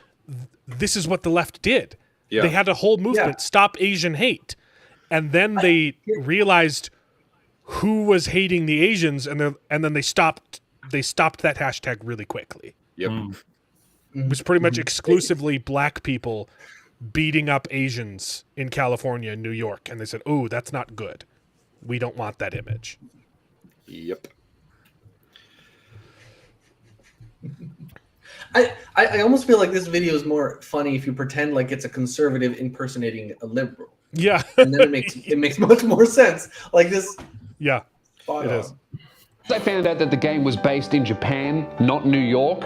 this is what the left did. Yeah. They had a whole movement, Stop Asian Hate, and then they realized who was hating the Asians, and then they stopped that hashtag really quickly. Yep. It was pretty much exclusively black people beating up Asians in California and New York, and they said, "Oh, that's not good. We don't want that image." Yep. I almost feel like this video is more funny if you pretend like it's a conservative impersonating a liberal. Yeah. And then it makes much more sense. Like this. Yeah. It is. I found out that the game was based in Japan, not New York,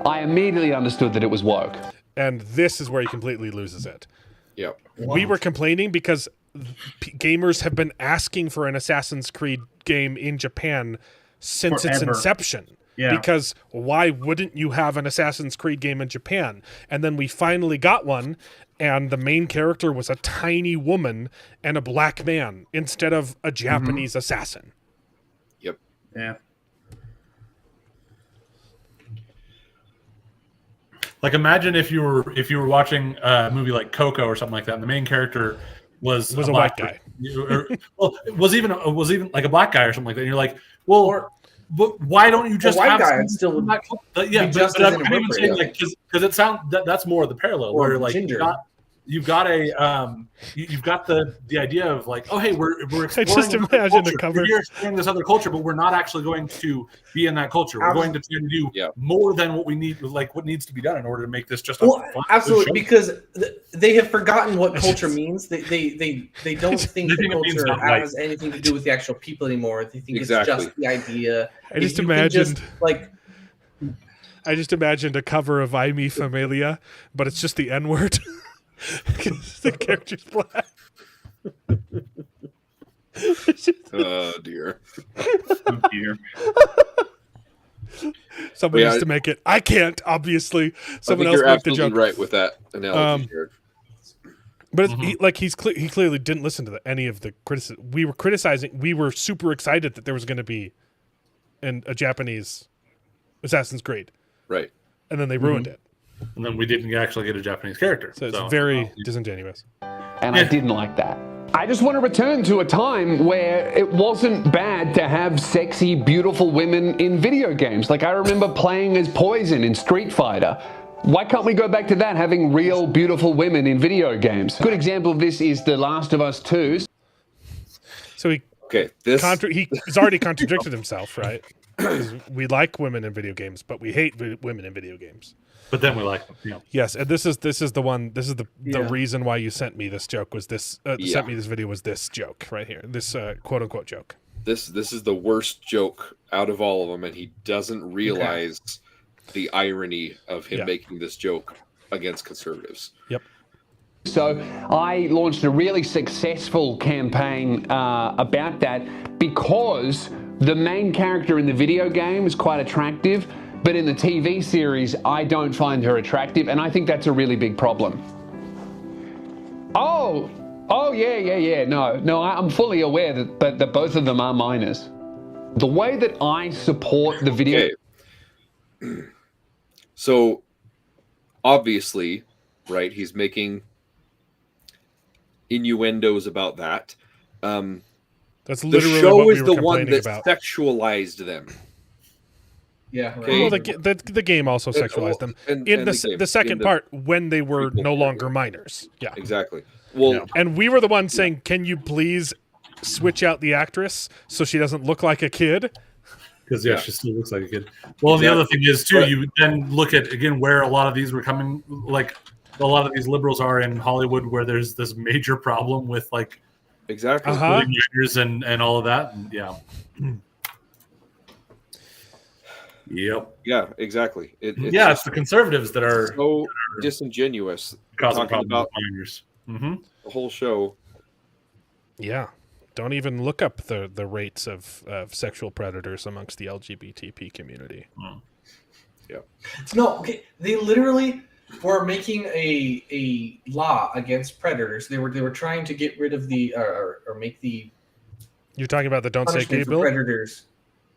I immediately understood that it was woke. And this is where he completely loses it. Yep. We were complaining because gamers have been asking for an Assassin's Creed game in Japan since its inception. Yeah. Because why wouldn't you have an Assassin's Creed game in Japan? And then we finally got one, and the main character was a tiny woman and a black man instead of a Japanese assassin. Yep. Yeah. Like imagine if you were watching a movie like Coco or something like that, and the main character was a white guy. It was even like a black guy or something like that. And you're like, well, but why don't you just white have guy? Still would just as I'm even saying like because it sounds that's more of the parallel or where like ginger. you've got the idea of like, oh hey, we're exploring. I just imagine the cover. We're exploring this other culture, but we're not actually going to be in that culture. We're going to try to do more than what we need, like what needs to be done in order to make this just absolutely, because they have forgotten what culture means. They don't think the culture has anything to do with the actual people anymore. They think it's just the idea. I just imagined I just imagined a cover of I Me Familia, but it's just the N-word. Because the character's black. Oh dear. Oh dear. Somebody needs to make it. I can't, obviously. Someone else you're make the absolutely joke. right with that analogy, Jared. But he clearly didn't listen to any of the criticism. We were criticizing. We were super excited that there was going to be a Japanese Assassin's Creed. Right. And then they ruined it. And then we didn't actually get a Japanese character. So it's very disingenuous. And I didn't like that. I just want to return to a time where it wasn't bad to have sexy, beautiful women in video games. Like I remember playing as Poison in Street Fighter. Why can't we go back to that, having real, beautiful women in video games? A good example of this is The Last of Us 2. So he's already contradicted himself, right? We like women in video games, but we hate women in video games. But then we like them. You know. Yes, and this is the one. This is the reason why you sent me this joke. Was this sent me this video? Was this joke right here? This quote unquote joke. This is the worst joke out of all of them, and he doesn't realize the irony of him making this joke against conservatives. Yep. So I launched a really successful campaign about that because the main character in the video game is quite attractive, but in the TV series, I don't find her attractive, and I think that's a really big problem. Oh, yeah. No, I'm fully aware that both of them are minors. The way that I support the video... Okay. So, obviously, right, he's making innuendos about that. That's The literally show what we is were the one complaining that about. sexualized them. Yeah. Right. Okay. Well, the game also sexualized them in the second part when they were no longer minors. Yeah, Exactly. Well, yeah. And we were the ones saying, "Can you please switch out the actress so she doesn't look like a kid?" Because Yeah. she still looks like a kid. Well, and the other thing is too, you then look at again where a lot of these were coming. Like a lot of these liberals are in Hollywood, where there's this major problem with like exactly. minors and all of that. And, yeah. Yep. Yeah, exactly. It's the conservatives that are so disingenuous. causing Talking problems about with minors. Mm-hmm. the whole show. Yeah. Don't even look up the rates of sexual predators amongst the LGBTP community. Yeah. No, okay. They literally were making a law against predators. They were trying to get rid of the or make the You're talking about the Don't Say Gay punishment for bill? predators.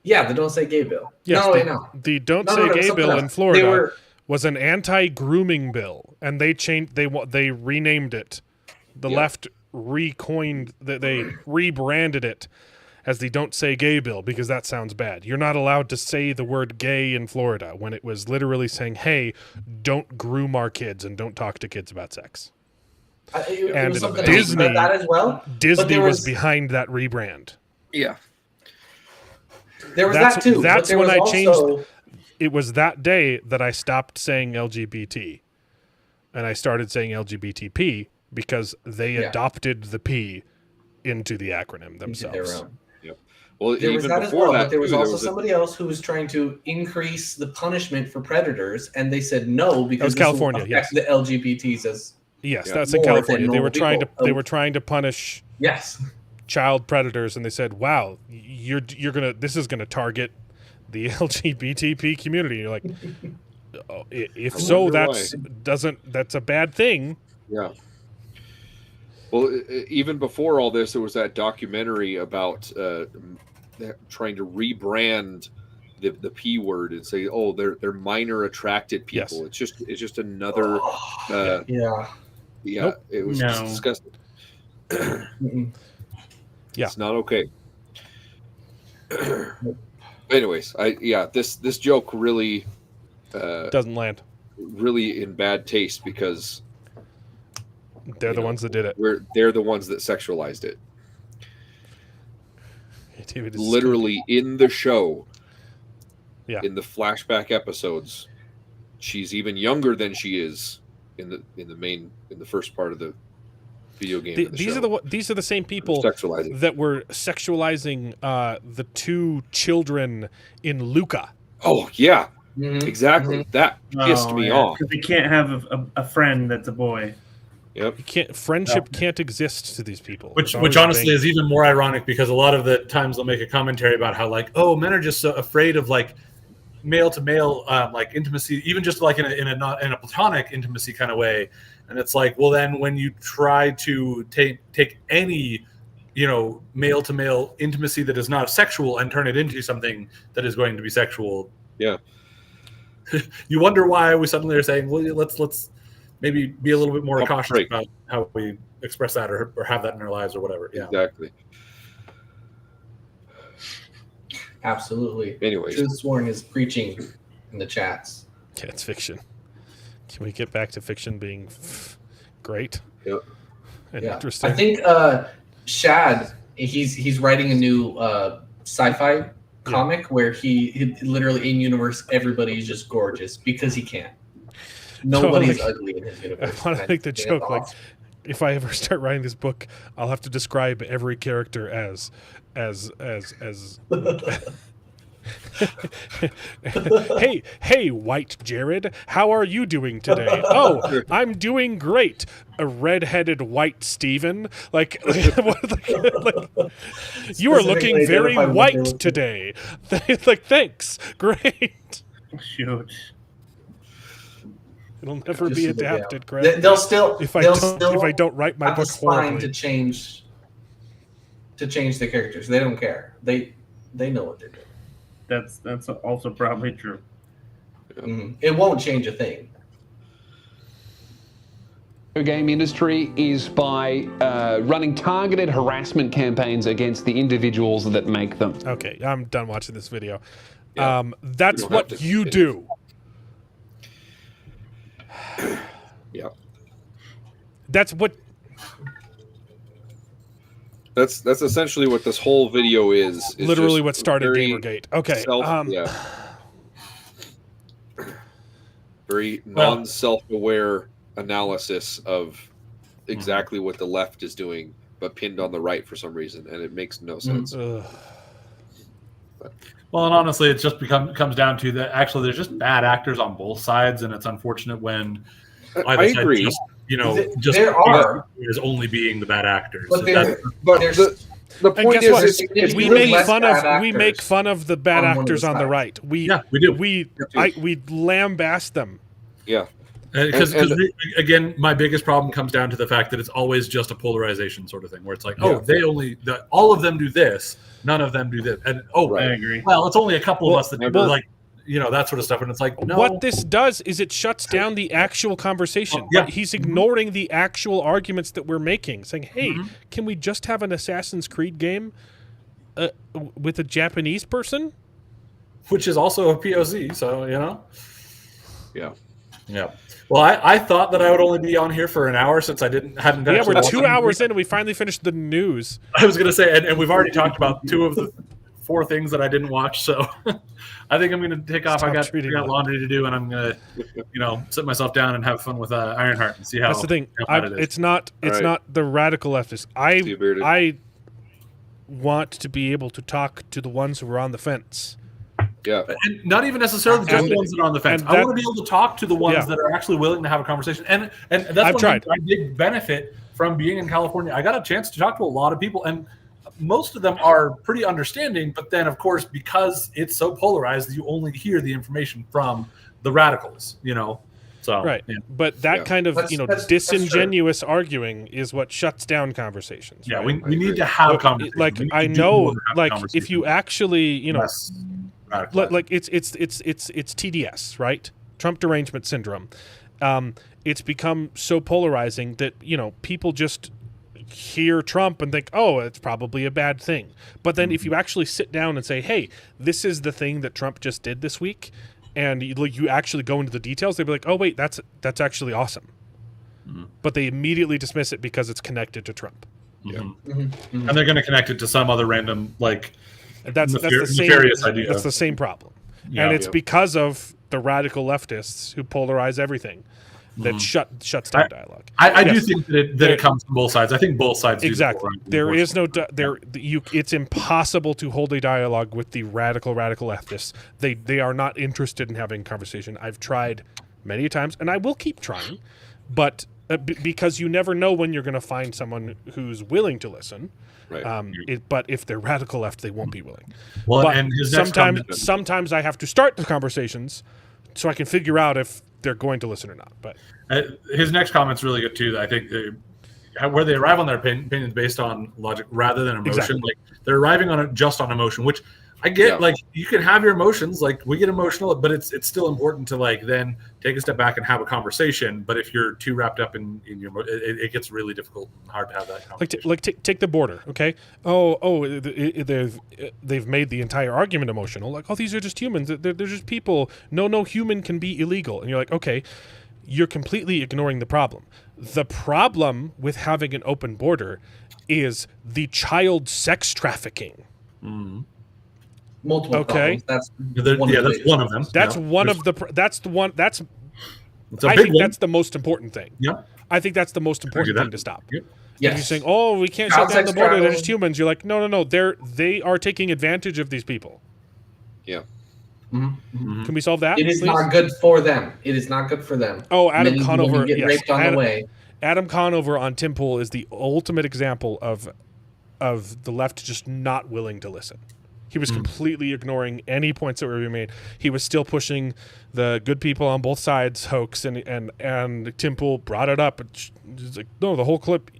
Yeah, the Don't Say Gay bill. Yes, No. the Don't No, Say no, Gay something bill else. in Florida They were was an anti-grooming bill, and they changed. They renamed it. The left recoined that they rebranded it as the Don't Say Gay bill because that sounds bad. You're not allowed to say the word gay in Florida when it was literally saying, "Hey, don't groom our kids and don't talk to kids about sex." it was something Disney, else, that as well. Disney there was behind that rebrand. Yeah. There was That's- that too. that's but there when was I changed- also, It was that day that I stopped saying LGBT and I started saying LGBTP because they adopted the P into the acronym themselves. their own. Yep. Well, There was even that as before well, that, but there was too, also somebody else who was trying to increase the punishment for predators, and they said no because was California, this will affect the LGBTs as Yes, that's in more California. than They were normal trying to people. punish yes. child predators, and they said, "Wow, this is gonna target the LGBTP community." You're like, oh, if so, that's a bad thing. Yeah. Well, even before all this, there was that documentary about trying to rebrand the P word and say, "Oh, they're minor attracted people." Yes. It's just another. Yeah. Nope. It was just disgusting. Mm-mm. Yeah. It's not okay. Anyways, this joke really Doesn't land. really in bad taste because They're the ones that did it. They're the ones that sexualized it. David is Literally in the show. Yeah. In the flashback episodes, she's even younger than she is in the first part of the video game. These are the same people Sexualizing. that were sexualizing the two children in Luca. Oh yeah, Mhm. exactly. That pissed me off. Because we can't have a friend that's a boy. Yep. Friendship can't exist to these people. Which honestly is even more ironic because a lot of the times they'll make a commentary about how like, oh, men are just so afraid of like male to male like intimacy, even just like in a platonic intimacy kind of way. And it's like, well, then when you try to take any male to male intimacy that is not sexual and turn it into something that is going to be sexual, you wonder why we suddenly are saying, well, let's maybe be a little bit more cautious about how we express that or have that in our lives or whatever. Yeah, exactly. Absolutely. Anyways, Truth Sworn is preaching in the chats. Yeah, it's fiction. Can we get back to fiction being great? Yep. And interesting. I think Shad, he's writing a new sci-fi comic where he literally in universe everybody's just gorgeous because he can. Nobody's ugly in his universe. I want to make the joke like, if I ever start writing this book, I'll have to describe every character as hey, White Jared, how are you doing today? Oh, I'm doing great. A red-headed white Steven. Like you are looking very white today. Like, thanks. Great. Shoot. It'll never be adapted, correct? They'll still if I don't write my book horribly. to change the characters. They don't care. They know what they're doing. That's also probably true. Mm-hmm. It won't change a thing. game industry is by running targeted harassment campaigns against the individuals that make them. Okay, I'm done watching this video. Yeah. That's You don't have what to- you do. Yeah. That's what. That's essentially what this whole video is Literally just what started very Gamergate. Okay. Very non-self-aware analysis of exactly what the left is doing, but pinned on the right for some reason, and it makes no sense. Ugh. Well, and honestly, it just comes down to that. Actually, there's just bad actors on both sides, and it's unfortunate when I either agree. side just There are. is only being the bad actors. But But the And point guess what? is, We really make less fun bad of we make actors fun of the bad on one of actors the on the sides. right. We do. we lambast them. yeah, Because And- again, my biggest problem comes down to the fact that it's always just a polarization sort of thing, where it's like, Yeah. all of them do this, none of them do this, and I agree. well, it's only a couple of us that do well- like, that sort of stuff, and it's like, no, What this does is it shuts down the actual conversation. Yeah. But he's ignoring the actual arguments that we're making, saying, "Hey, can we just have an Assassin's Creed game with a Japanese person?" which is also a POC, so yeah. yeah. Well, I thought that I would only be on here for an hour since I hadn't. Yeah, actually we're watched 2 it. hours in and we finally finished the news. I was gonna say, and we've already talked about 2 of the 4 things that I didn't watch, so I think I'm gonna take off. Stop I got treating them. laundry to do, and I'm gonna, sit myself down and have fun with Ironheart and see how. That's the thing. how bad it is. It's not right. not the radical leftists. See you, Bearded. I want to be able to talk to the ones who are on the fence. Yeah. And not even necessarily just And- the ones that are on the fence. and I that- want to be able to talk to the ones Yeah. that are actually willing to have a conversation. And that's I've one tried. thing I did benefit from being in California. I got a chance to talk to a lot of people, and most of them are pretty understanding. But then, of course, because it's so polarized, you only hear the information from the radicals. So Right. yeah. But that Yeah. kind of, That's true. disingenuous arguing is what shuts down conversations. Yeah, right? we need to have conversations. Like We need I to do know, more to have like if conversations. you actually, Less radicalized. like it's TDS, right? Trump derangement syndrome. It's become so polarizing that people just hear Trump and think, oh, it's probably a bad thing. But then if you actually sit down and say, hey, this is the thing that Trump just did this week, and you actually go into the details, they'd be like, oh wait, that's actually awesome. But they immediately dismiss it because it's connected to Trump. and they're going to connect it to some other random And that's the same. nefarious idea. That's the same problem, Yeah. and it's Yeah. because of the radical leftists who polarize everything that shuts down dialogue. I do Yes. think that it comes from both sides. I think both sides Exactly. do the There is no it's impossible to hold a dialogue with the radical leftists. They are not interested in having a conversation. I've tried many times, and I will keep trying, but because you never know when you're going to find someone who's willing to listen. Right. But if they're radical left, they won't be willing. Well, But and his next sometimes I have to start the conversations so I can figure out if they're going to listen or not. But his next comment's really good too. I think where they arrive on their opinions based on logic rather than emotion. Exactly. Like they're arriving on it just on emotion, which I get. Yeah. Like you can have your emotions, like we get emotional, but it's still important to then take a step back and have a conversation. But if you're too wrapped up in your, it gets really difficult and hard to have that conversation. take the border, okay? They've made the entire argument emotional. Like, oh, these are just humans. They're just people. No human can be illegal. And you're like, okay, you're completely ignoring the problem. The problem with having an open border is the child sex trafficking. Multiple Okay. problems. That's That's one of them. That's Yeah. one of the. That's the one. That's. It's a I big think one. that's the most important thing. Yeah. I think that's the most important that. thing to stop. Yep. If you're yes. saying, "Oh, we can't Child shut down the sex border; they're trafficking. just humans," you're like, "No, they are taking advantage of these people." Yeah. Can we solve that? It is please? not good for them. It is not good for them. Oh, Adam Many women Conover, get yes. raped on the way. Adam Conover on Tim Pool is the ultimate example of the left just not willing to listen. He was completely ignoring any points that were being made. He was still pushing the good people on both sides hoax, and Tim Pool brought it up. He's like, no, the whole clip.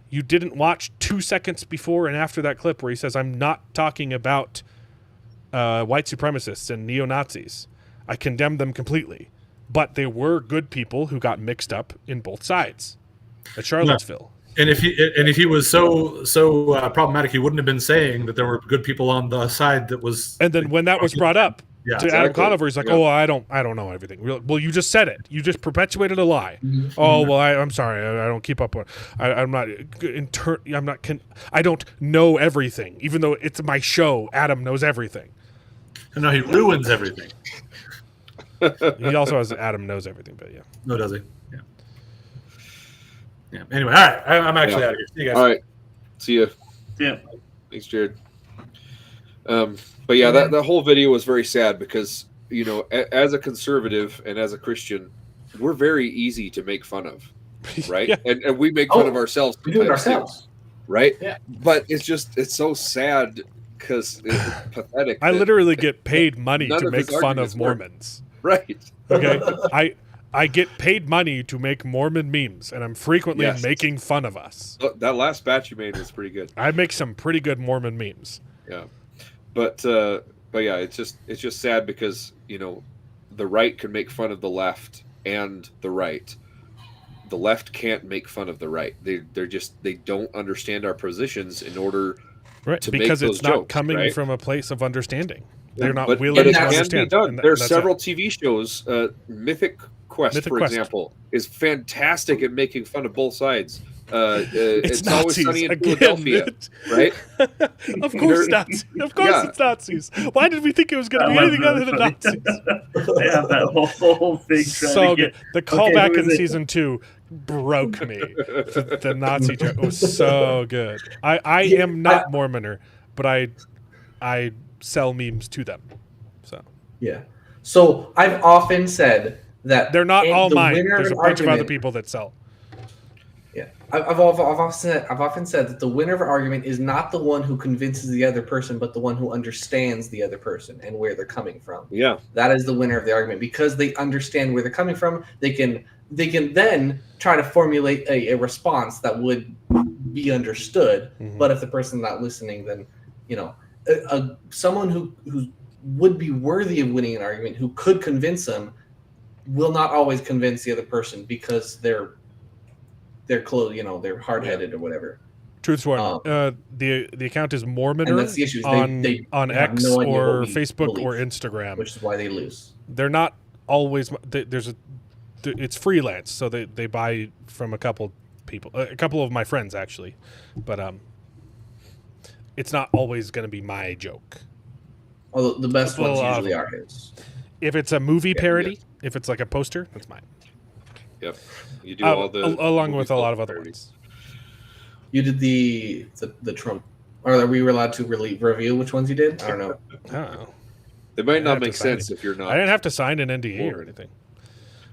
You didn't watch 2 seconds before and after that clip where he says, "I'm not talking about white supremacists and neo-Nazis. I condemn them completely. But there were good people who got mixed up in both sides." At Charlottesville. And if he was so problematic, he wouldn't have been saying that there were good people on the side that was. And then when that was brought up to Adam exactly. Conover, he's like, "Oh, I don't know everything." Well, you just said it. You just perpetuated a lie. Mm-hmm. Oh, well, I'm sorry. I don't keep up. I don't know everything, even though it's my show. Adam knows everything. No, he ruins everything. He also has Adam knows everything, but yeah. No, does he? Yeah. Yeah. Anyway, all right. I'm actually out of here. See you guys. All right. See you. Yeah. Thanks, Jared. But yeah, that whole video was very sad because, as a conservative and as a Christian, we're very easy to make fun of, right? Yeah. And we make fun of ourselves. We do it sometimes, too, ourselves. right? Yeah. But it's so sad because it's pathetic. I that literally get paid money none to of make his fun arguments of work. Mormons. Right. Okay, I get paid money to make Mormon memes, and I'm frequently Yes. making fun of us. That last batch you made was pretty good. I make some pretty good Mormon memes. Yeah. But yeah, it's just sad because, the right can make fun of the left and the right. The left can't make fun of the right. They don't understand our positions in order Right, to because make it's those not jokes, coming right? from a place of understanding. They're not but willing it to can be understand. done. And There's that's several it. TV shows. Mythic Quest, Mythic for Quest. example, is fantastic at making fun of both sides. It's always Nazis sunny in again. Philadelphia, right? Of course, Nazis. Of course, Yeah. it's Nazis. Why did we think it was going to be anything other than Nazis? They have that whole thing. So good. The callback who in is it? season 2 broke me. The Nazi joke was so good. I am not Mormoner, but I sell memes to them. So Yeah. So I've often said that they're not all the mine. winner There's a of an bunch of other argument- people that sell. Yeah, I've often said that the winner of an argument is not the one who convinces the other person, but the one who understands the other person and where they're coming from. Yeah. That is the winner of the argument because they understand where they're coming from. They can then try to formulate a response that would be understood. Mhm. But if the person's not listening, then someone who would be worthy of winning an argument, who could convince them, will not always convince the other person because they're close, they're hard-headed or whatever. Truth sworn. The account is Mormoner And that's the issue. They on have X no idea or what we Facebook believe, or Instagram. which is why they lose. They're not always. It's freelance, so they buy from a couple people, a couple of my friends actually, but it's not always going to be my joke. Although the best Well, ones usually are his. If it's a movie parody, if it's like a poster, that's mine. Yep. You do all the along with movies, a all lot the of other parodies. ones. You did the Trump. Or are we allowed to reveal which ones you did? I don't know. I don't know. They might have not to make sign sense it. if you're not. I didn't have to sign an NDA or anything.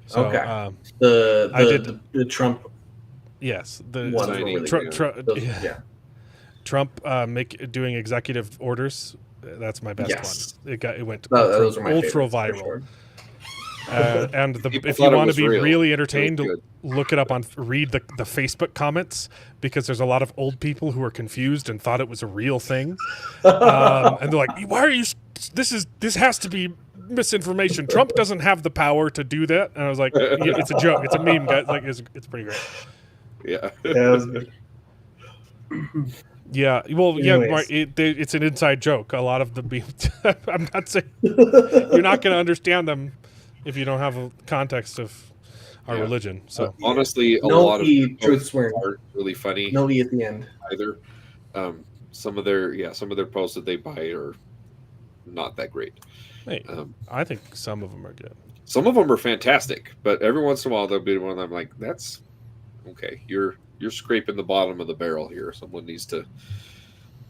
So, Okay. I The Trump yes, ones were signing. really good. Those- yeah. Trump doing executive orders. That's my best Yes. one. It went those are my ultra favorites, for viral. sure. And People if you thought it want to was be real. really It entertained, was good. look it up read the Facebook comments because there's a lot of old people who are confused and thought it was a real thing, and they're like, "Why are you? This has to be misinformation. Trump doesn't have the power to do that." And I was like, yeah, "It's a joke. It's a meme, guys. Like, it's pretty great." Yeah. Yeah, that was good. Yeah, well, yeah, Anyways. right, it's an inside joke. A lot of the memes. I'm not saying you're not going to understand them if you don't have a context of our Yeah. religion. So Honestly, a No lot of E, their truth posts swearing. aren't really funny No E at the end. either. Some of their posts that they buy are not that great. hey, I think some of them are good. Some of them are fantastic, but every once in a while there'll be one of them like, that's okay. You're scraping the bottom of the barrel here. Someone needs to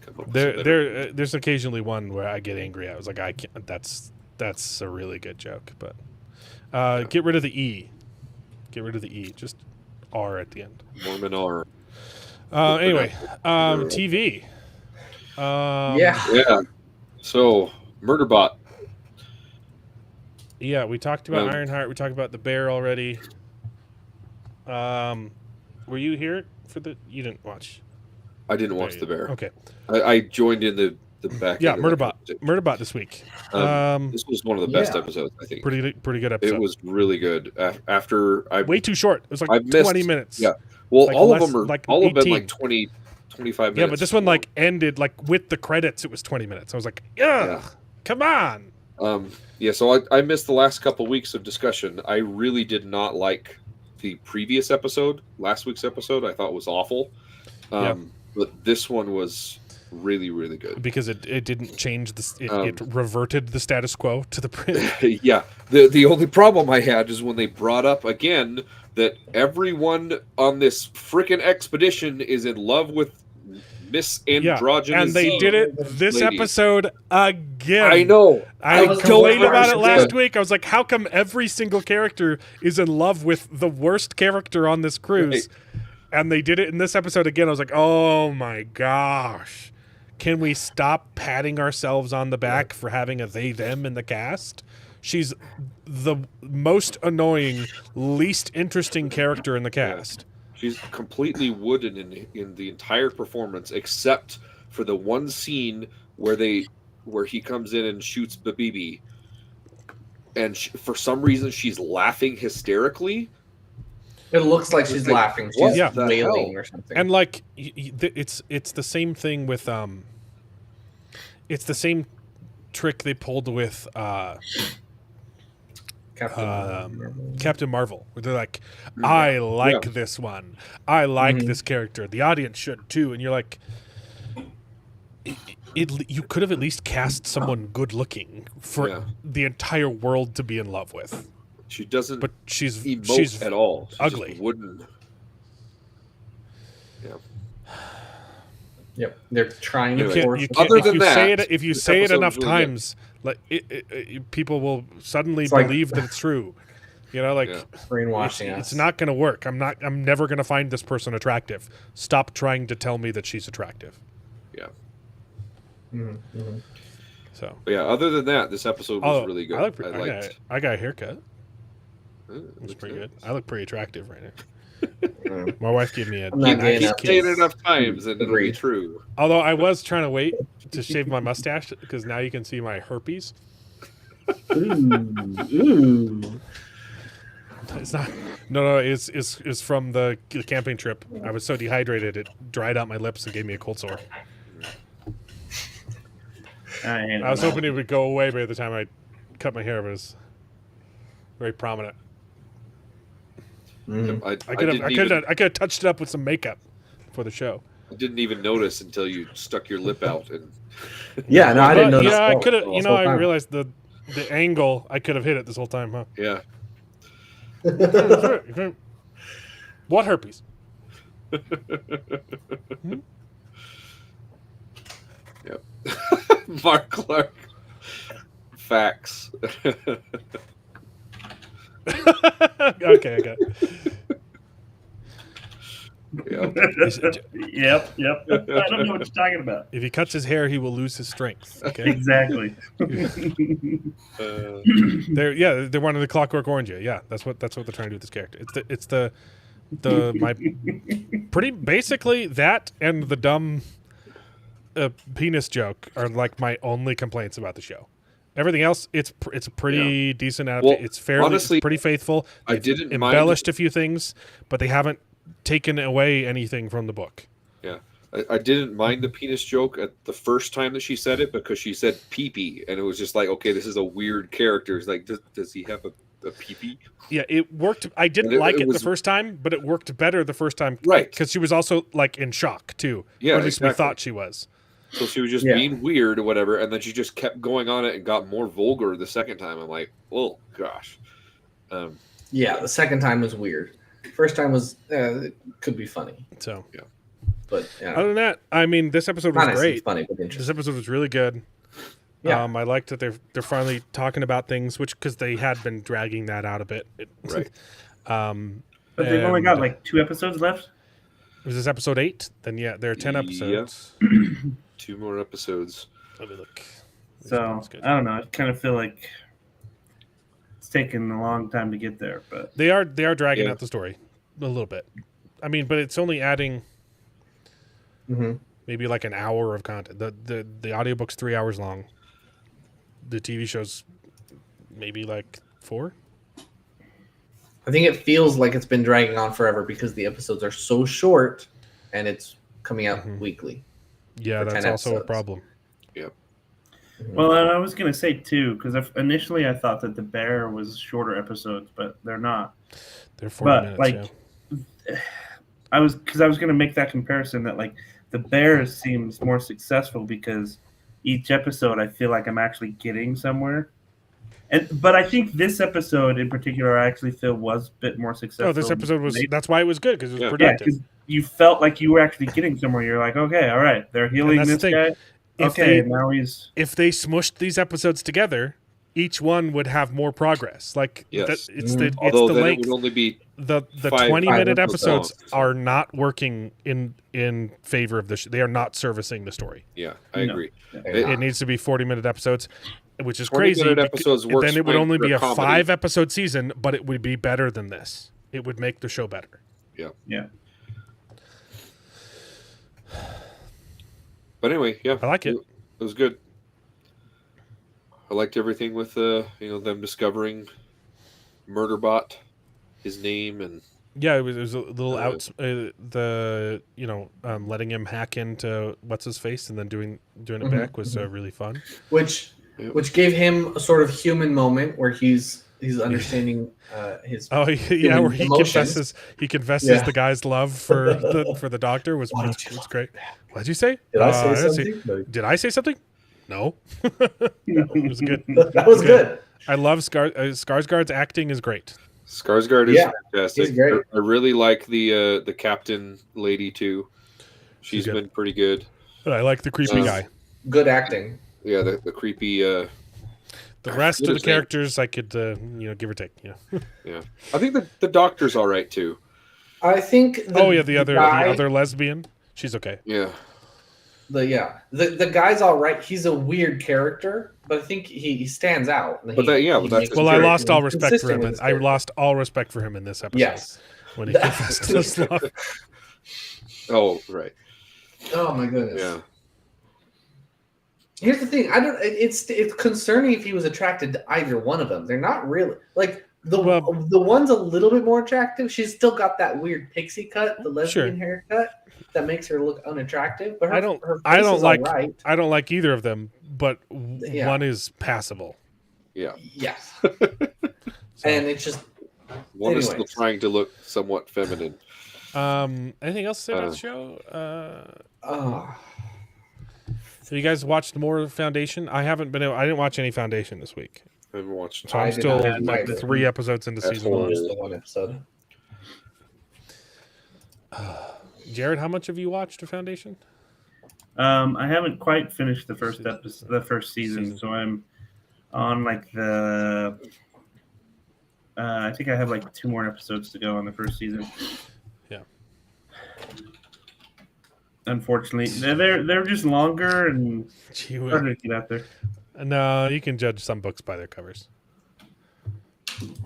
come up with some better. There's occasionally one where I get angry. I was like, I can't. That's a really good joke, but get rid of the E. Get rid of the E. Just R at the end. Mormon R. Anyway, TV. Yeah. So Murderbot. Yeah, we talked about Um, Ironheart. We talked about the bear already. Were you here for the? You didn't watch. I didn't watch the bear. Okay. I joined in the back. Yeah, end of that Murderbot this week. this was one of the best yeah. episodes, I think. Pretty good episode. It was really good. After I way too short. It was like I missed, 20 minutes. Yeah. Well, Like all less- of them are like all have been 18. like 20, 25 minutes. Yeah, but this one like ended like with the credits. It was 20 minutes. I was like, ugh, come on. Yeah, so I missed the last couple weeks of discussion. I really did not like the previous episode, last week's episode. I thought was awful. But this one was really, really good. Because it didn't change this. It reverted the status quo to the print. Yeah. The only problem I had is when they brought up again that everyone on this frickin' expedition is in love with Miss Androgynous. And they did it this lady. episode again. I know. I was complained so about it last frustrated. week. I was like, how come every single character is in love with the worst character on this cruise? Right. And they did it in this episode again. I was like, oh my gosh. Can we stop patting ourselves on the back for having a they, them in the cast? She's the most annoying, least interesting character in the cast. She's completely wooden in the entire performance, except for the one scene where he comes in and shoots Babibi, and for some reason she's laughing hysterically. It looks like she's laughing. She's Yeah. wailing or something. And like it's the same thing with it's the same trick they pulled with Captain Marvel, where they're like, I like this one. I like this character. The audience should too. And you're like, you could have at least cast someone good looking for the entire world to be in love with. She doesn't But she's emote at all. She's ugly. just wooden. Yeah. Yep, they're trying to Anyway, force. Other if than you that, say it, if you this say it episode enough was really good. times, like people will suddenly like- believe that it's true. You know, like brainwashing us. it's not going to work. I'm never going to find this person attractive. Stop trying to tell me that she's attractive. Yeah. So, But yeah, other than that, this episode was really good. I got a haircut. It It's looks pretty nice. good. I look pretty attractive right now. My wife gave me a. I'm not gay I keep enough. saying it enough times, and it'll be Agreed. true. Although I was trying to wait to shave my mustache because now you can see my herpes. Ooh. It's not. No. It's from the camping trip. I was so dehydrated it dried out my lips and gave me a cold sore. I was hoping it would go away by the time I cut my hair, but it's very prominent. I I could have touched it up with some makeup for the show. didn't even notice until you stuck your lip out. And Yeah, no, I didn't But, notice. yeah, I could have. the You know, whole I time. realized the angle. I could have hit it this whole time, huh? yeah. What herpes? Yep. Mark Clark. Facts. Okay, I got it. Yep. Yep. I don't know what you're talking about. If he cuts his hair, he will lose his strength. Okay. Exactly. They're wanting to Clockwork Orange you. Yeah, that's what they're trying to do with this character. It's the my pretty basically that and the dumb penis joke are like my only complaints about the show. Everything else, it's a pretty decent adaptation. Well, It's fairly honestly, it's pretty faithful. I They've didn't mind- embellished a few things, but they haven't taken away anything from the book. Yeah. I didn't mind the penis joke at the first time that she said it because she said pee-pee, and it was just like, okay, this is a weird character. It's like, does he have a pee-pee? Yeah, it worked. I didn't And like it was- the first time, but it worked better the first time. Right. Because she was also like in shock too. Yeah, Or at least we exactly. thought she was. So she was just Yeah. being weird or whatever, and then she just kept going on it and got more vulgar the second time. I'm like, oh gosh. Yeah, the second time was weird. First time was it could be funny, So but yeah, other than that, I mean, this episode was not necessarily great. funny, but This interesting. episode was really good. Yeah. I like that they're finally talking about things, which because they had been dragging that out a bit. Right. But they've only got like 2 episodes left. Was this episode 8? Then yeah, there are 10 Yeah. episodes. 2 more episodes. Let me look. So That's good. I don't know. I kind of feel like it's taken a long time to get there, but They are dragging Yeah. out the story a little bit. I mean, but it's only adding. Mhm. maybe like an hour of content. The audiobook's 3 hours long. The TV show's maybe like 4. I think it feels like it's been dragging on forever because the episodes are so short, and it's coming out weekly. Yeah, for that's 10 also a episodes. problem. Yep. Well, and I was gonna say too, because initially I thought that the Bear was shorter episodes, but they're not. They're 40 minutes. I was gonna make that comparison that like the Bear seems more successful because each episode I feel like I'm actually getting somewhere. But I think this episode in particular I actually feel was a bit more successful. Oh, this episode was. That's why it was good because it was Yeah. productive. because you felt like you were actually getting somewhere. You're like, okay, all right, they're healing that's the this thing. guy. If Okay, they- now he's If they smushed these episodes together, each one would have more progress. Like Yes. it's the Although then length. it would only be The 5 20-minute episodes episodes are not working in favor of this. They are not servicing the story. yeah. I No. agree. It needs to be 40-minute episodes, which is 20-minute crazy. episodes works then it would fine only for be a comedy. 5-episode season, but it would be better than this. It would make the show better. yeah. But anyway, yeah, I like it. It was good. I liked everything with them discovering Murderbot, his name, and Yeah, it was a little letting him hack into what's his face and then doing it back was really fun. Which gave him a sort of human moment where he's understanding his. Oh yeah, where he emotions. confesses Yeah. the guy's love for the doctor was great. What'd you say? Did I say didn't something? No. Did I say something? No. It was good. That was good. I love Skarsgård's acting is great. Skarsgård is fantastic. he's great. I really like the captain lady too. She's good. been pretty good. But I like the creepy guy. Good acting. Yeah, the creepy. The rest what of the is name? characters I could give or take. Yeah. Yeah, I think the doctor's all right too. I think. The other guy, lesbian. She's okay. Yeah, the guy's all right. He's a weird character, but I think he stands out. But that's his Well, I character. lost all respect for consistent him. with his I character. lost all respect for him in this episode. Yes. When he confessed to his love. Oh right. Oh my goodness. Yeah. Here's the thing. It's concerning if he was attracted to either one of them. They're not really like the one's a little bit more attractive. She's still got that weird pixie cut, the lesbian haircut that makes her look ununattractive. But her face is all right. I don't like either of them, but one is passable. Yeah. Yes. So- And it's just One is still anyways. trying to look somewhat feminine. Anything else to say about the show? Oh. So you guys watched more Foundation? I didn't watch any Foundation this week. I haven't watched. So I I'm did still not like either. 3 episodes into That's season 1. Just the one episode. Jared, how much have you watched of Foundation? I haven't quite finished the first episode, the first season, so I'm on like the. I think I have like 2 more episodes to go on the first season. Yeah. Unfortunately, they're just longer and Gee harder to get out there. No, you can judge some books by their covers.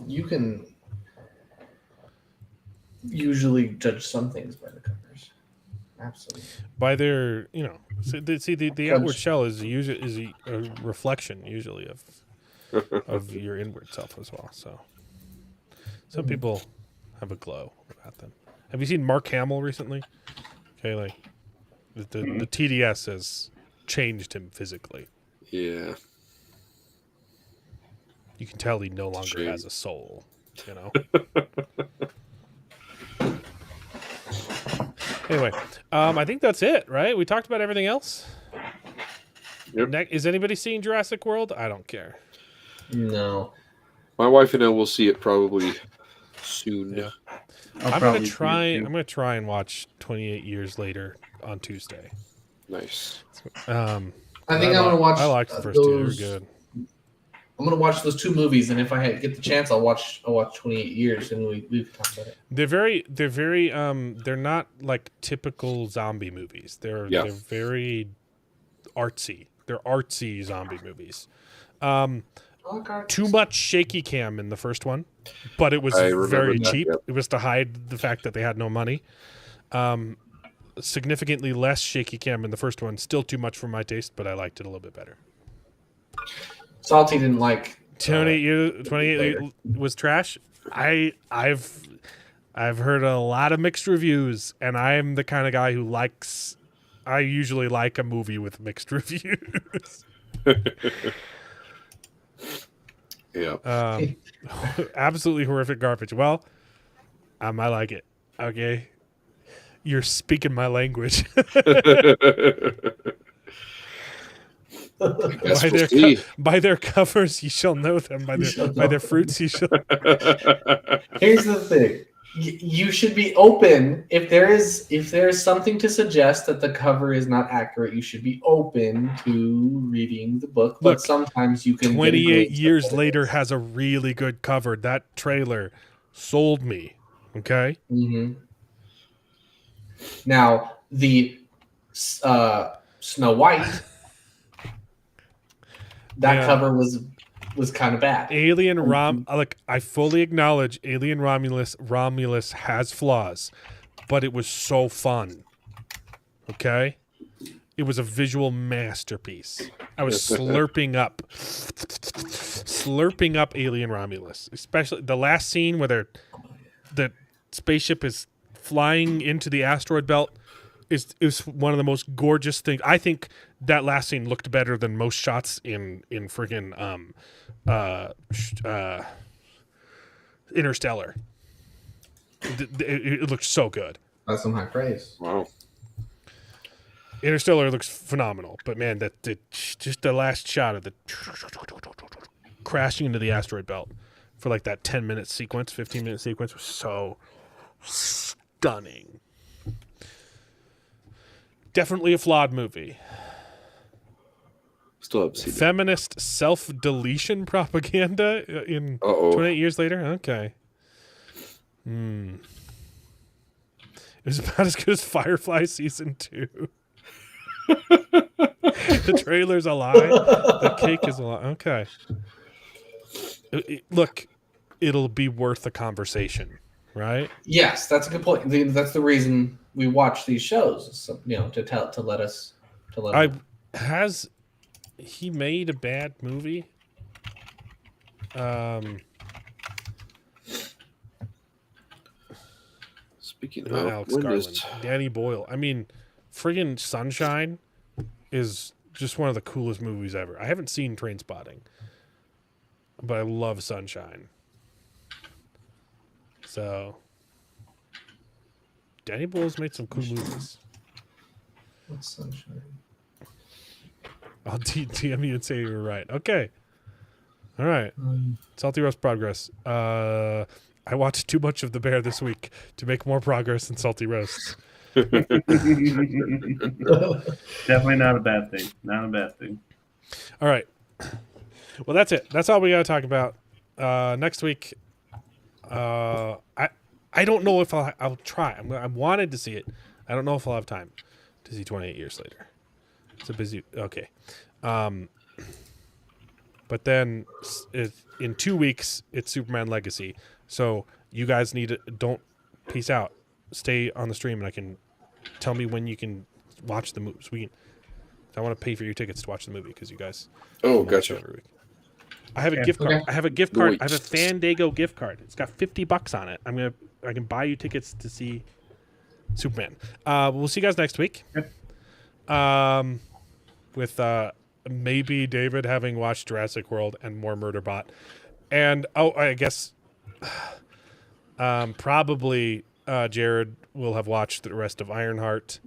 You can usually judge some things by the covers. Absolutely. By their, the outward shell is usually a reflection usually of your inward self as well. So some people have a glow about them. Have you seen Mark Hamill recently? Okay, like the TDS has changed him physically. Yeah. You can tell he no longer Shame. has a soul. Anyway, I think that's it, right? We talked about everything else. Yep. Is anybody seeing Jurassic World? I don't care. No. My wife and I will see it probably soon. Yeah. I'll I'm probably gonna see it try. too. I'm gonna try and watch 28 Years Later on Tuesday. Nice. I think I'm gonna watch. I liked the first 2. They were those. good. I'm gonna watch those 2 movies, and if I get the chance, I'll watch 28 Years, and we can talk about it. They're very. They're not like typical zombie movies. They're very artsy. They're artsy zombie movies. Too much shaky cam in the first one, but it was I remember very that, cheap. yep. It was to hide the fact that they had no money. significantly less shaky cam in the first one. Still too much for my taste, but I liked it a little bit better. Salty didn't like 28 was trash. I've heard a lot of mixed reviews, and I'm the kind of guy who likes. I usually like a movie with mixed reviews. Yeah. Absolutely horrific garbage. Well, I like it. Okay, you're speaking my language. Guess we'll see. By their covers, you shall know them. By their fruits, you shall. Here's the thing: you should be open if there is something to suggest that the cover is not accurate. You should be open to reading the book. But Look, sometimes you can. 28 years later has a really good cover. That trailer sold me. Okay. Mm-hmm. Now the Snow White. That cover was kind of bad. Alien I fully acknowledge Alien Romulus has flaws, but it was so fun. Okay? It was a visual masterpiece. I was slurping up Alien Romulus, especially the last scene where the spaceship is flying into the asteroid belt. Is one of the most gorgeous things. I think that last scene looked better than most shots in friggin' Interstellar. It looked so good. That's some high praise. Wow. Interstellar looks phenomenal, but man, just the last shot of the crashing into the asteroid belt for like that 10-minute sequence, 15-minute sequence was so stunning. Definitely a flawed movie. Still haven't seen it. Feminist self-deletion propaganda in 28 years later? Okay. It was about as good as Firefly Season 2. The trailer's a lie. The cake is a lie. Okay. Look, it'll be worth a conversation, right? Yes, that's a good point. That's the reason we watch these shows, so, to let us. Has he made a bad movie? Speaking Not of, Alex when Garland, is- Danny Boyle. I mean, friggin' Sunshine is just one of the coolest movies ever. I haven't seen Trainspotting, but I love Sunshine. So, Danny Boyle's made some cool movies. What's Sunshine? I'll DM you and say you were right. Okay. All right. Salty Roast progress. I watched too much of The Bear this week to make more progress in Salty Roasts. Definitely not a bad thing. Not a bad thing. All right. Well, that's it. That's all we got to talk about. Next week, I don't know if I'll try. I wanted to see it. I don't know if I'll have time to see 28 Years Later. It's a busy. Okay. But then in 2 weeks, it's Superman Legacy. So you guys need to don't peace out. Stay on the stream, and I can tell me when you can watch the movies. I want to pay for your tickets to watch the movie because you guys. Gotcha. Every week. I have a gift card. Okay. I have a gift card. I have a Nice. Fandango gift card. It's got $50 on it. I can buy you tickets to see Superman. We'll see you guys next week. Yep. With maybe David having watched Jurassic World and more Murderbot, and I guess probably Jared will have watched the rest of Ironheart.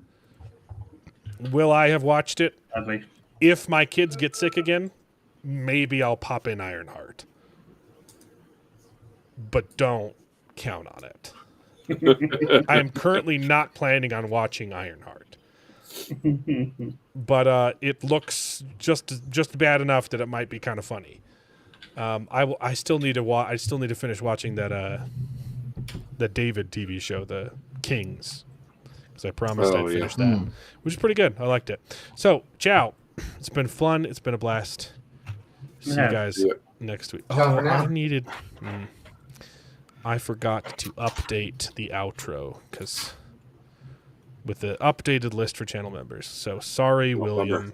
Will I have watched it? Sadly. If my kids get sick again, maybe I'll pop in Ironheart. But don't count on it. I am currently not planning on watching Ironheart. But it looks just bad enough that it might be kind of funny. I still need to finish watching that David TV show, The Kings, because I promised I'd finish that, which is pretty good. I liked it. So, ciao. It's been fun. It's been a blast. See you guys next week. Ciao for now. I forgot to update the outro because with the updated list for channel members. So sorry, William.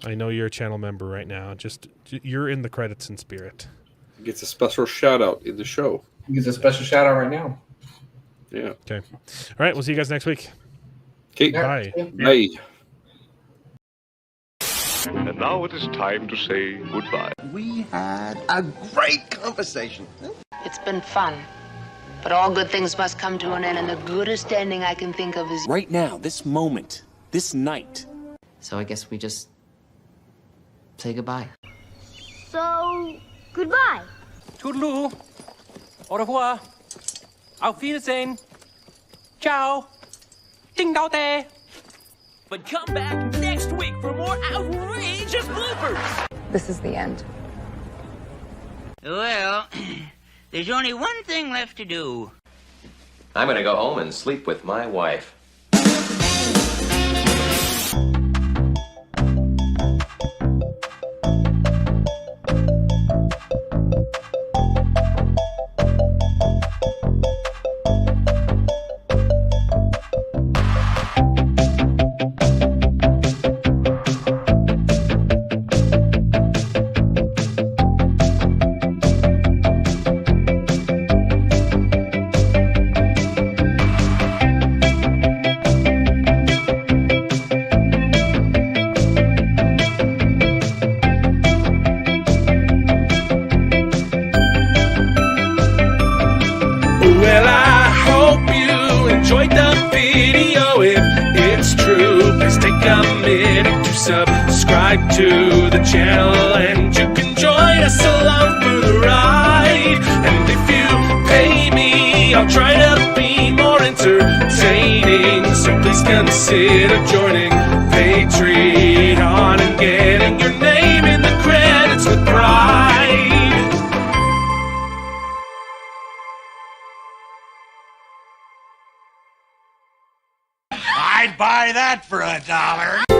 I know you're a channel member right now. Just you're in the credits in spirit. Gets a special shout out in the show. He gets a special shout out right now. Yeah. Okay. All right. We'll see you guys next week. Okay. Bye. Bye. And now it is time to say goodbye. We had a great conversation. It's been fun. But all good things must come to an end, and the goodest ending I can think of is... Right now, this moment, this night. So I guess we just say goodbye. So, goodbye. Toodaloo. Au revoir. Auf Wiedersehen. Ciao. Ding dao day. But come back next week for more outrageous bloopers. This is the end. Well, there's only one thing left to do. I'm gonna go home and sleep with my wife. Well, I hope you enjoyed the video. If it's true, please take a minute to subscribe to the channel, and you can join us along for the ride. And if you pay me, I'll try to be more entertaining. So please consider joining Patreon and getting your name in the credits with pride. I'd buy that for $1.